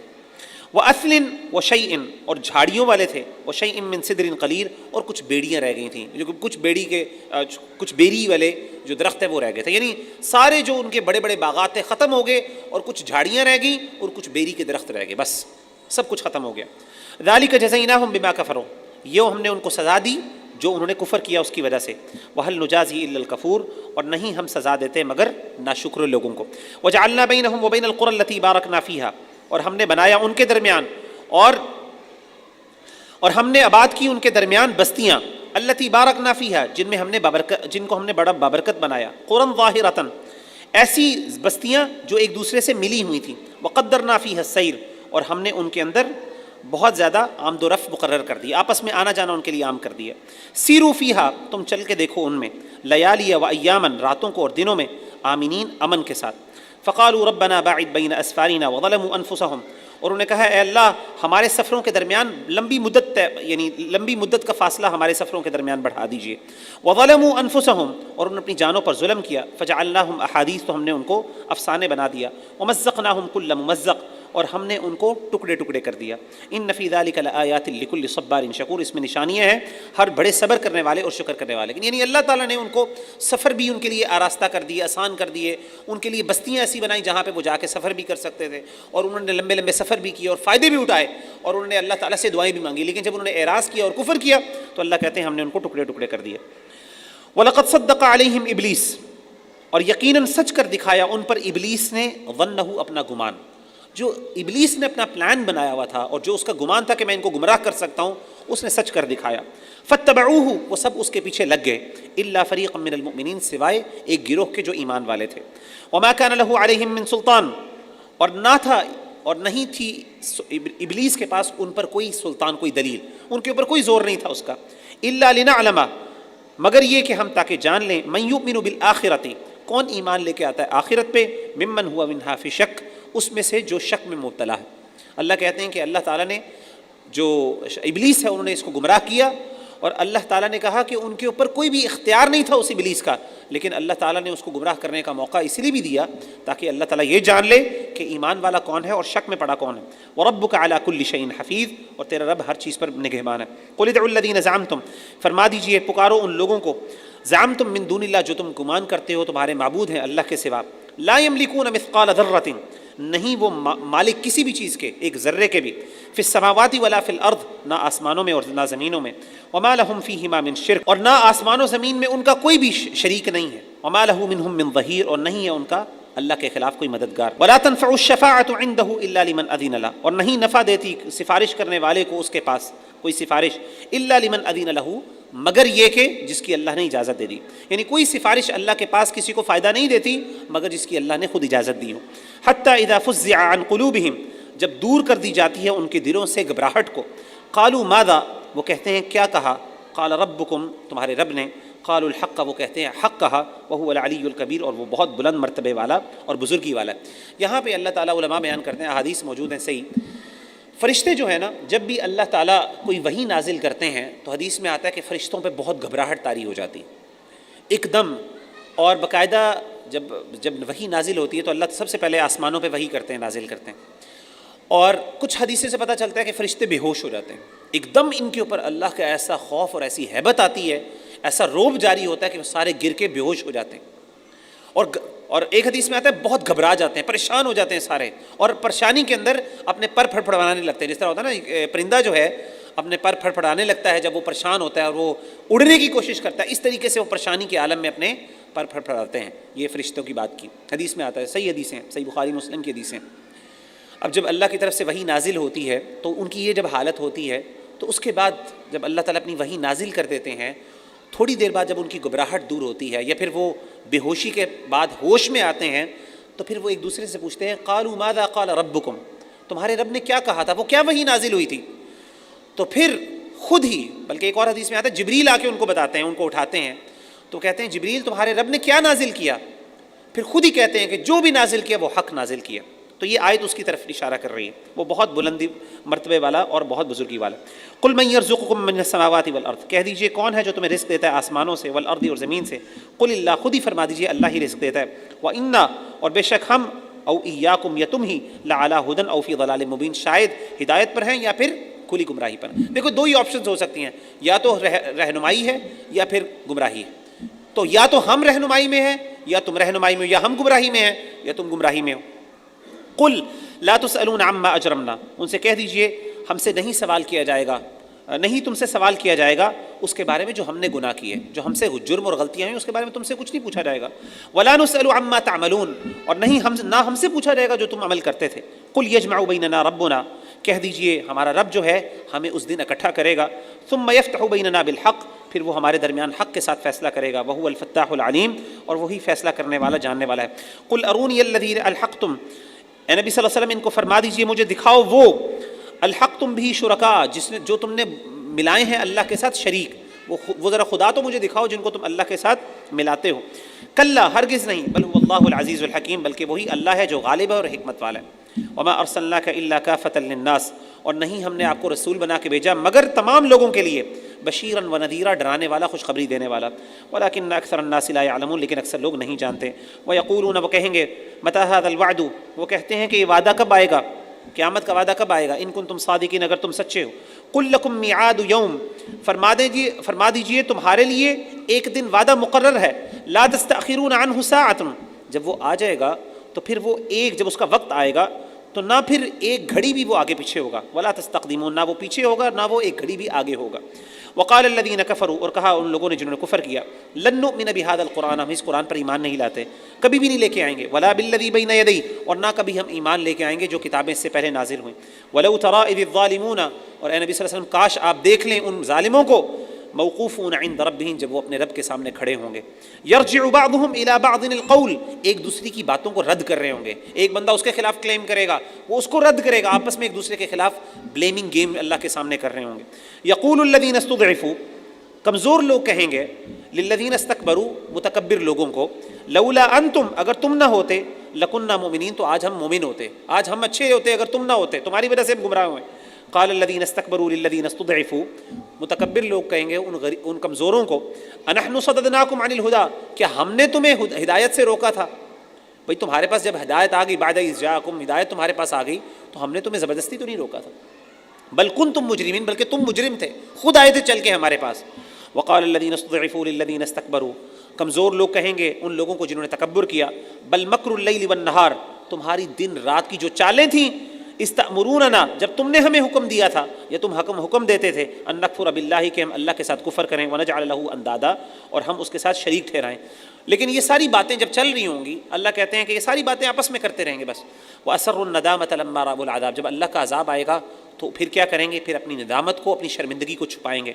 وَأَثْلٍ وَشَيْءٍ، اور جھاڑیوں والے تھے، وَشَيْءٍ مِّن سِدْرٍ قَلِيلٍ، اور کچھ بیڑیاں رہ گئی تھیں، جو کچھ بیری والے جو درخت ہے وہ رہ گئے تھے، یعنی سارے جو ان کے بڑے بڑے باغات تھے ختم ہو گئے، اور کچھ جھاڑیاں رہ گئیں اور کچھ بیری کے درخت رہ گئے، بس سب کچھ ختم ہو گیا۔ ذَلِكَ جَزَيْنَاهُمْ بِمَا كَفَرُوا، یہ ہم نے ان کو سزا دی جو انہوں نے کفر کیا اس کی وجہ سے۔ وَهَلْ نُجَازِي إِلَّا الْكَفُورَ، اور نہیں ہم سزا دیتے مگر ناشکر لوگوں کو۔ وَجَعَلْنَا بَيْنَهُمْ وَبَيْنَ الْقُرَى الَّتِي بَارَكْنَا فِيهَا، اور ہم نے بنایا ان کے درمیان اور ہم نے آباد کی ان کے درمیان بستیاں، الَّتِي بَارَكْنَا فِيهَا، جن کو ہم نے بڑا بابرکت بنایا، قُرًى ظَاهِرَةً، ایسی بستیاں جو ایک دوسرے سے ملی ہوئی تھیں، وَقَدَّرْنَا فِيهَا السَّيْرَ، اور ہم نے ان کے اندر بہت زیادہ آمد و رفت مقرر کر دی، آپس میں آنا جانا ان کے لیے عام کر دیا۔ سیرو فیہا، تم چل کے دیکھو ان میں، لیالی و ایامن، راتوں کو اور دنوں میں، آمینین، امن کے ساتھ۔ فقالوا ربنا باعد بین اسفارنا وظلموا انفسهم، اور انہوں نے کہا اے اللہ ہمارے سفروں کے درمیان لمبی مدت کا فاصلہ ہمارے سفروں کے درمیان بڑھا دیجئے۔ وظلموا انفسهم، اور انہوں نے اپنی جانوں پر ظلم کیا، فجعلناهم احادیث، تو ہم نے ان کو افسانے بنا دیا، ومزقناهم كل ممزق، اور ہم نے ان کو ٹکڑے ٹکڑے کر دیا۔ ان فی ذلک لآیات لکل صبار شکور، اس میں نشانیاں ہیں ہر بڑے صبر کرنے والے اور شکر کرنے والے۔ یعنی اللہ تعالیٰ نے ان کو سفر بھی ان کے لیے آراستہ کر دیے، آسان کر دیے، ان کے لیے بستیاں ایسی بنائیں جہاں پہ وہ جا کے سفر بھی کر سکتے تھے، اور انہوں نے لمبے لمبے سفر بھی کیے اور فائدے بھی اٹھائے، اور انہوں نے اللہ تعالیٰ سے دعائیں بھی مانگی، لیکن جب انہوں نے اعراض کیا اور کفر کیا تو اللہ کہتے ہیں ہم نے ان کو ٹکڑے ٹکڑے کر دیا۔ وَلَقَدْ صَدَّقَ عَلَيْهِمْ ابلیس، اور یقیناً سچ کر دکھایا ان پر ابلیس نے، ظنہ، اپنا گمان، جو ابلیس نے اپنا پلان بنایا ہوا تھا اور جو اس کا گمان تھا کہ میں ان کو گمراہ کر سکتا ہوں، اس نے سچ کر دکھایا۔ فاتبعوہ، وہ سب اس کے پیچھے لگ گئے، الا فریقا من المؤمنین، سوائے ایک گروہ کے جو ایمان والے تھے۔ وما کان لہ علیہم من سلطان، اور نہ تھا اور نہیں تھی ابلیس کے پاس ان پر کوئی سلطان، کوئی دلیل، ان کے اوپر کوئی زور نہیں تھا اس کا، الا لنعلم، مگر یہ کہ ہم تاکہ جان لیں، من یؤمن بالآخرۃ، کون ایمان لے کے آتا ہے آخرت پہ، ممن ہوا منہا فی شک، اس میں سے جو شک میں مبتلا ہے۔ اللہ کہتے ہیں کہ اللہ تعالیٰ نے جو ابلیس ہے انہوں نے اس کو گمراہ کیا، اور اللہ تعالیٰ نے کہا کہ ان کے اوپر کوئی بھی اختیار نہیں تھا اس ابلیس کا، لیکن اللہ تعالیٰ نے اس کو گمراہ کرنے کا موقع اس لیے بھی دیا تاکہ اللہ تعالیٰ یہ جان لے کہ ایمان والا کون ہے اور شک میں پڑا کون ہے۔ وَرَبُّكَ عَلَىٰ كُلِّ شَيْءٍ حَفِيظٌ، اور تیرا رب ہر چیز پر نگہبان ہے۔ قُلِ ادْعُوا الَّذِينَ زَعَمْتُمْ، فرما دیجئے پکارو ان لوگوں کو، زعمتم من دون اللہ، جو تم گمان کرتے ہو تمہارے معبود ہیں اللہ کے سوا، لا یملکون مثقال ذرۃ، نہیں وہ مالک کسی بھی چیز کے، ایک ذرے کے بھی، فی السماوات ولا فی الارض، نہ آسمانوں میں اور نہ زمینوں میں، وما لہم فیہما من شرک، اور نہ آسمان و زمین میں ان کا کوئی بھی شریک نہیں ہے، وما لہ منہم من ظہیر، اور نہیں ہے ان کا اللہ کے خلاف کوئی مددگار۔ ولا تنفع الشفاعۃ عنده الا لمن اذن له، اور نہیں نفع دیتی سفارش کرنے والے کو اس کے پاس کوئی سفارش، الا لمن اذن له، مگر یہ کہ جس کی اللہ نے اجازت دے دی، یعنی کوئی سفارش اللہ کے پاس کسی کو فائدہ نہیں دیتی مگر جس کی اللہ نے خود اجازت دی ہو۔ حتی اذا فزع عن قلوبہم، جب دور کر دی جاتی ہے ان کے دلوں سے گھبراہٹ کو، قالوا ماذا، وہ کہتے ہیں کیا کہا، قال ربکم، تمہارے رب نے، قالوا الحق، وہ کہتے ہیں حق کہا، وهو العلی الکبیر، اور وہ بہت بلند مرتبے والا اور بزرگی والا ہے۔ یہاں پہ اللہ تعالیٰ علماء بیان کرتے ہیں، احادیث موجود ہیں صحیح، فرشتے جو ہیں نا، جب بھی اللہ تعالیٰ کوئی وحی نازل کرتے ہیں تو حدیث میں آتا ہے کہ فرشتوں پہ بہت گھبراہٹ طاری ہو جاتی ایک دم، اور باقاعدہ جب وحی نازل ہوتی ہے تو اللہ سب سے پہلے آسمانوں پہ وحی کرتے ہیں، نازل کرتے ہیں، اور کچھ حدیثیں سے پتہ چلتا ہے کہ فرشتے بے ہوش ہو جاتے ہیں، ایک دم ان کے اوپر اللہ کا ایسا خوف اور ایسی ہیبت آتی ہے، ایسا روب جاری ہوتا ہے کہ وہ سارے گر کے بے ہوش ہو جاتے ہیں، اور ایک حدیث میں آتا ہے بہت گھبرا جاتے ہیں، پریشان ہو جاتے ہیں سارے، اور پریشانی کے اندر اپنے پر پھڑپھڑانے لگتے ہیں، جس طرح ہوتا ہے نا پرندہ جو ہے اپنے پر پھڑپھڑانے لگتا ہے جب وہ پریشان ہوتا ہے اور وہ اڑنے کی کوشش کرتا ہے، اس طریقے سے وہ پریشانی کے عالم میں اپنے پر پھڑپھڑاتے ہیں. یہ فرشتوں کی بات کی، حدیث میں آتا ہے، صحیح حدیثیں ہیں، صحیح بخاری مسلم کی حدیثیں. اب جب اللہ کی طرف سے وحی نازل ہوتی ہے تو ان کی یہ جب حالت ہوتی ہے تو اس کے بعد جب اللہ تعالیٰ اپنی وحی نازل کر دیتے ہیں، تھوڑی دیر بعد جب ان کی گھبراہٹ دور ہوتی ہے یا پھر وہ بے ہوشی کے بعد ہوش میں آتے ہیں تو پھر وہ ایک دوسرے سے پوچھتے ہیں قالوا ماذا قال ربکم، تمہارے رب نے کیا کہا تھا، وہ کیا وحی نازل ہوئی تھی؟ تو پھر خود ہی، بلکہ ایک اور حدیث میں آتا ہے جبریل آ کے ان کو بتاتے ہیں، ان کو اٹھاتے ہیں تو کہتے ہیں جبریل تمہارے رب نے کیا نازل کیا؟ پھر خود ہی کہتے ہیں کہ جو بھی نازل کیا وہ حق نازل کیا. تو یہ آیت اس کی طرف اشارہ کر رہی ہے، وہ بہت بلندی مرتبے والا اور بہت بزرگی والا. قل من یرزقکم من السماوات والارض، کہہ دیجئے کون ہے جو تمہیں رزق دیتا ہے آسمانوں سے، والارض اور زمین سے. قل اللہ، خود ہی فرما دیجئے اللہ ہی رزق دیتا ہے. وَإِنَّا، اور بے شک ہم، او ایاکم یا تم ہی، لعلی ھدی او فی ضلال مبین، شاید ہدایت پر ہیں یا پھر کھلی گمراہی پر ہیں. دیکھو دو ہی آپشنز ہو سکتی ہیں، یا تو رہنمائی ہے یا پھر گمراہی ہے. تو یا تو ہم رہنمائی میں ہیں یا تم رہنمائی میں ہو، یا ہم گمراہی میں ہیں یا تم گمراہی میں ہو. قل لا تسألون عما اجرمنا، ان سے کہہ دیجئے ہم سے نہیں سوال کیا جائے گا، نہیں تم سے سوال کیا جائے گا اس کے بارے میں جو ہم نے گناہ کیے، جو ہم سے جرم اور غلطیاں ہیں اس کے بارے میں تم سے کچھ نہیں پوچھا جائے گا. ولا نسأل عما تعملون، اور نہ ہم سے پوچھا جائے گا جو تم عمل کرتے تھے. قل یجمع بیننا ربنا، کہہ دیجئے ہمارا رب جو ہے ہمیں اس دن اکٹھا کرے گا. ثم یفتح بیننا بالحق، پھر وہ ہمارے درمیان حق کے ساتھ فیصلہ کرے گا. وہو الفتاح العلیم، اور وہی فیصلہ کرنے والا جاننے والا ہے. قل ارونی الذی الحقتم، اے نبی صلی اللہ علیہ وسلم ان کو فرما دیجئے مجھے دکھاؤ وہ الحقتم بھی شرکا، جو تم نے ملائے ہیں اللہ کے ساتھ شریک، وہ ذرا خدا تو مجھے دکھاؤ جن کو تم اللہ کے ساتھ ملاتے ہو. کلا، ہرگز نہیں، بل هو اللہ العزیز الحکیم، بلکہ وہی اللہ ہے جو غالب ہے اور حکمت والا ہے. وما ارسلناک الا کافۃ للناس، اور نہیں ہم نے آپ کو رسول بنا کے بھیجا مگر تمام لوگوں کے لیے، بشیرا و نذیرا، ڈرانے والا خوشخبری دینے والا. ولکن اکثر الناس لا يعلمون، لیکن اکثر لوگ نہیں جانتے. ویقولون، وہ کہیں گے، متی ھذا الوعد، وہ کہتے ہیں کہ یہ وعدہ کب آئے گا، قیامت کا وعدہ کب آئے گا، ان کنتم صادقین، اگر تم سچے ہو. قل لکم میعاد یوم، فرما دیجئے تمہارے لیے ایک دن وعدہ مقرر ہے. لا تستأخرون عنہ ساعۃ، جب وہ آ جائے گا تو پھر وہ جب اس کا وقت آئے گا تو نہ پھر ایک گھڑی بھی وہ آگے پیچھے ہوگا. ولا تستقدمون، نہ وہ پیچھے ہوگا نہ وہ ایک گھڑی بھی آگے ہوگا. وقال الذین کفروا، اور کہا ان لوگوں نے جنہوں نے کفر کیا، لن نؤمن بہذا القرآن، ہم اس قرآن پر ایمان نہیں لاتے، کبھی بھی نہیں لے کے آئیں گے. ولا بالذی بین یدیہ، اور نہ کبھی ہم ایمان لے کے آئیں گے جو کتابیں اس سے پہلے نازل ہوئیں. ولو تری اذ الظالمون، اور اے نبی صلی اللہ علیہ وسلم کاش آپ دیکھ لیں ان ظالموں کو، موقوفون عند ربهم، جب وہ اپنے رب کے سامنے کھڑے ہوں گے. یرجع بعضهم الى بعض القول، ایک دوسرے کی باتوں کو رد کر رہے ہوں گے. ایک بندہ اس کے خلاف کلیم کرے گا، وہ اس کو رد کرے گا، آپس میں ایک دوسرے کے خلاف بلیمنگ گیم اللہ کے سامنے کر رہے ہوں گے. یقول الذین استضعفوا، کمزور لوگ کہیں گے، للذین استکبروا، متکبر لوگوں کو، لولا انتم، اگر تم نہ ہوتے، لکننا مؤمنین، تو آج ہم مومن ہوتے، آج ہم اچھے ہوتے اگر تم نہ ہوتے، تمہاری وجہ سے ہم گمراہ ہوئے. قال الذین استکبروا للذین استضعفوا، متکبر لوگ کہیں گے ان کمزوروں کو، انحن صددناکم عن الہدی، کیا ہم نے تمہیں ہدایت سے روکا تھا؟ بھئی تمہارے پاس جب ہدایت آ گئی، بعد اذ جاءکم، ہدایت تمہارے پاس آ گئی تو ہم نے تمہیں زبردستی تو نہیں روکا تھا. بل کنتم مجرمین، بلکہ تم مجرم تھے، خود آئے تھے چل کے ہمارے پاس. وقال الذین استضعفوا للذین استکبروا، کمزور لوگ کہیں گے ان لوگوں کو جنہوں نے تکبر کیا، بل مکر اللیل والنہار، تمہاری دن رات کی جو چالیں تھیں، استأمروننا، جب تم نے ہمیں حکم دیا تھا یا تم حکم دیتے تھے، ان نکفر باللہ، کہ ہم اللہ کے ساتھ کفر کریں، ونجعل لہ اندادا، اور ہم اس کے ساتھ شریک ٹھہرائیں. لیکن یہ ساری باتیں جب چل رہی ہوں گی، اللہ کہتے ہیں کہ یہ ساری باتیں آپس میں کرتے رہیں گے بس. وَأَسَرُّوا النَّدَامَةَ لَمَّا رَأَوُا الْعَذَابَ، جب اللہ کا عذاب آئے گا تو پھر کیا کریں گے، پھر اپنی ندامت کو، اپنی شرمندگی کو چھپائیں گے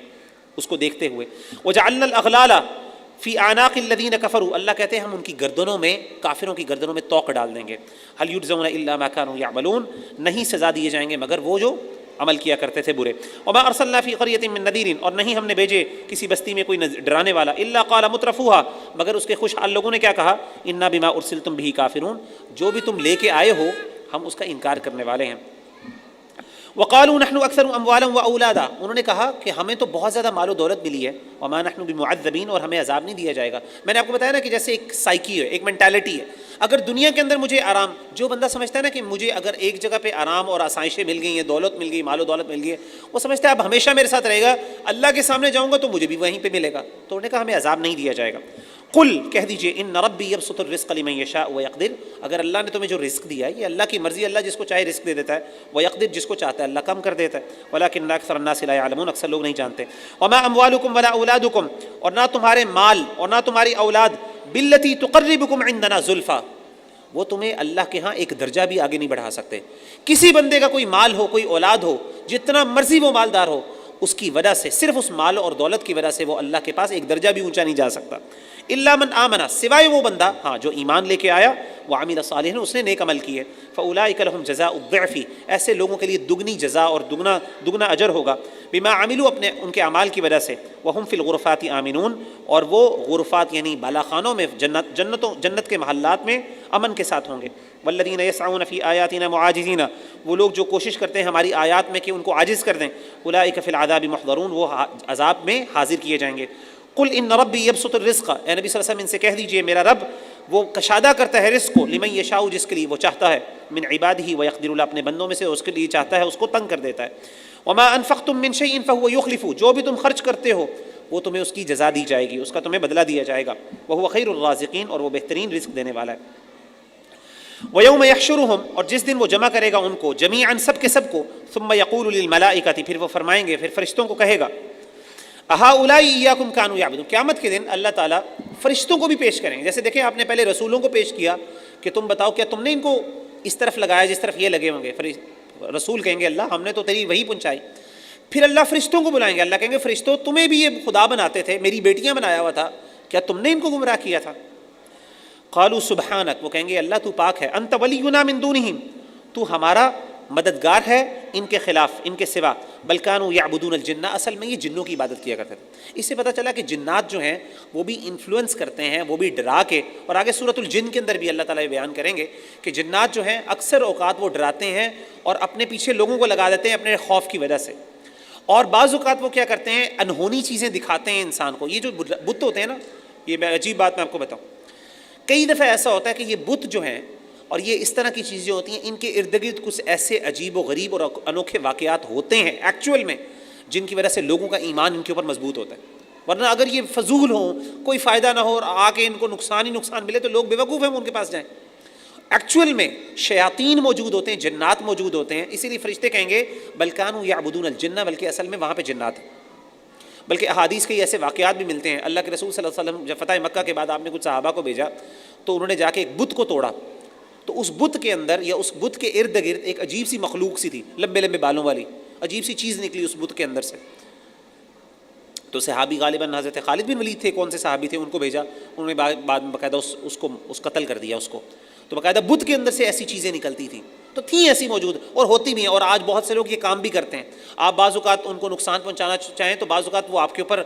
اس کو دیکھتے ہوئے. وَجَعَلْنَا الْأَغْلَالَ فی اعناق الذین کفروا، اللہ کہتے ہیں ہم ان کی گردنوں میں، کافروں کی گردنوں میں توق ڈال دیں گے. هل یجزون الا ما كانوا يعملون، نہیں سزا دیے جائیں گے مگر وہ جو عمل کیا کرتے تھے برے. وما ارسلنا فی قریۃ من نذیر، اور نہیں ہم نے بھیجے کسی بستی میں کوئی ڈرانے والا، الا قال مترفوها، مگر اس کے خوشحال لوگوں نے کیا کہا، انا بما ارسلتم به کافرون، جو بھی تم لے کے آئے ہو ہم اس کا انکار کرنے والے ہیں. وقالوا نحن اکثر اموالا واولادا، انہوں نے کہا کہ ہمیں تو بہت زیادہ مال و دولت ملی ہے، وما نحن بمعذبین، اور ہمیں عذاب نہیں دیا جائے گا. میں نے آپ کو بتایا نا کہ جیسے ایک سائیکی ہے، ایک مینٹالٹی ہے. اگر دنیا کے اندر مجھے آرام، جو بندہ سمجھتا ہے نا کہ مجھے اگر ایک جگہ پہ آرام اور آسائشیں مل گئی ہیں، دولت مل گئی، مال و دولت مل گئی ہے، وہ سمجھتا ہے اب ہمیشہ میرے ساتھ رہے گا، اللہ کے سامنے جاؤں گا تو مجھے بھی وہیں پہ ملے گا. تو انہوں نے کہا ہمیں عذاب نہیں دیا جائے گا. قل کہہ دیجئے ان ربی یبسط الرزق لمن یشاء ویقدر، اگر اللہ نے تمہیں جو رزق دیا ہے یہ اللہ کی مرضی، اللہ جس کو چاہے رزق دے دیتا ہے، ویقدر جس کو چاہتا ہے اللہ کم کر دیتا ہے، ولکن اکثر الناس لا يعلمون، اکثر لوگ نہیں جانتے۔ وما اموالکم ولا اولادکم، اور نہ تمہارے مال اور نہ تمہاری اولاد، بالتی تقربکم عندنا زلفی، وہ تمہیں اللہ کے ہاں ایک درجہ بھی آگے نہیں بڑھا سکتے۔ کسی بندے کا کوئی مال ہو، کوئی اولاد ہو، جتنا مرضی وہ مالدار ہو، اس کی وجہ سے، صرف اس مال اور دولت کی وجہ سے وہ اللہ کے پاس ایک درجہ بھی اونچا نہیں جا سکتا۔ الا من آمن، سوائے وہ بندہ ہاں جو ایمان لے کے آیا، وعمل صالحا، اس نے نیک عمل کیے، فاولئک لهم جزاء الضعف، ایسے لوگوں کے لیے دگنی جزا اور دگنا اجر ہوگا، بما عملوا، اپنے ان کے اعمال کی وجہ سے، وهم فی الغرفات آمنون، اور وہ غرفات یعنی بالا خانوں میں، جنت کے محلات میں امن کے ساتھ ہوں گے۔ والذین یسعون فی آیاتنا معاجزین، وہ لوگ جو کوشش کرتے ہیں ہماری آیات میں کہ ان کو عاجز کر دیں، اولئک فی العذاب محضرون، وہ عذاب میں حاضر کیے جائیں گے۔ قل ان ربی یبسط الرزق، اے نبی صلی اللہ علیہ وسلم ان سے کہہ دیجئے میرا رب وہ کشادہ کرتا ہے رزق کو، لمن یشاء، جس کے لیے وہ چاہتا ہے، من عبادہ ویقدر، اللہ اپنے بندوں میں سے اس کے لیے چاہتا ہے، اس کو تنگ کر دیتا ہے۔ وما انفقتم من شیء فهو یخلف، جو بھی تم خرچ کرتے ہو وہ تمہیں اس کی جزا دی جائے گی، اس کا تمہیں بدلہ دیا جائے گا، وهو خیر الرازقین، اور وہ بہترین رزق دینے والا ہے۔ وَيَوْمَ يَحْشُرُهُمْ، اور جس دن وہ جمع کرے گا ان کو، جمیعاً سب کے سب کو، ثم يقول للملائکۃ، پھر وہ فرمائیں گے، پھر فرشتوں کو کہے گا، اَهَؤُلَاءِ إِيَّاكُمْ كَانُوا يَعْبُدُونَ، قیامت کے دن اللہ تعالیٰ فرشتوں کو بھی پیش کریں گے۔ جیسے دیکھیں آپ نے پہلے رسولوں کو پیش کیا کہ تم بتاؤ کیا تم نے ان کو اس طرف لگایا جس طرف یہ لگے ہوں گے، رسول کہیں گے اللہ ہم نے تو تیری وحی پہنچائی۔ پھر اللہ فرشتوں کو بلائیں گے، اللہ کہیں گے فرشتوں تمہیں بھی یہ خدا بناتے تھے، میری بیٹیاں بنایا ہوا تھا، کیا تم نے ان کو گمراہ کیا تھا؟ قالوا سبحانک، وہ کہیں گے اللہ تو پاک ہے، انت ولینا من دونہم، تو ہمارا مددگار ہے ان کے خلاف، ان کے سوا، بل کانوا یعبدون الجن، اصل میں یہ جنوں کی عبادت کیا کرتے تھے۔ اس سے پتہ چلا کہ جنات جو ہیں وہ بھی انفلوئنس کرتے ہیں، وہ بھی ڈرا کے، اور آگے سورۃ الجن کے اندر بھی اللہ تعالیٰ یہ بیان کریں گے کہ جنات جو ہیں اکثر اوقات وہ ڈراتے ہیں اور اپنے پیچھے لوگوں کو لگا دیتے ہیں اپنے خوف کی وجہ سے، اور بعض اوقات وہ کیا کرتے ہیں انہونی چیزیں دکھاتے ہیں انسان کو۔ یہ جو بت ہوتے ہیں نا، یہ میں عجیب بات میں آپ کو بتاؤں، کئی دفعہ ایسا ہوتا ہے کہ یہ بت جو ہیں اور یہ اس طرح کی چیزیں ہوتی ہیں، ان کے ارد گرد کچھ ایسے عجیب و غریب اور انوکھے واقعات ہوتے ہیں ایکچوئل میں، جن کی وجہ سے لوگوں کا ایمان ان کے اوپر مضبوط ہوتا ہے۔ ورنہ اگر یہ فضول ہوں، کوئی فائدہ نہ ہو اور آ کے ان کو نقصان ہی نقصان ملے تو لوگ بیوقوف ہیں ان کے پاس جائیں۔ ایکچوئل میں شیاطین موجود ہوتے ہیں، جنات موجود ہوتے ہیں، اسی لیے فرشتے کہیں گے بل کانوا یعبدون الجن، بلکہ اصل میں وہاں پہ جنات ہیں۔ بلکہ احادیث کے ایسے واقعات بھی ملتے ہیں، اللہ کے رسول صلی اللہ علیہ وسلم جب فتح مکہ کے بعد آپ نے کچھ صحابہ کو بھیجا تو انہوں نے جا کے ایک بت کو توڑا، تو اس بت کے اندر یا اس بت کے ارد گرد ایک عجیب سی مخلوق سی تھی، لمبے لمبے بالوں والی عجیب سی چیز نکلی اس بت کے اندر سے۔ تو صحابی غالباً حضرت خالد بن ولید تھے، کون سے صحابی تھے، ان کو بھیجا، انہوں نے بعد میں باقاعدہ اس قتل کر دیا اس کو۔ تو باقاعدہ بت کے اندر سے ایسی چیزیں نکلتی تھیں، تو تھیں ایسی موجود اور ہوتی بھی ہیں، اور آج بہت سے لوگ یہ کام بھی کرتے ہیں۔ آپ بعض اوقات ان کو نقصان پہنچانا چاہیں تو بعض اوقات وہ آپ کے اوپر،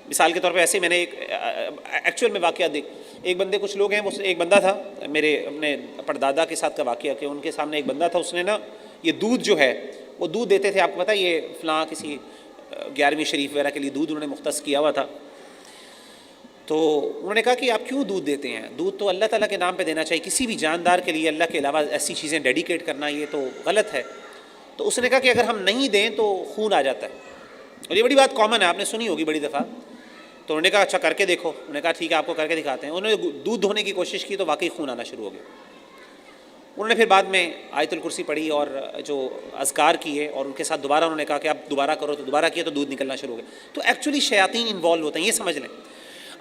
مثال کے طور پہ ایسے میں نے ایک ایکچوئل میں واقعہ دیکھ، ایک بندے کچھ لوگ ہیں، وہ ایک بندہ تھا میرے اپنے پردادا کے ساتھ کا واقعہ کہ ان کے سامنے ایک بندہ تھا، اس نے نا یہ دودھ جو ہے وہ دودھ دیتے تھے، آپ کو پتہ ہے یہ فلاں کسی 11ویں شریف وغیرہ کے لیے دودھ انہوں نے مختص کیا ہوا تھا، تو انہوں نے کہا کہ آپ کیوں دودھ دیتے ہیں؟ دودھ تو اللہ تعالیٰ کے نام پہ دینا چاہیے، کسی بھی جاندار کے لیے اللہ کے علاوہ ایسی چیزیں ڈیڈیکیٹ کرنا یہ تو غلط ہے۔ تو اس نے کہا کہ اگر ہم نہیں دیں تو خون آ جاتا ہے، اور یہ بڑی بات کامن ہے، آپ نے سنی ہوگی بڑی دفعہ۔ تو انہوں نے کہا اچھا کر کے دیکھو، انہوں نے کہا ٹھیک ہے آپ کو کر کے دکھاتے ہیں۔ انہوں نے دودھ دھونے کی کوشش کی تو واقعی خون آنا شروع ہو گیا۔ انہوں نے پھر بعد میں آیت الکرسی پڑھی اور جو اذکار کیے، اور ان کے ساتھ دوبارہ انہوں نے کہا کہ آپ دوبارہ کرو، تو دوبارہ کیا تو دودھ نکلنا شروع ہو گیا۔ تو ایکچولی شیاطین انوالو ہوتے ہیں، یہ سمجھ لیں۔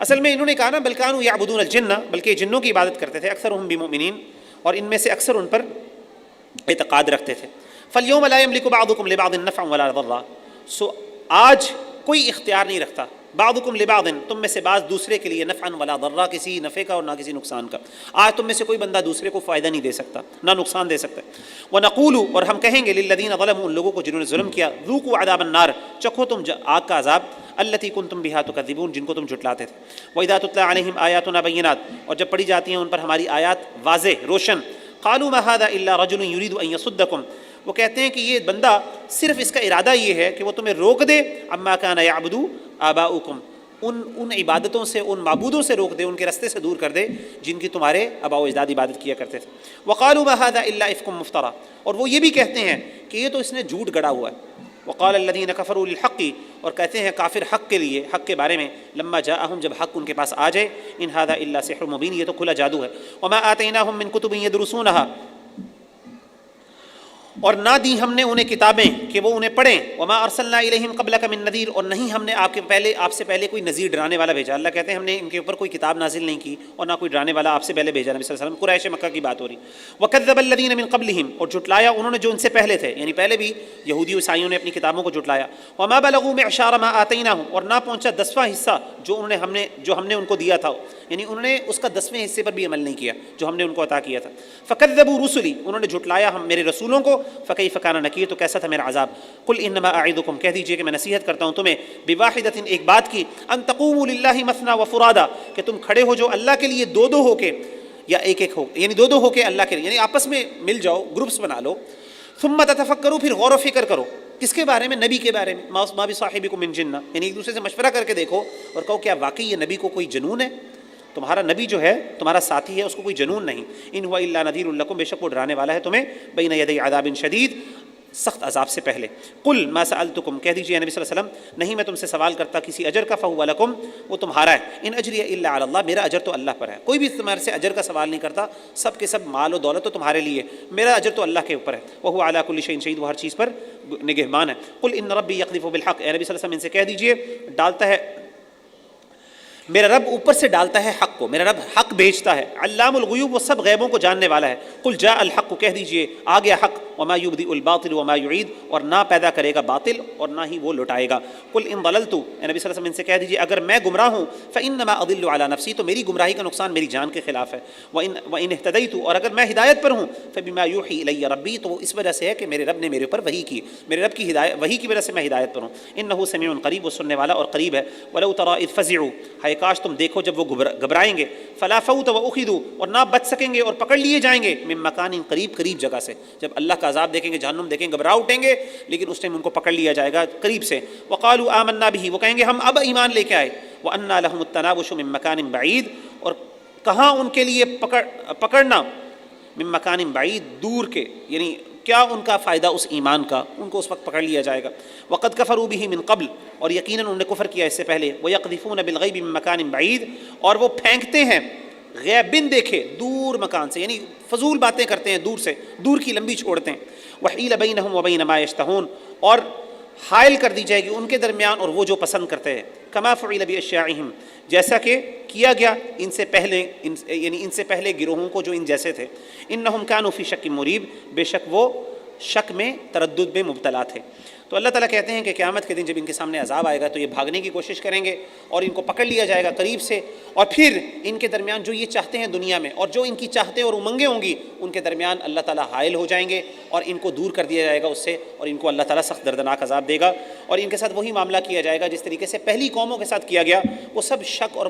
اصل میں انہوں نے کہا نا بل کانوا یعبدون الجن، بلکہ یہ جنوں کی عبادت کرتے تھے، اکثرهم بمؤمنین، اور ان میں سے اکثر ان پر اعتقاد رکھتے تھے۔ فالیوم لا یملک بعضکم لبعض نفعا ولا ضرا، سو آج کوئی اختیار نہیں رکھتا، بعضکم لبعض، تم میں سے بعض دوسرے کے لیے، نفعا ولا ضرا، کسی نفع کا اور نہ کسی نقصان کا۔ آج تم میں سے کوئی بندہ دوسرے کو فائدہ نہیں دے سکتا، نہ نقصان دے سکتا۔ ونقول، اور ہم کہیں گے للذین ظلموا، ان لوگوں کو جنہوں نے ظلم کیا، ذوقوا عذاب النار، چکھو تم آگ کا عذاب، التی کنتم بہا تکذبون، جن کو تم جھٹلاتے تھے۔ وَإِذَا تُتْلَىٰ عَلَيْهِمْ آیاتنا بینات، اور جب پڑھی جاتی ہیں ان پر ہماری آیات واضح روشن، قالوا ما هذا الا رجل يريد ان يصدكم، وہ کہتے ہیں کہ یہ بندہ صرف اس کا ارادہ یہ ہے کہ وہ تمہیں روک دے، اما كان يعبد آباؤكم، ان عبادتوں سے، ان معبودوں سے روک دے، ان کے رستے سے دور کر دے جن کی تمہارے آباء و اجداد عبادت کیا کرتے تھے۔ وقالوا ما هذا الا افك مفترى، اور وہ یہ بھی کہتے ہیں کہ یہ تو اس نے جھوٹ گڑا ہوا ہے، وقال الذین کفروا للحق، اور کہتے ہیں کافر حق کے لیے، حق کے بارے میں، لما جاءہم، جب حق ان کے پاس آ جائے، ان ھذا الا سحر مبین، یہ تو کھلا جادو ہے، وما آتیناہم من کتب یدرسونھا، اور نہ دی ہم نے انہیں کتابیں کہ وہ انہیں پڑھیں، وما ارسلنا الیہم قبلک من نذیر، اور نہیں ہم نے آپ سے پہلے کوئی نذیر ڈرانے والا بھیجا۔ اللہ کہتے ہیں ہم نے ان کے اوپر کوئی کتاب نازل نہیں کی اور نہ کوئی ڈرانے والا آپ سے پہلے بھیجا۔ نبی صلی اللہ علیہ وسلم قریش مکہ کی بات ہو رہی۔ وکذب الذین من قبلہم، اور جھٹلایا انہوں نے جو ان سے پہلے تھے، یعنی پہلے بھی یہودی عیسائیوں نے اپنی کتابوں کو جھٹلایا۔ وما بلغوا معشار ما آتیناہم، اور نہ پہنچا 10واں حصہ جو ہم نے ان کو دیا تھا، یعنی انہوں نے اس کا 10ویں حصے پر بھی عمل نہیں کیا جو ہم نے ان کو عطا کیا تھا۔ فکذبوا رسلی، انہوں نے جھٹلایا ہم میرے رسولوں کو، فکیف کان نکیر، تو کیسا تھا میرا عذاب۔ قل انما اعظکم، کہہ دیجئے کہ میں نصیحت کرتا ہوں تمہیں، بواحدۃ، ایک بات کی، ان تقوموا للہ مثنی وفرادا، کہ تم کھڑے ہو جو اللہ کے لیے دو دو ہو کے، یا ایک ایک ہو، یعنی دو دو ہو کے اللہ کے لیے، یعنی آپس میں مل جاؤ، گروپس بنا لو، ثم تتفکروا، پھر غور و فکر کرو، کس کے بارے میں؟ نبی کے بارے میں، ما بصاحبکم من جنہ، یعنی ایک دوسرے سے مشورہ کر کے دیکھو اور کہو کیا واقعی یہ نبی کو کوئی جنون ہے؟ تمہارا نبی جو ہے تمہارا ساتھی ہے، اس کو کوئی جنون نہیں۔ ان ہوا الا نذیر لکم، بے شک وہ ڈرانے والا ہے تمہیں، بین یدی عذاب شدید، سخت عذاب سے پہلے۔ قل ما سألتکم، کہہ دیجیے نبی صلی اللہ علیہ وسلم نہیں میں تم سے سوال کرتا کسی اجر کا، فہو لکم، وہ تمہارا ہے، ان اجری الا علی اللہ، میرا اجر تو اللہ پر ہے، کوئی بھی تمہارے سے اجر کا سوال نہیں کرتا، سب کے سب مال و دولت تو تمہارے لیے، میرا اجر تو اللہ کے اوپر ہے، وہو علی کل شیء شہید، وہ ہر چیز پر نگہبان ہے۔ قل ان ربی یقذف بالحق، اے نبی صلی اللہ علیہ وسلم ان سے کہہ دیجیے ڈالتا ہے میرا رب اوپر سے ڈالتا ہے حق کو، میرا رب حق بھیجتا ہے، علام الغیوب، وہ سب غیبوں کو جاننے والا ہے۔ قل جاء الحق، کہہ دیجئے آ گیا حق، وما یبدئ الباطل وما یعید، اور نہ پیدا کرے گا باطل اور نہ ہی وہ لٹائے گا۔ قل ان ضللت، اے نبی صلی اللہ علیہ وسلم ان سے کہہ دیجئے اگر میں گمراہ ہوں، فانما اضل علی نفسی، تو میری گمراہی کا نقصان میری جان کے خلاف ہے، وان اہتدیت، اور اگر میں ہدایت پر ہوں، فبما یوحی الی ربی، تو وہ اس وجہ سے ہے کہ میرے رب نے میرے اوپر وحی کی، میرے رب کی ہدایت، وحی کی وجہ سے میں ہدایت پر ہوں، انہ سمیع قریب، وہ سننے والا اور قریب ہے۔ ولو تری اذ فزعوا، ہے کاش تم دیکھو جب وہ گھبرائیں گے، فلا فوت واخذوا، اور نہ بچ سکیں گے اور پکڑ لیے جائیں گے، من مکان قریب، قریب جگہ سے، جب اللہ کا عذاب دیکھیں گے، جہنم دیکھیں گے، گھبرا اٹھیں گے، لیکن اس ٹائم ان کو پکڑ لیا جائے گا قریب سے۔ وقالوا آمنا به، وہ کہیں گے ہم اب ایمان لے کے آئے، وأنى لهم التناوش من مکان بعید، اور کہاں ان کے لیے پکڑنا، من مکان بعید، دور کے، یعنی کیا ان کا فائدہ اس ایمان کا، ان کو اس وقت پکڑ لیا جائے گا۔ وقد کفروا به من قبل، اور یقیناً انہوں نے کفر کیا اس سے پہلے، ويقذفون بالغیب من مکان بعید، اور وہ پھینکتے ہیں غیب بن دیکھے، دور مکان سے، یعنی فضول باتیں کرتے ہیں، دور سے، دور کی لمبی چھوڑتے ہیں۔ وحیل بینہم وبین ما یشتہون، اور حائل کر دی جائے گی ان کے درمیان اور وہ جو پسند کرتے ہیں، کما فعل باشیاعہم، جیسا کہ کیا گیا ان سے پہلے، یعنی ان سے پہلے گروہوں کو جو ان جیسے تھے، انہم کانوا فی شک مریب، بے شک وہ شک میں، تردد میں مبتلا تھے۔ تو اللہ تعالیٰ کہتے ہیں کہ قیامت کے دن جب ان کے سامنے عذاب آئے گا تو یہ بھاگنے کی کوشش کریں گے اور ان کو پکڑ لیا جائے گا قریب سے، اور پھر ان کے درمیان جو یہ چاہتے ہیں دنیا میں اور جو ان کی چاہتے اور امنگیں ہوں گی، ان کے درمیان اللہ تعالیٰ حائل ہو جائیں گے اور ان کو دور کر دیا جائے گا اس سے، اور ان کو اللہ تعالیٰ سخت دردناک عذاب دے گا، اور ان کے ساتھ وہی معاملہ کیا جائے گا جس طریقے سے پہلی قوموں کے ساتھ کیا گیا، وہ سب شک اور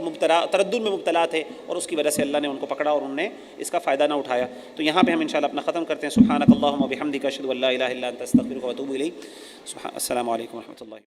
تردد میں مبتلا تھے، اور اس کی وجہ سے اللہ نے ان کو پکڑا اور انہوں نے اس کا فائدہ نہ اٹھایا۔ تو یہاں پہ ہم انشاءاللہ اپنا ختم کرتے ہیں۔ سبحانک اللہم و بحمدک، اشہد ان لا الہ الا انت، استغفرک و اتوب الیک۔ السلام علیکم و رحمۃ اللہ۔